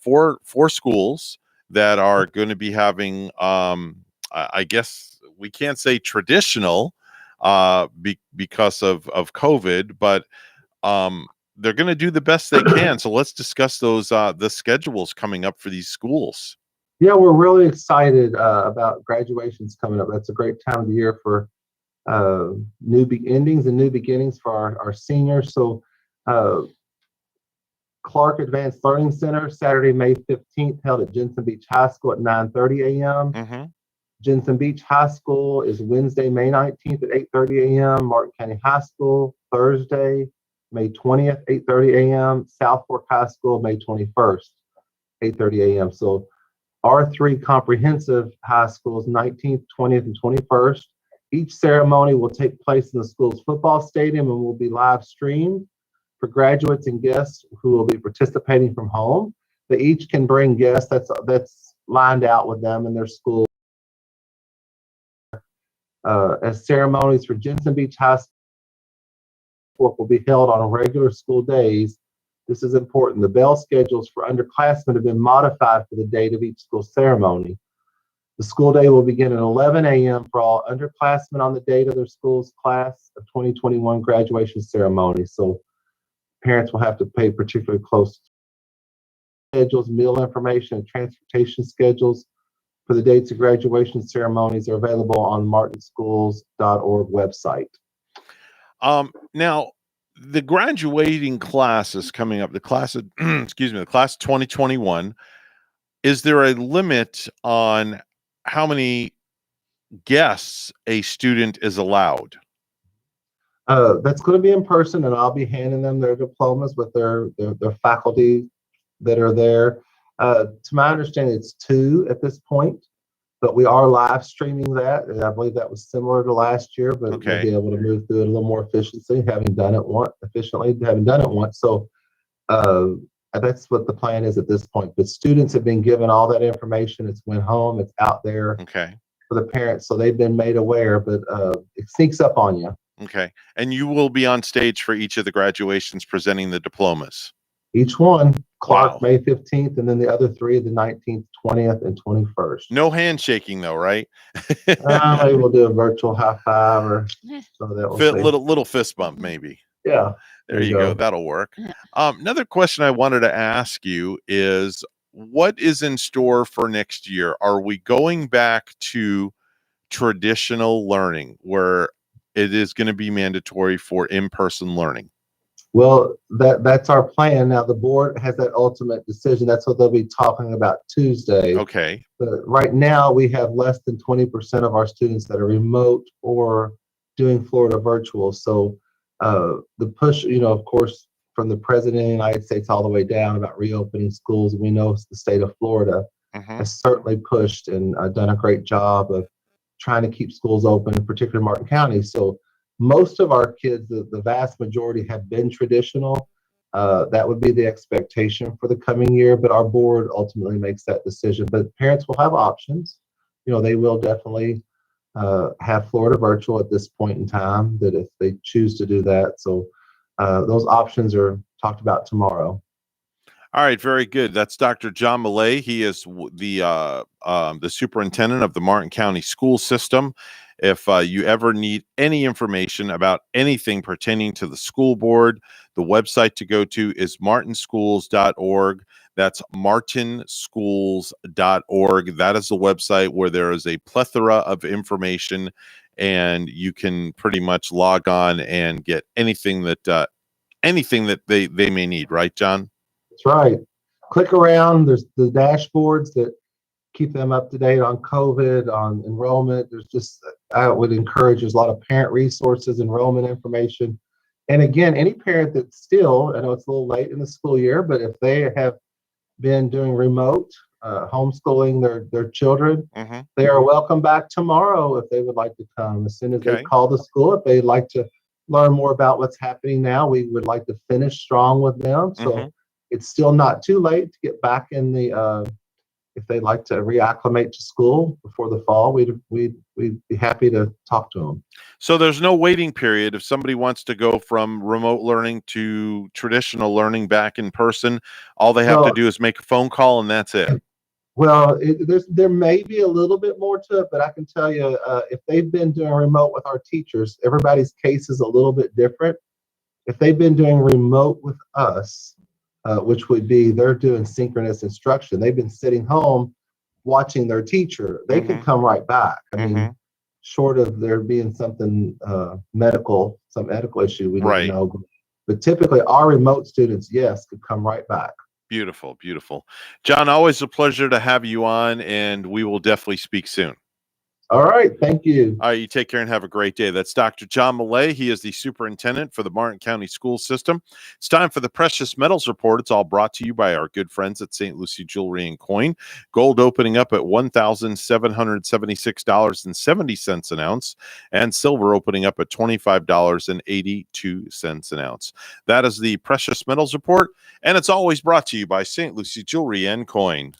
four schools that are going to be having, I guess we can't say traditional because of COVID, but they're going to do the best they can. So let's discuss those the schedules coming up for these schools. Yeah, we're really excited about graduations coming up. That's a great time of the year for new endings and new beginnings for our seniors. So Clark Advanced Learning Center, Saturday, May 15th, held at Jensen Beach High School at 9:30 a.m. Jensen Beach High School is Wednesday, May 19th at 8:30 a.m. Martin County High School, Thursday, May 20th, 8:30 a.m. South Fork High School, May 21st, 8:30 a.m. So our 3 comprehensive high schools, 19th, 20th, and 21st. Each ceremony will take place in the school's football stadium and will be live streamed. For graduates and guests who will be participating from home, they each can bring guests that's lined out with them in their school. As ceremonies for Jensen Beach High School will be held on regular school days. This is important. The bell schedules for underclassmen have been modified for the date of each school ceremony. The school day will begin at 11 a.m. for all underclassmen on the date of their school's class of 2021 graduation ceremony. So parents will have to pay particularly close schedules, meal information, and transportation schedules for the dates of graduation ceremonies are available on martinschools.org website. Now, the graduating class is coming up. The class of, the class 2021. Is there a limit on how many guests a student is allowed? That's going to be in person, and I'll be handing them their diplomas with their faculty that are there. To my understanding, it's 2 at this point, but we are live streaming that, and I believe that was similar to last year, but we'll be able to move through it a little more efficiently, having done it once. So that's what the plan is at this point. But students have been given all that information. It's went home. It's out there for the parents, so they've been made aware, but it sneaks up on you. Okay. And you will be on stage for each of the graduations presenting the diplomas. Each one. Clark, Wow. May 15th, and then the other three, the 19th, 20th, and 21st. No handshaking though, right? Maybe we'll do a virtual high five or some of that. We'll see. Little fist bump, maybe. Yeah. There you go. That'll work. Another question I wanted to ask you is, what is in store for next year? Are we going back to traditional learning where it is going to be mandatory for in-person learning? Well, that's our plan. Now the board has that ultimate decision. That's what they'll be talking about Tuesday. Okay. But right now we have less than 20% of our students that are remote or doing Florida virtual. So the push, of course, from the president of the United States all the way down about reopening schools. We know the state of Florida has certainly pushed and done a great job of trying to keep schools open, in particular Martin County. So most of our kids, the vast majority, have been traditional. That would be the expectation for the coming year, but our board ultimately makes that decision. But parents will have options. They will definitely have Florida virtual at this point in time, that if they choose to do that. So those options are talked about tomorrow. All right, very good. That's Dr. John Millay. He is the superintendent of the Martin County school system. If you ever need any information about anything pertaining to the school board, the website to go to is martinschools.org. That's martinschools.org. That is the website where there is a plethora of information, and you can pretty much log on and get anything that they may need. Right, John? That's right. Click around. There's the dashboards that keep them up to date on COVID, on enrollment. I would encourage, there's a lot of parent resources, enrollment information. And again, any parent that's still, I know it's a little late in the school year, but if they have been doing remote homeschooling their children, they are welcome back tomorrow if they would like to come. As soon as they call the school, if they'd like to learn more about what's happening now, we would like to finish strong with them. So it's still not too late to get back in the if they'd like to reacclimate to school before the fall, we'd be happy to talk to them. So there's no waiting period. If somebody wants to go from remote learning to traditional learning back in person, all they have to do is make a phone call and that's it. Well, there may be a little bit more to it, but I can tell you, if they've been doing remote with our teachers, everybody's case is a little bit different. If they've been doing remote with us, which would be they're doing synchronous instruction. They've been sitting home watching their teacher. They could come right back. I mean, short of there being something some medical issue we didn't know. But typically our remote students, yes, could come right back. Beautiful, beautiful. John, always a pleasure to have you on, and we will definitely speak soon. All right. Thank you. All right. You take care and have a great day. That's Dr. John Millay. He is the superintendent for the Martin County school system. It's time for the Precious Metals Report. It's all brought to you by our good friends at St. Lucie Jewelry and Coin. Gold opening up at $1,776.70 an ounce, and silver opening up at $25.82 an ounce. That is the Precious Metals Report, and it's always brought to you by St. Lucie Jewelry and Coin.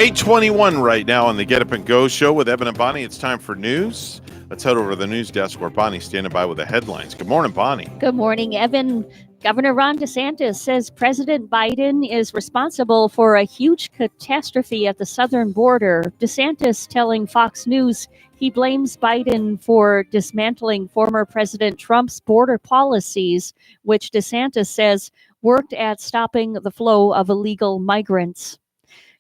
$8:21 right now on the Get Up and Go show with Evan and Bonnie. It's time for news. Let's head over to the news desk where Bonnie's standing by with the headlines. Good morning, Bonnie. Good morning, Evan. Governor Ron DeSantis says President Biden is responsible for a huge catastrophe at the southern border. DeSantis telling Fox News he blames Biden for dismantling former President Trump's border policies, which DeSantis says worked at stopping the flow of illegal migrants.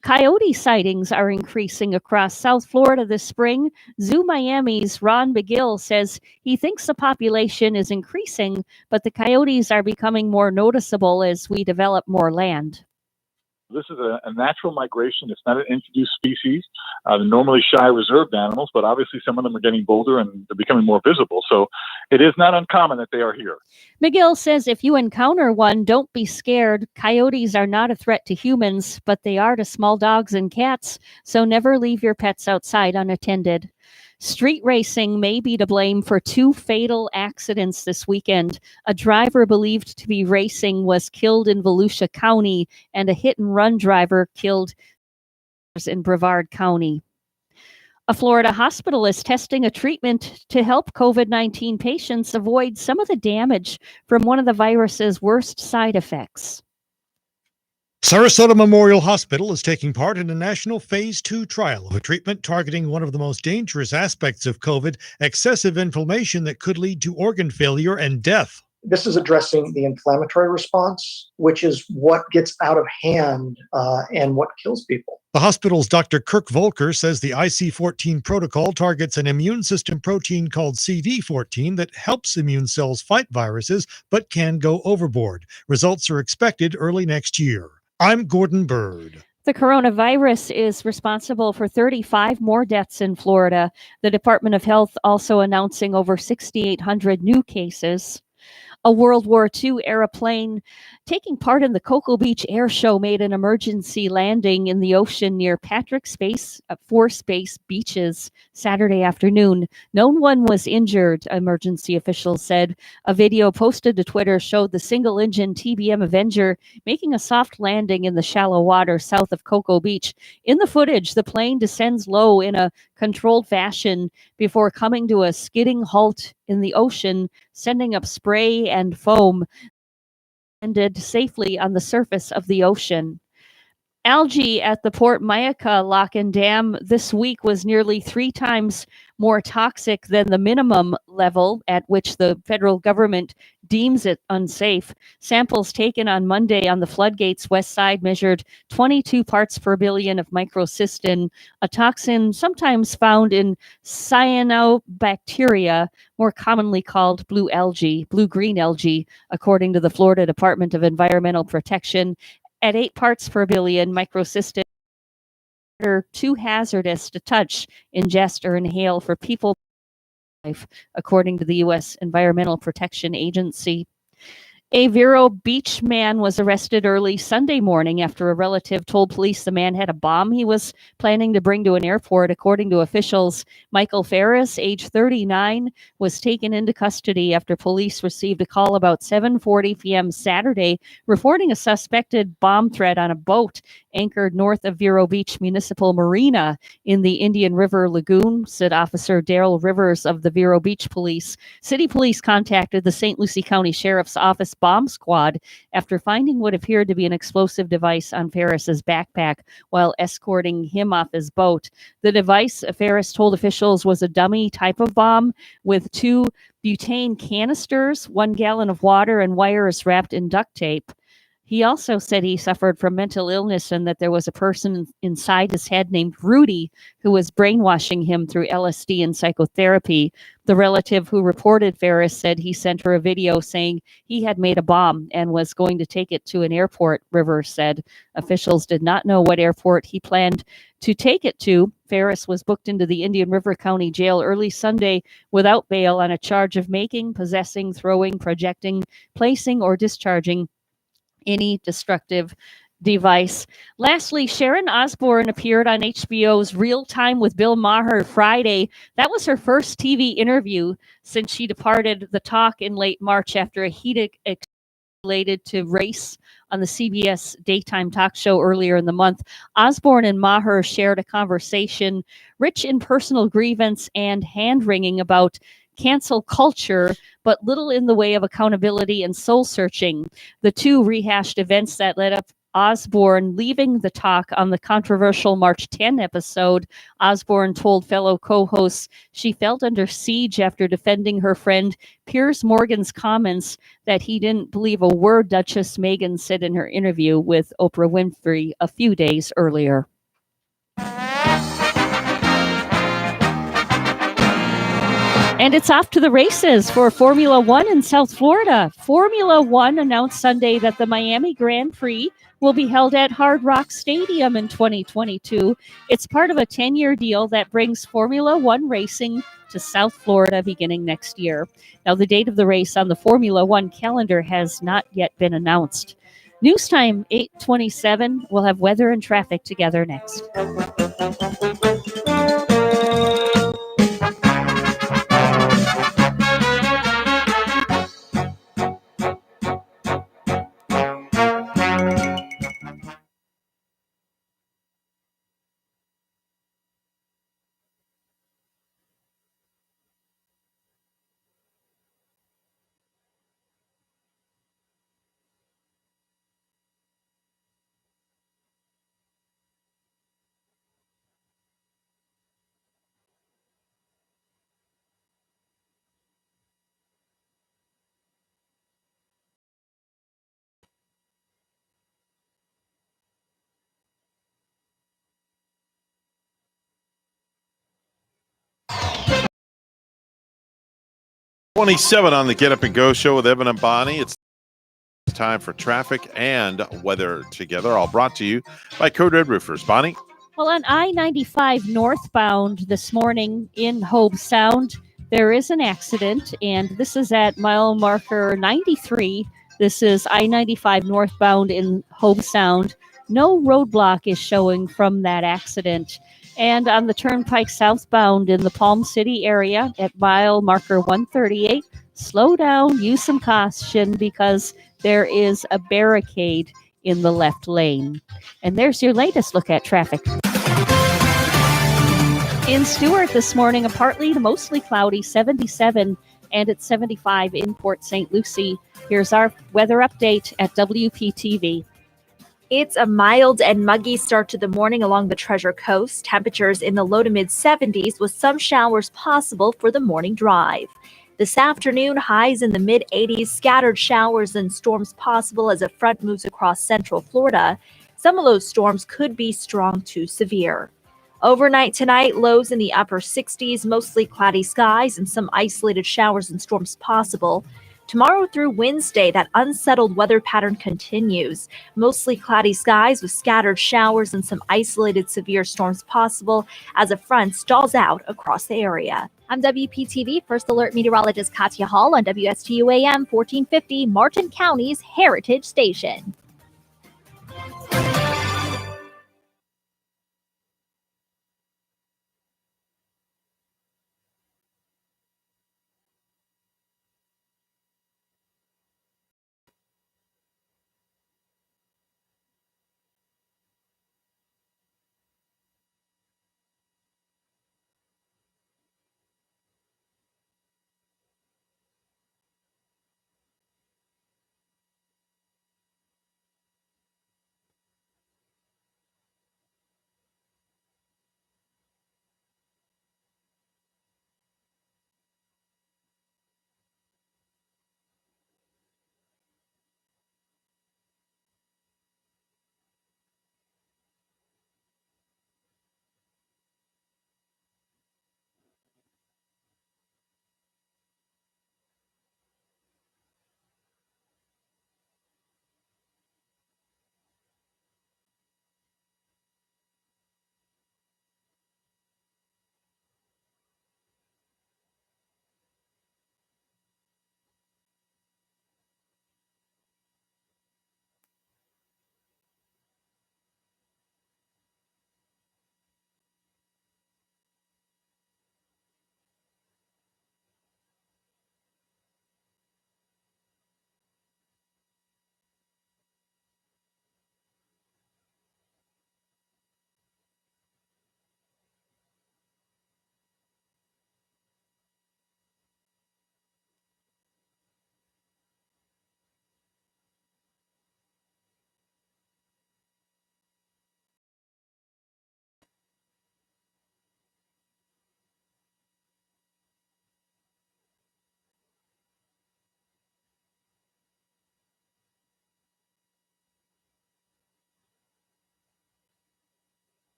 Coyote sightings are increasing across South Florida this spring. Zoo Miami's Ron McGill says he thinks the population is increasing, but the coyotes are becoming more noticeable as we develop more land. This is a natural migration. It's not an introduced species. They're normally shy, reserved animals, but obviously some of them are getting bolder and they're becoming more visible. So it is not uncommon that they are here. McGill says if you encounter one, don't be scared. Coyotes are not a threat to humans, but they are to small dogs and cats, so never leave your pets outside unattended. Street racing may be to blame for 2 fatal accidents this weekend. A driver believed to be racing was killed in Volusia County, and a hit-and-run driver killed in Brevard County. A Florida hospital is testing a treatment to help COVID-19 patients avoid some of the damage from one of the virus's worst side effects. Sarasota Memorial Hospital is taking part in a national phase 2 trial of a treatment targeting one of the most dangerous aspects of COVID, excessive inflammation that could lead to organ failure and death. This is addressing the inflammatory response, which is what gets out of hand and what kills people. The hospital's Dr. Kirk Volker says the IC14 protocol targets an immune system protein called CD14 that helps immune cells fight viruses but can go overboard. Results are expected early next year. I'm Gordon Bird. The coronavirus is responsible for 35 more deaths in Florida. The Department of Health also announcing over 6,800 new cases. A World War II era plane taking part in the Cocoa Beach Air Show made an emergency landing in the ocean near Patrick Force Base beaches Saturday afternoon. No one was injured, emergency officials said. A video posted to Twitter showed the single-engine TBM Avenger making a soft landing in the shallow water south of Cocoa Beach. In the footage, the plane descends low in a controlled fashion before coming to a skidding halt in the ocean, sending up spray and foam, landed safely on the surface of the ocean. Algae at the Port Mayaca Lock and Dam this week was nearly 3 times more toxic than the minimum level at which the federal government deems it unsafe. Samples taken on Monday on the floodgates west side measured 22 parts per billion of microcystin, a toxin sometimes found in cyanobacteria, more commonly called blue-green algae, according to the Florida Department of Environmental Protection. At 8 parts per billion, microcystin are too hazardous to touch, ingest, or inhale for people, according to the U.S. Environmental Protection Agency. A Vero Beach man was arrested early Sunday morning after a relative told police the man had a bomb he was planning to bring to an airport. According to officials, Michael Ferris, age 39, was taken into custody after police received a call about 7:40 p.m. Saturday reporting a suspected bomb threat on a boat anchored north of Vero Beach Municipal Marina in the Indian River Lagoon, said Officer Daryl Rivers of the Vero Beach Police. City police contacted the St. Lucie County Sheriff's Office bomb squad after finding what appeared to be an explosive device on Ferris's backpack while escorting him off his boat. The device, Ferris told officials, was a dummy type of bomb with 2 butane canisters, 1 gallon of water, and wires wrapped in duct tape. He also said he suffered from mental illness and that there was a person inside his head named Rudy who was brainwashing him through LSD and psychotherapy. The relative who reported Ferris said he sent her a video saying he had made a bomb and was going to take it to an airport, Rivers said. Officials did not know what airport he planned to take it to. Ferris was booked into the Indian River County Jail early Sunday without bail on a charge of making, possessing, throwing, projecting, placing, or discharging any destructive device. Lastly, Sharon Osbourne appeared on HBO's Real Time with Bill Maher Friday. That was her first TV interview since she departed the talk in late March after a heated related to race on the CBS daytime talk show earlier in the month. Osbourne and Maher shared a conversation rich in personal grievance and hand-wringing about cancel culture, but little in the way of accountability and soul searching. The two rehashed events that led up Osborne leaving the talk on the controversial March 10 episode. Osborne told fellow co-hosts she felt under siege after defending her friend Piers Morgan's comments that he didn't believe a word Duchess Meghan said in her interview with Oprah Winfrey a few days earlier. And it's off to the races for Formula One in South Florida. Formula One announced Sunday that the Miami Grand Prix will be held at Hard Rock Stadium in 2022. It's part of a 10-year deal that brings Formula One racing to South Florida beginning next year. Now, the date of the race on the Formula One calendar has not yet been announced. News time 8:27. We'll have weather and traffic together next. '27 on the Get Up and Go show with Evan and Bonnie. It's time for traffic and weather together, all brought to you by Code Red Roofers. Bonnie? Well, on I-95 northbound this morning in Hobe Sound, there is an accident, and this is at mile marker 93. This is I-95 northbound in Hobe Sound. No roadblock is showing from that accident. And on the Turnpike southbound in the Palm City area at mile marker 138, slow down, use some caution because there is a barricade in the left lane. And there's your latest look at traffic. In Stuart this morning, a partly to mostly cloudy 77, and it's 75 in Port St. Lucie. Here's our weather update at WPTV. It's a mild and muggy start to the morning along the Treasure Coast. Temperatures in the low to mid 70s with some showers possible for the morning drive. This afternoon, highs in the mid 80s, scattered showers and storms possible as a front moves across central Florida. Some of those storms could be strong to severe. Overnight tonight, lows in the upper 60s, mostly cloudy skies and some isolated showers and storms possible. Tomorrow through Wednesday, that unsettled weather pattern continues. Mostly cloudy skies with scattered showers and some isolated severe storms possible as a front stalls out across the area. I'm WPTV First Alert Meteorologist Katya Hall on WSTU AM 1450, Martin County's Heritage Station.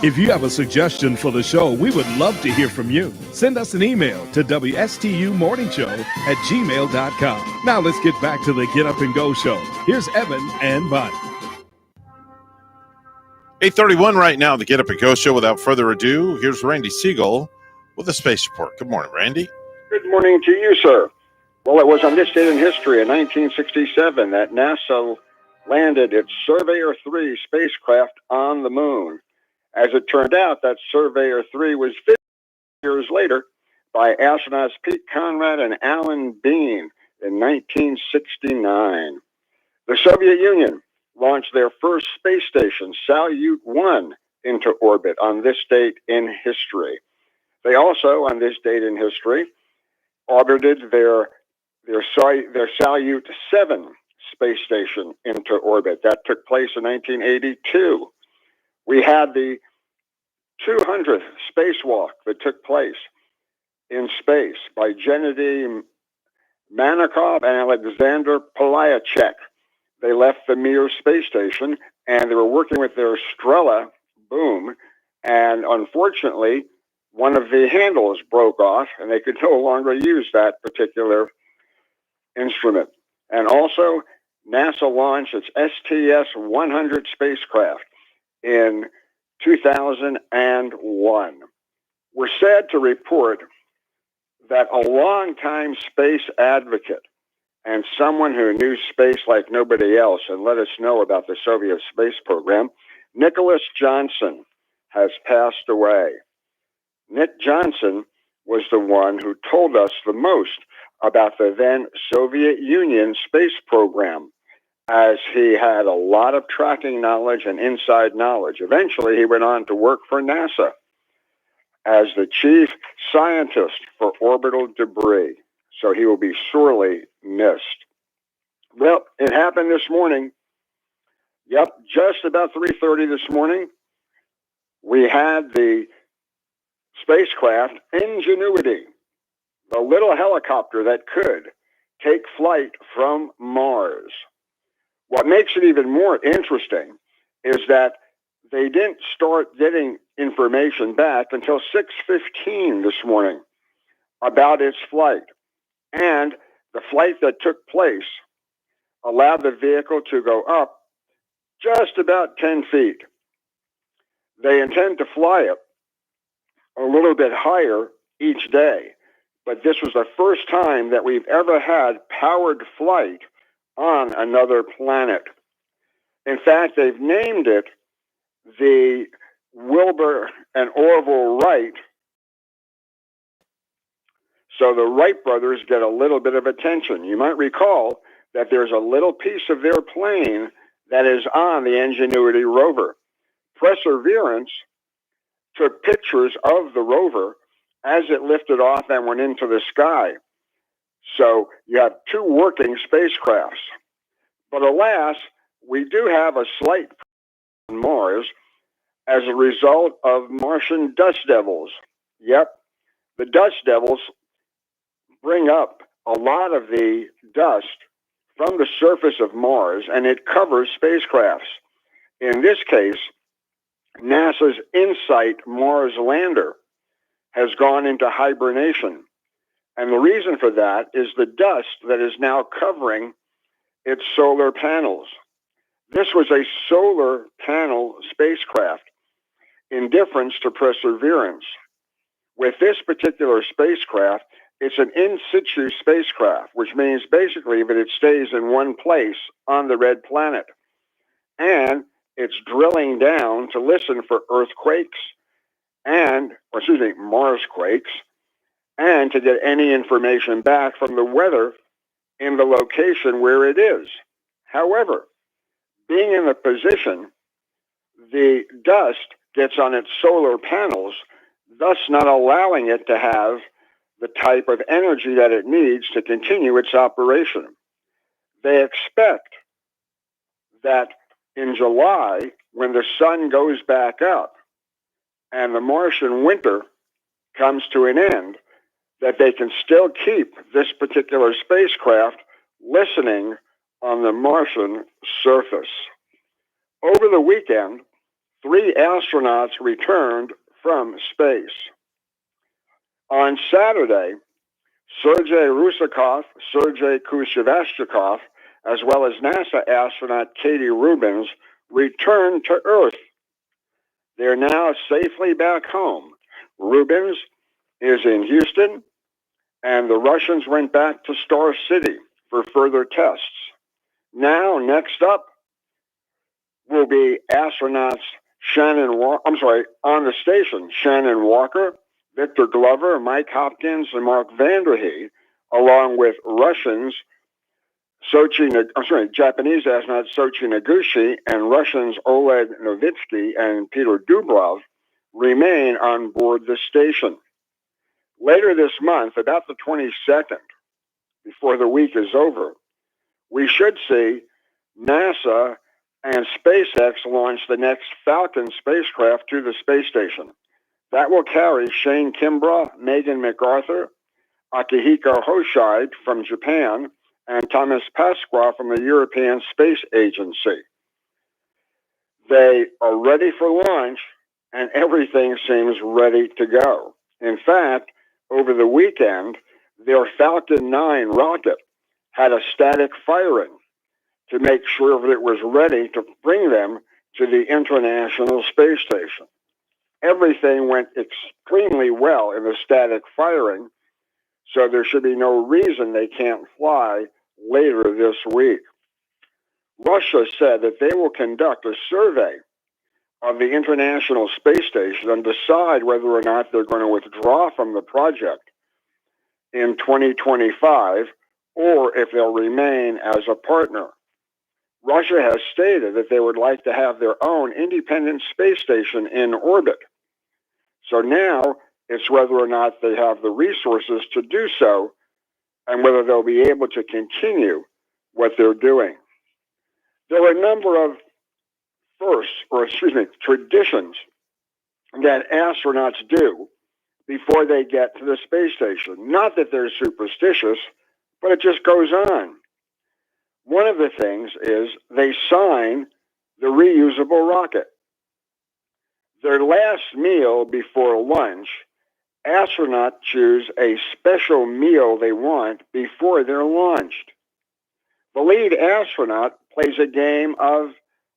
If you have a suggestion for the show, we would love to hear from you. Send us an email to WSTUmorningshow@gmail.com. Now let's get back to the Get Up and Go show. Here's Evan and Bonnie. 8:31 right now, the Get Up and Go show. Without further ado, here's Randy Siegel with the Space Report. Good morning, Randy. Good morning to you, sir. Well, it was on this date in history in 1967 that NASA landed its Surveyor 3 spacecraft on the moon. As it turned out, that Surveyor 3 was 50 years later by astronauts Pete Conrad and Alan Bean in 1969. The Soviet Union launched their first space station, Salyut 1, into orbit on this date in history. They also, on this date in history, orbited their Salyut 7 space station into orbit. That took place in 1982. We had the 200th spacewalk that took place in space by Gennady Manikov and Alexander Polyachek. They left the Mir space station and they were working with their Strela boom, and unfortunately, one of the handles broke off and they could no longer use that particular instrument. And also, NASA launched its STS-100 spacecraft in 2001. We're sad to report that a longtime space advocate and someone who knew space like nobody else and let us know about the Soviet space program, Nicholas Johnson, has passed away. Nick Johnson was the one who told us the most about the then Soviet Union space program, as he had a lot of tracking knowledge and inside knowledge. Eventually, he went on to work for NASA as the chief scientist for orbital debris. So he will be sorely missed. Well, it happened this morning. Yep, just about 3:30 this morning, we had the spacecraft Ingenuity, the little helicopter that could take flight from Mars. What makes it even more interesting is that they didn't start getting information back until 6:15 this morning about its flight. And the flight that took place allowed the vehicle to go up just about 10 feet. They intend to fly it a little bit higher each day, but this was the first time that we've ever had powered flight on another planet. In fact, they've named it the Wilbur and Orville Wright. So the Wright brothers get a little bit of attention. You might recall that there's a little piece of their plane that is on the Ingenuity rover. Perseverance took pictures of the rover as it lifted off and went into the sky. So you have two working spacecrafts. But alas, we do have a slight on Mars as a result of Martian dust devils. Yep, the dust devils bring up a lot of the dust from the surface of Mars, and it covers spacecrafts. In this case, NASA's InSight Mars lander has gone into hibernation. And the reason for that is the dust that is now covering its solar panels. This was a solar panel spacecraft in difference to Perseverance. With this particular spacecraft, it's an in situ spacecraft, which means basically that it stays in one place on the red planet. And it's drilling down to listen for earthquakes Mars quakes, and to get any information back from the weather in the location where it is. However, being in the position, the dust gets on its solar panels, thus not allowing it to have the type of energy that it needs to continue its operation. They expect that in July, when the sun goes back up and the Martian winter comes to an end, that they can still keep this particular spacecraft listening on the Martian surface. Over the weekend, 3 astronauts returned from space. On Saturday, Sergei Rusakov, Sergei Kushevashchikov, as well as NASA astronaut Katie Rubins returned to Earth. They're now safely back home. Rubins is in Houston, and the Russians went back to Star City for further tests. Now, next up will be astronauts on the station, Shannon Walker, Victor Glover, Mike Hopkins, and Mark Vanderhee, along with Japanese astronaut Soichi Noguchi and Russians Oleg Novitsky and Peter Dubrov remain on board the station. Later this month, about the 22nd, before the week is over, we should see NASA and SpaceX launch the next Falcon spacecraft to the space station. That will carry Shane Kimbrough, Megan MacArthur, Akihiko Hoshide from Japan, and Thomas Pasqua from the European Space Agency. They are ready for launch, and everything seems ready to go. In fact, over the weekend, their Falcon 9 rocket had a static firing to make sure that it was ready to bring them to the International Space Station. Everything went extremely well in the static firing, so there should be no reason they can't fly later this week. Russia said that they will conduct a survey of the International Space Station and decide whether or not they're going to withdraw from the project in 2025 or if they'll remain as a partner. Russia has stated that they would like to have their own independent space station in orbit. So now it's whether or not they have the resources to do so and whether they'll be able to continue what they're doing. There are a number of traditions that astronauts do before they get to the space station. Not that they're superstitious, but it just goes on. One of the things is they sign the reusable rocket. Their last meal before lunch, astronauts choose a special meal they want before they're launched. The lead astronaut plays a game of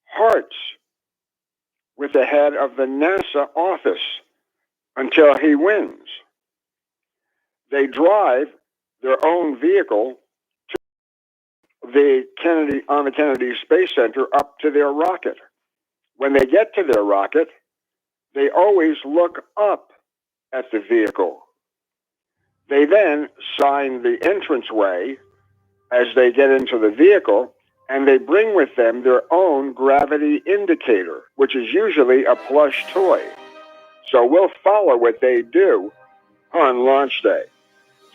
hearts with the head of the NASA office until he wins. They drive their own vehicle to the Kennedy Space Center up to their rocket. When they get to their rocket, they always look up at the vehicle. They then sign the entranceway as they get into the vehicle, and they bring with them their own gravity indicator, which is usually a plush toy. So we'll follow what they do on launch day.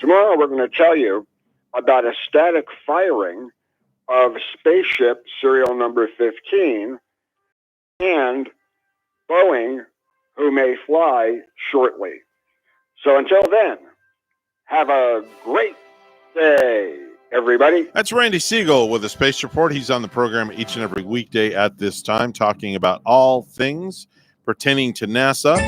Tomorrow we're going to tell you about a static firing of spaceship serial number 15 and Boeing, who may fly shortly. So until then, have a great day, everybody. That's Randy Siegel with a Space Report. He's on the program each and every weekday at this time, talking about all things pertaining to NASA.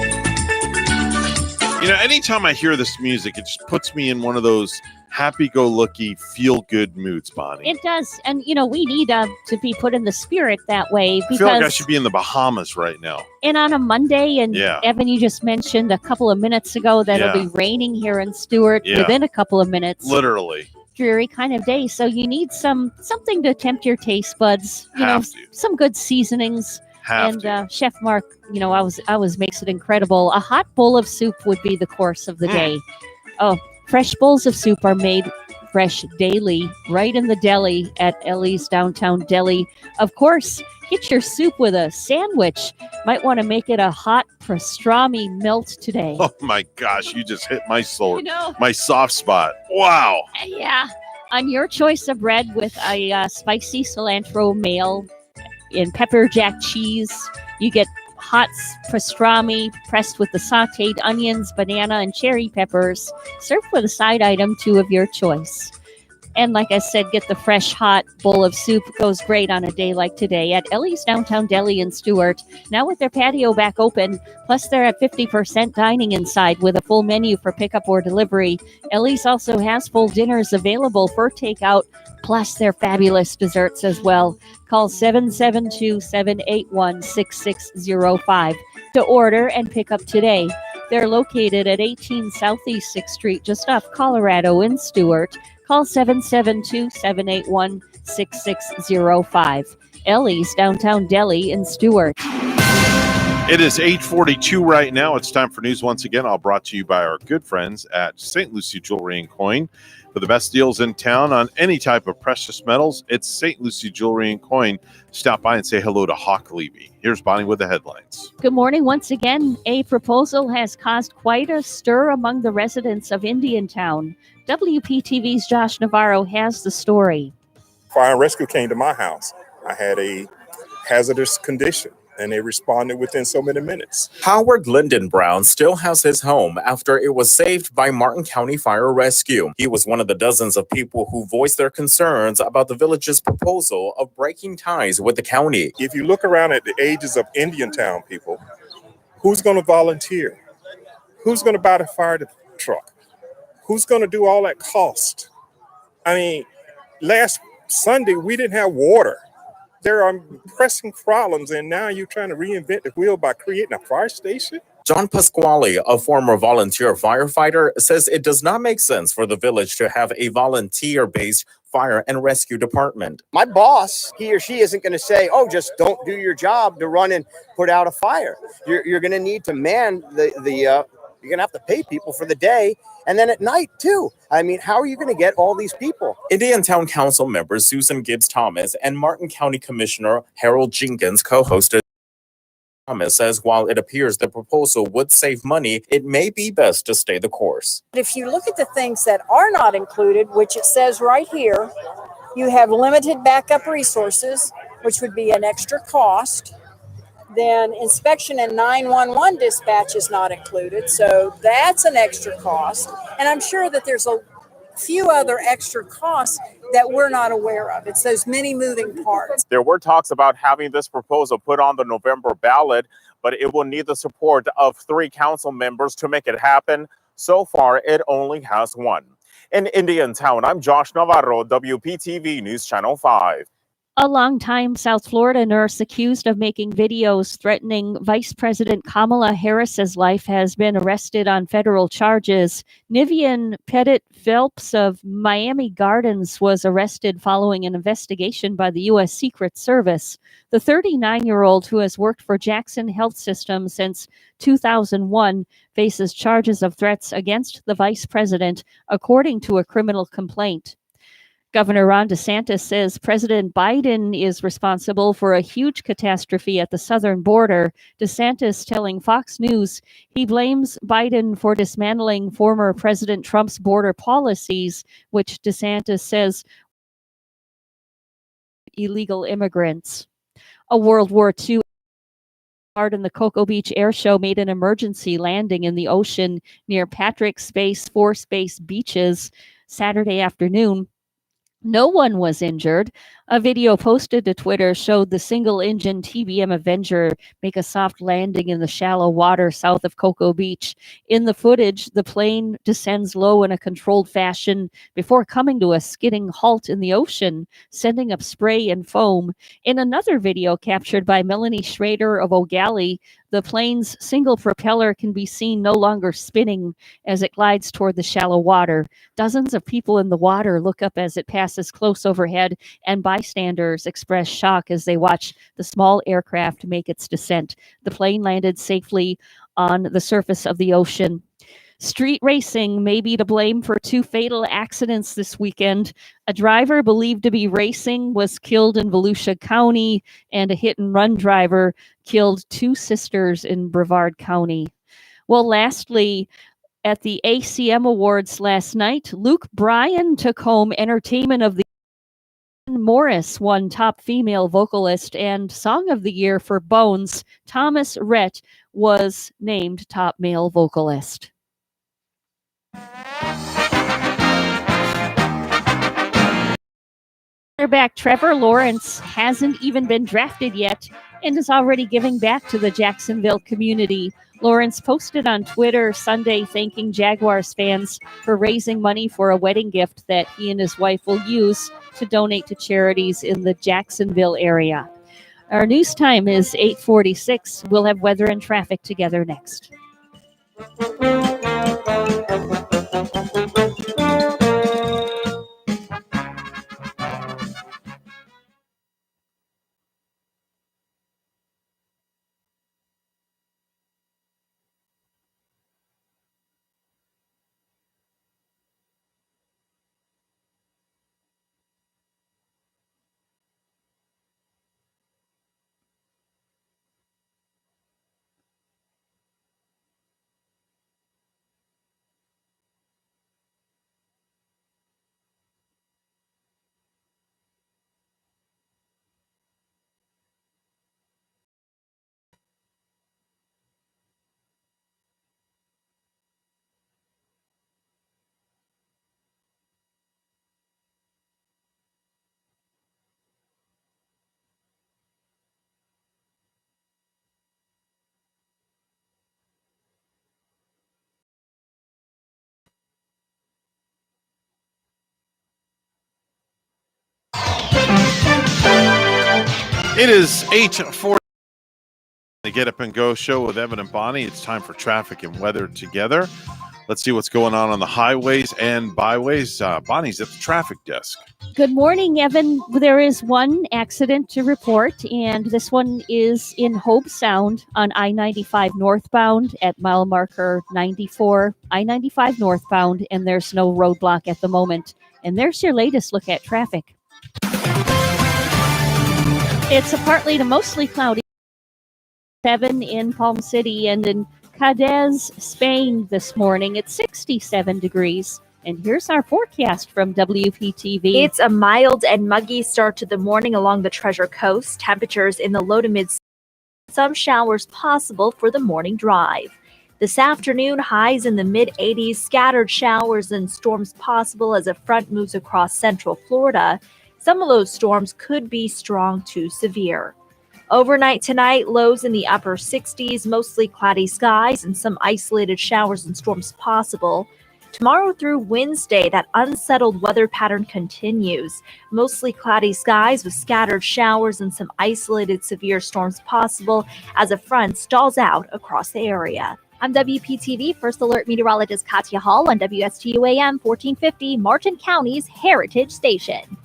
You know, anytime I hear this music, it just puts me in one of those happy-go-lucky, feel-good moods, Bonnie. It does. And, you know, we need to be put in the spirit that way. I feel like I should be in the Bahamas right now. And on a Monday, and Evan, you just mentioned a couple of minutes ago that it'll be raining here in Stewart within a couple of minutes. Literally. Dreary kind of day. So you need something to tempt your taste buds. You know, some good seasonings. Chef Mark, you know, I was makes it incredible. A hot bowl of soup would be the course of the day. Oh, fresh bowls of soup are made fresh daily, right in the deli at Ellie's Downtown Deli. Of course, get your soup with a sandwich. Might want to make it a hot pastrami melt today. Oh my gosh, you just hit my soul, You know. my soft spot. Wow. Yeah. On your choice of bread with a spicy cilantro mayo and pepper jack cheese, you get hot pastrami pressed with the sauteed onions, banana, and cherry peppers, served with a side item, 2 of your choice. And like I said, get the fresh, hot bowl of soup. Goes great on a day like today at Ellie's Downtown Deli in Stuart. Now with their patio back open, plus they're at 50% dining inside with a full menu for pickup or delivery. Ellie's also has full dinners available for takeout, plus their fabulous desserts as well. Call 772-781-6605 to order and pick up today. They're located at 18 Southeast 6th Street, just off Colorado in Stuart. Call 772-781-6605. Ellie's Downtown Deli in Stuart. It is 8:42 right now. It's time for news once again. All brought to you by our good friends at St. Lucie Jewelry and Coin. For the best deals in town on any type of precious metals, it's St. Lucie Jewelry and Coin. Stop by and say hello to Hawk Levy. Here's Bonnie with the headlines. Good morning. Once again, a proposal has caused quite a stir among the residents of Indiantown. WPTV's Josh Navarro has the story. Fire and rescue came to my house. I had a hazardous condition, and they responded within so many minutes. Howard Lyndon Brown still has his home after it was saved by Martin County Fire Rescue. He was one of the dozens of people who voiced their concerns about the village's proposal of breaking ties with the county. If you look around at the ages of Indiantown people, who's going to volunteer? Who's going to buy the fire truck? Who's going to do all that cost? I mean, last Sunday, we didn't have water. There are pressing problems, and now you're trying to reinvent the wheel by creating a fire station? John Pasquale, a former volunteer firefighter, says it does not make sense for the village to have a volunteer-based fire and rescue department. My boss, he or she isn't going to say, oh, just don't do your job to run and put out a fire. You're going to need to man you're going to have to pay people for the day and then at night too. I mean, how are you going to get all these people? Indiantown Council members Susan Gibbs Thomas and Martin County Commissioner Harold Jenkins co-hosted. Thomas says while it appears the proposal would save money, it may be best to stay the course. If you look at the things that are not included, which it says right here, you have limited backup resources, which would be an extra cost. Then inspection and 911 dispatch is not included, so that's an extra cost. And I'm sure that there's a few other extra costs that we're not aware of. It's those many moving parts. There were talks about having this proposal put on the November ballot, but it will need the support of 3 council members to make it happen. So far, it only has 1. In Indiantown, I'm Josh Navarro, WPTV News Channel 5. A longtime South Florida nurse accused of making videos threatening Vice President Kamala Harris's life has been arrested on federal charges. Nivian Pettit Phelps of Miami Gardens was arrested following an investigation by the U.S. Secret Service. The 39-year-old, who has worked for Jackson Health System since 2001, faces charges of threats against the vice president, according to a criminal complaint. Governor Ron DeSantis says President Biden is responsible for a huge catastrophe at the southern border. DeSantis telling Fox News he blames Biden for dismantling former President Trump's border policies, which DeSantis says illegal immigrants. A World War II in the Cocoa Beach Air Show made an emergency landing in the ocean near Patrick Space Force Base beaches Saturday afternoon. No one was injured. A video posted to Twitter showed the single-engine TBM Avenger make a soft landing in the shallow water south of Cocoa Beach. In the footage, the plane descends low in a controlled fashion before coming to a skidding halt in the ocean, sending up spray and foam. In another video captured by Melanie Schrader of O'Galley, the plane's single propeller can be seen no longer spinning as it glides toward the shallow water. Dozens of people in the water look up as it passes close overhead, and bystanders express shock as they watch the small aircraft make its descent. The plane landed safely on the surface of the ocean. Street racing may be to blame for 2 fatal accidents this weekend. A driver believed to be racing was killed in Volusia County, and a hit-and-run driver killed 2 sisters in Brevard County. Well, lastly, at the ACM Awards last night, Luke Bryan took home Entertainment of the Year. Morris won Top Female Vocalist, and Song of the Year for Bones. Thomas Rhett was named Top Male Vocalist. Quarterback Trevor Lawrence hasn't even been drafted yet and is already giving back to the Jacksonville community. Lawrence posted on Twitter Sunday thanking Jaguars fans for raising money for a wedding gift that he and his wife will use to donate to charities in the Jacksonville area. Our news time is 8:46. We'll have weather and traffic together next. It is 8:40. The Get Up and Go show with Evan and Bonnie. It's time for traffic and weather together. Let's see what's going on the highways and byways. Bonnie's at the traffic desk. Good morning, Evan. There is one accident to report, and this one is in Hobe Sound on I-95 northbound at mile marker 94, I-95 northbound, and there's no roadblock at the moment. And there's your latest look at traffic. It's a partly to mostly cloudy 7 in Palm City, and in Cadiz, Spain this morning, it's 67 degrees. And here's our forecast from WPTV. It's a mild and muggy start to the morning along the Treasure Coast. Temperatures in the low to mid. Some showers possible for the morning drive. This afternoon, highs in the mid-80s, scattered showers and storms possible as a front moves across central Florida. Some of those storms could be strong to severe. Overnight tonight, lows in the upper 60s, mostly cloudy skies and some isolated showers and storms possible. Tomorrow through Wednesday, that unsettled weather pattern continues. Mostly cloudy skies with scattered showers and some isolated severe storms possible as a front stalls out across the area. I'm WPTV First Alert Meteorologist Katya Hall on WSTU AM 1450, Martin County's Heritage Station.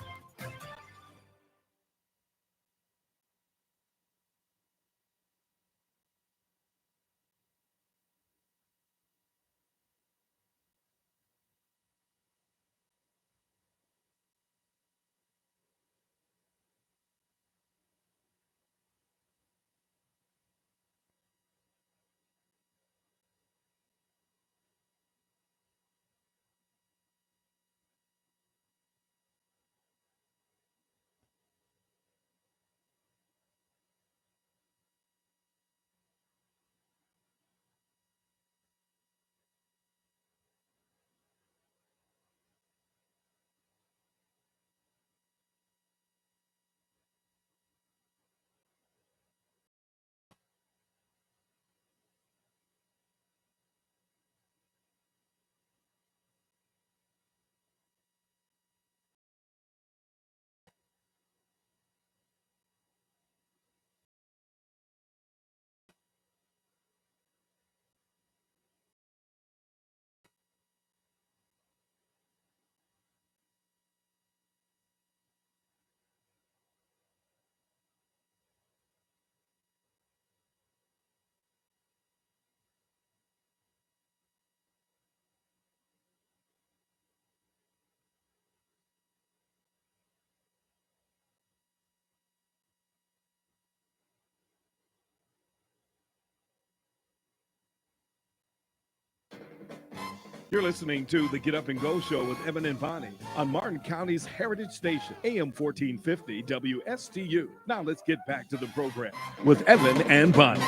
You're listening to the Get Up and Go show with Evan and Bonnie on Martin County's Heritage Station, AM 1450 WSTU. Now let's get back to the program with Evan and Bonnie.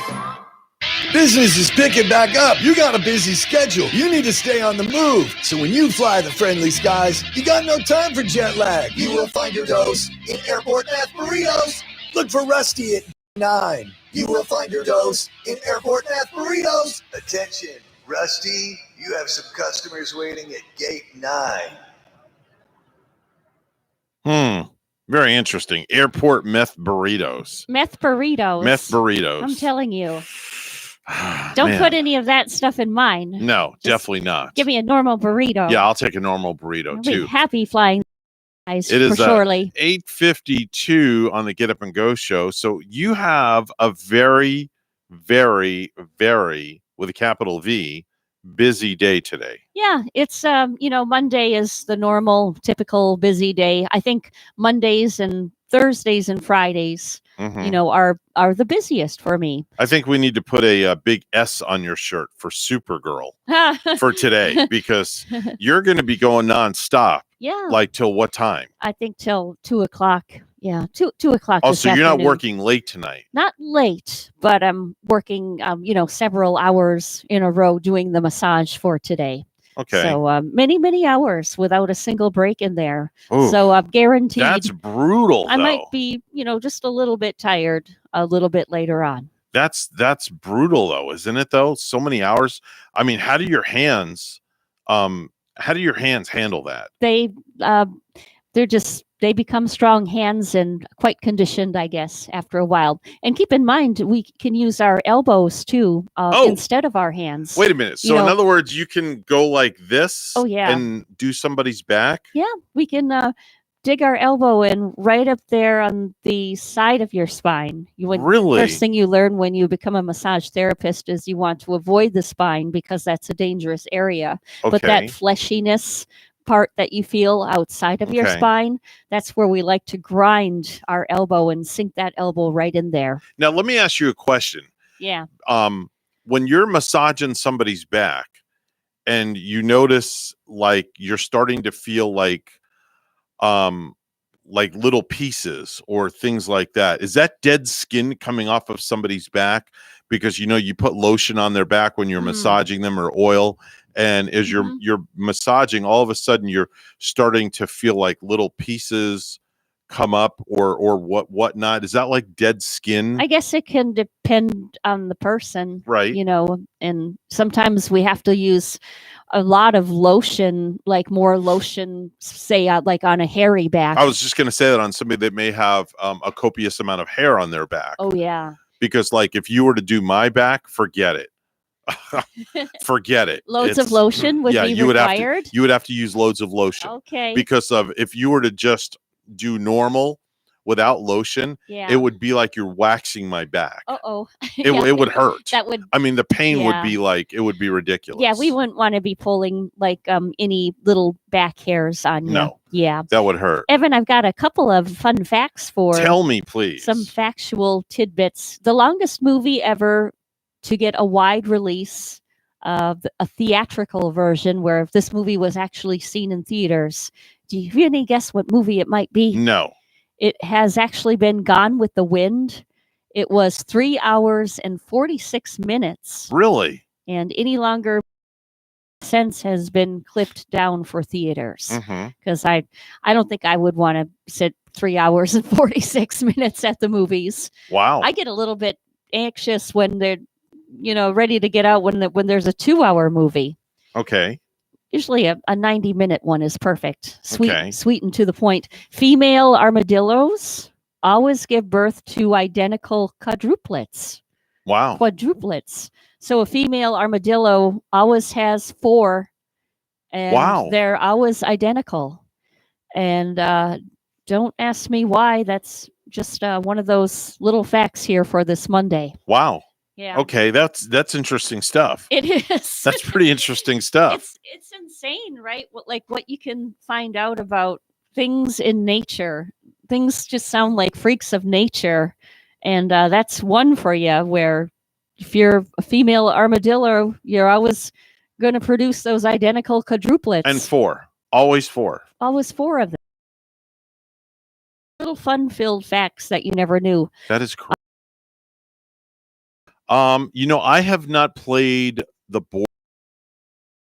Business is picking back up. You got a busy schedule. You need to stay on the move. So when you fly the friendly skies, you got no time for jet lag. You will find your dose in Airport Math Burritos. Look for Rusty at 9. You will find your dose in Airport Math Burritos. Attention, Rusty, you have some customers waiting at gate 9. Very interesting. Airport meth burritos. Meth burritos. Meth burritos. I'm telling you. Don't Man. put any of that stuff in mine. No, definitely not. Give me a normal burrito. Yeah, I'll take a normal burrito I'll too. be happy flying guys It is for surely. 8:52 on the Get Up and Go show. So you have a very, very, very, with a capital V, busy day today. Yeah, it's Monday is the normal typical busy day. I think Mondays and Thursdays and Fridays, Mhm. are the busiest for me. I think we need to put a big S on your shirt for Supergirl for today because you're going to be going nonstop. Yeah. Like till what time? I think till 2:00. Yeah, 2:00. Oh, this so you're not afternoon. working late tonight. Not late, but I'm working, several hours in a row doing the massage for today. Okay. So many, many hours without a single break in there. Ooh, So I'm guaranteed. That's brutal. I might though. be, just a little bit tired a little bit later on. That's brutal though, isn't it though? So many hours. I mean, how do your hands handle that? They become strong hands and quite conditioned, I guess, after a while. And keep in mind, we can use our elbows too instead of our hands. Wait a minute. So in other words, you can go like this Oh, yeah. and do somebody's back? Yeah, we can dig our elbow in right up there on the side of your spine. Really? First thing you learn when you become a massage therapist is you want to avoid the spine because that's a dangerous area. But that Okay. fleshiness part that you feel outside of your Okay. spine, that's where we like to grind our elbow and sink that elbow right in there. Now let me ask you a question. Yeah. When you're massaging somebody's back and you notice like you're starting to feel like little pieces or things like that, is that dead skin coming off of somebody's back? Because you put lotion on their back when you're massaging them or oil, and as you're massaging, all of a sudden you're starting to feel like little pieces come up or whatnot. Is that like dead skin? I guess it can depend on the person, Right. And sometimes we have to use a lot of lotion, like more lotion, say like on a hairy back. I was just going to say that on somebody that may have a copious amount of hair on their back. Oh yeah. Because like if you were to do my back, forget it. Forget it. Loads of lotion would be you would required? you would have to use loads of lotion. Okay. Because of if you were to just do normal without lotion, Yeah. it would be like you're waxing my back. Uh-oh. It would hurt. That would I mean, the pain would Yeah. be like it would be ridiculous. Yeah, we wouldn't want to be pulling like any little back hairs on you. No. Yeah. That would hurt. Evan, I've got a couple of fun facts for Tell me, please. some factual tidbits. The longest movie ever to get a wide release, a theatrical version where this movie was actually seen in theaters. Do you have any guess what movie it might be? No. It has actually been Gone with the Wind. It was 3 hours and 46 minutes. Really? And any longer since has been clipped down for theaters. Mhm. Because I don't think I would want to sit 3 hours and 46 minutes at the movies. Wow. I get a little bit anxious when they're ready to get out when there's a 2-hour movie. Okay. Usually a 90-minute one is perfect. Okay. Sweet and to the point. Female armadillos always give birth to identical quadruplets. Wow. Quadruplets. So a female armadillo always has 4. And Wow. they're always identical. And don't ask me why. That's just one of those little facts here for this Monday. Wow. Yeah. Okay, that's interesting stuff. It is. That's pretty interesting stuff. It's insane, right? What you can find out about things in nature. Things just sound like freaks of nature, and that's one for you. Where if you're a female armadillo, you're always going to produce those identical quadruplets. And 4. Always 4. Always 4 of them. Little fun-filled facts that you never knew. That is cool. I have not played the board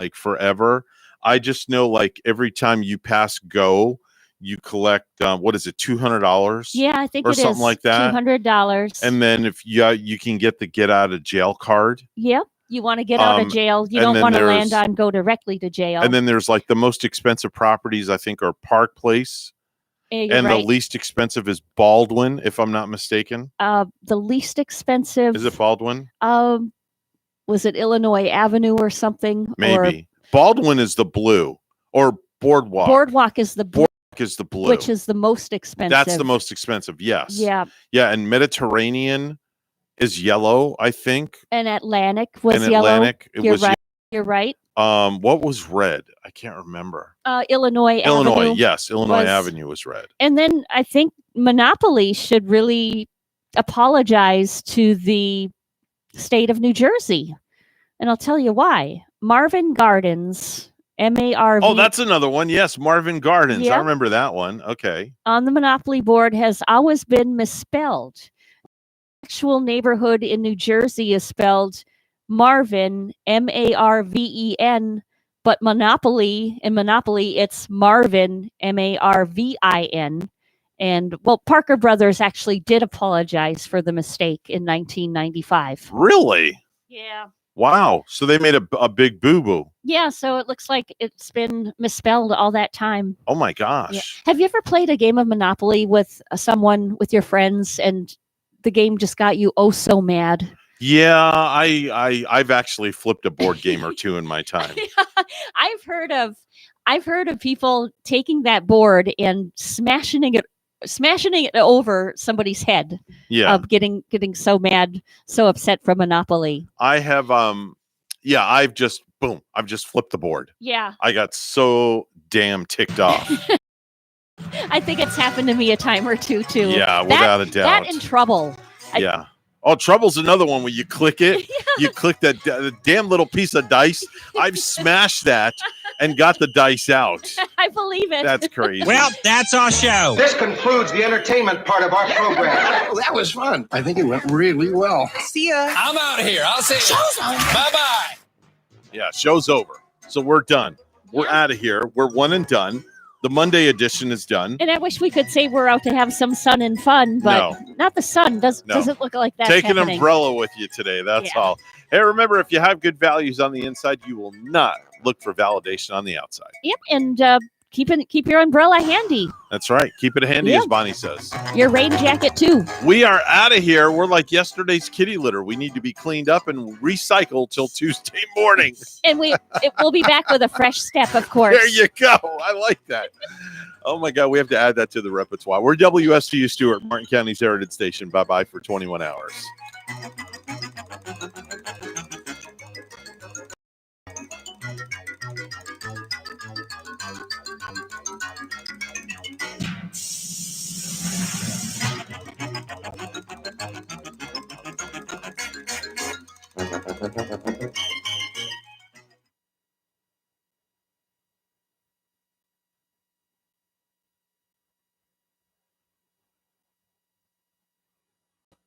like forever. I just know like every time you pass go, you collect what is it, $200? Yeah, I think or it something is like that. $200. And then if you can get the get out of jail card. Yep. You want to get out of jail. You and don't then want to land there's- on go directly to jail. And then there's like the most expensive properties, I think, are Park Place. Yeah, you're And right. the least expensive is Baldwin, if I'm not mistaken. The least expensive. Is it Baldwin? Was it Illinois Avenue or something? Maybe. Baldwin is the blue, or Boardwalk. Boardwalk is the blue, Boardwalk is the blue. which is the most expensive. That's the most expensive. Yes. Yeah. Yeah, and Mediterranean is yellow, I think. And Atlantic was And yellow. Atlantic, it You're was right. You're right. What was red? I can't remember. Illinois Avenue. Yes, Illinois was- Avenue was red. And then I think Monopoly should really apologize to the state of New Jersey. And I'll tell you why. Marvin Gardens, MARV. Oh, that's another one. Yes, Marvin Gardens. Yeah. I remember that one. Okay. On the Monopoly board has always been misspelled. Actual neighborhood in New Jersey is spelled Marvin, Marven, but Monopoly, in Monopoly, it's Marvin, Marvin. And well, Parker Brothers actually did apologize for the mistake in 1995. Really? Yeah. Wow. So they made a big boo-boo. Yeah, so it looks like it's been misspelled all that time. Oh my gosh. Yeah. Have you ever played a game of Monopoly with someone, with your friends, and the game just got you oh so mad? Yeah, I've actually flipped a board game or two in my time. I've heard of people taking that board and smashing it over somebody's head. Yeah. Of getting so mad, so upset from Monopoly. I have I've just flipped the board. Yeah. I got so damn ticked off. I think it's happened to me a time or two too. Yeah, without a doubt. That and Trouble. Yeah. Oh, Trouble's another one where you click it, you click that the damn little piece of dice. I've smashed that and got the dice out. I believe it. That's crazy. Well, that's our show. This concludes the entertainment part of our program. That was fun. I think it went really well. See ya. I'm out of here. I'll see you. Bye-bye. Yeah, show's over. So we're done. We're out of here. We're one and done. The Monday edition is done. And I wish we could say we're out to have some sun and fun, but not the sun. Doesn't look like that's Take happening. an umbrella with you today. That's Yeah. all. Hey, remember, if you have good values on the inside, you will not look for validation on the outside. Yep, and keep your umbrella handy. That's right. Keep it handy, Yeah. as Bonnie says. Your rain jacket too. We are out of here. We're like yesterday's kitty litter. We need to be cleaned up and recycled till Tuesday morning. And we'll be back with a fresh step, of course. There you go. I like that. Oh my God, we have to add that to the repertoire. We're WSTU Stewart, Martin County's Heritage Station. Bye-bye for 21 hours.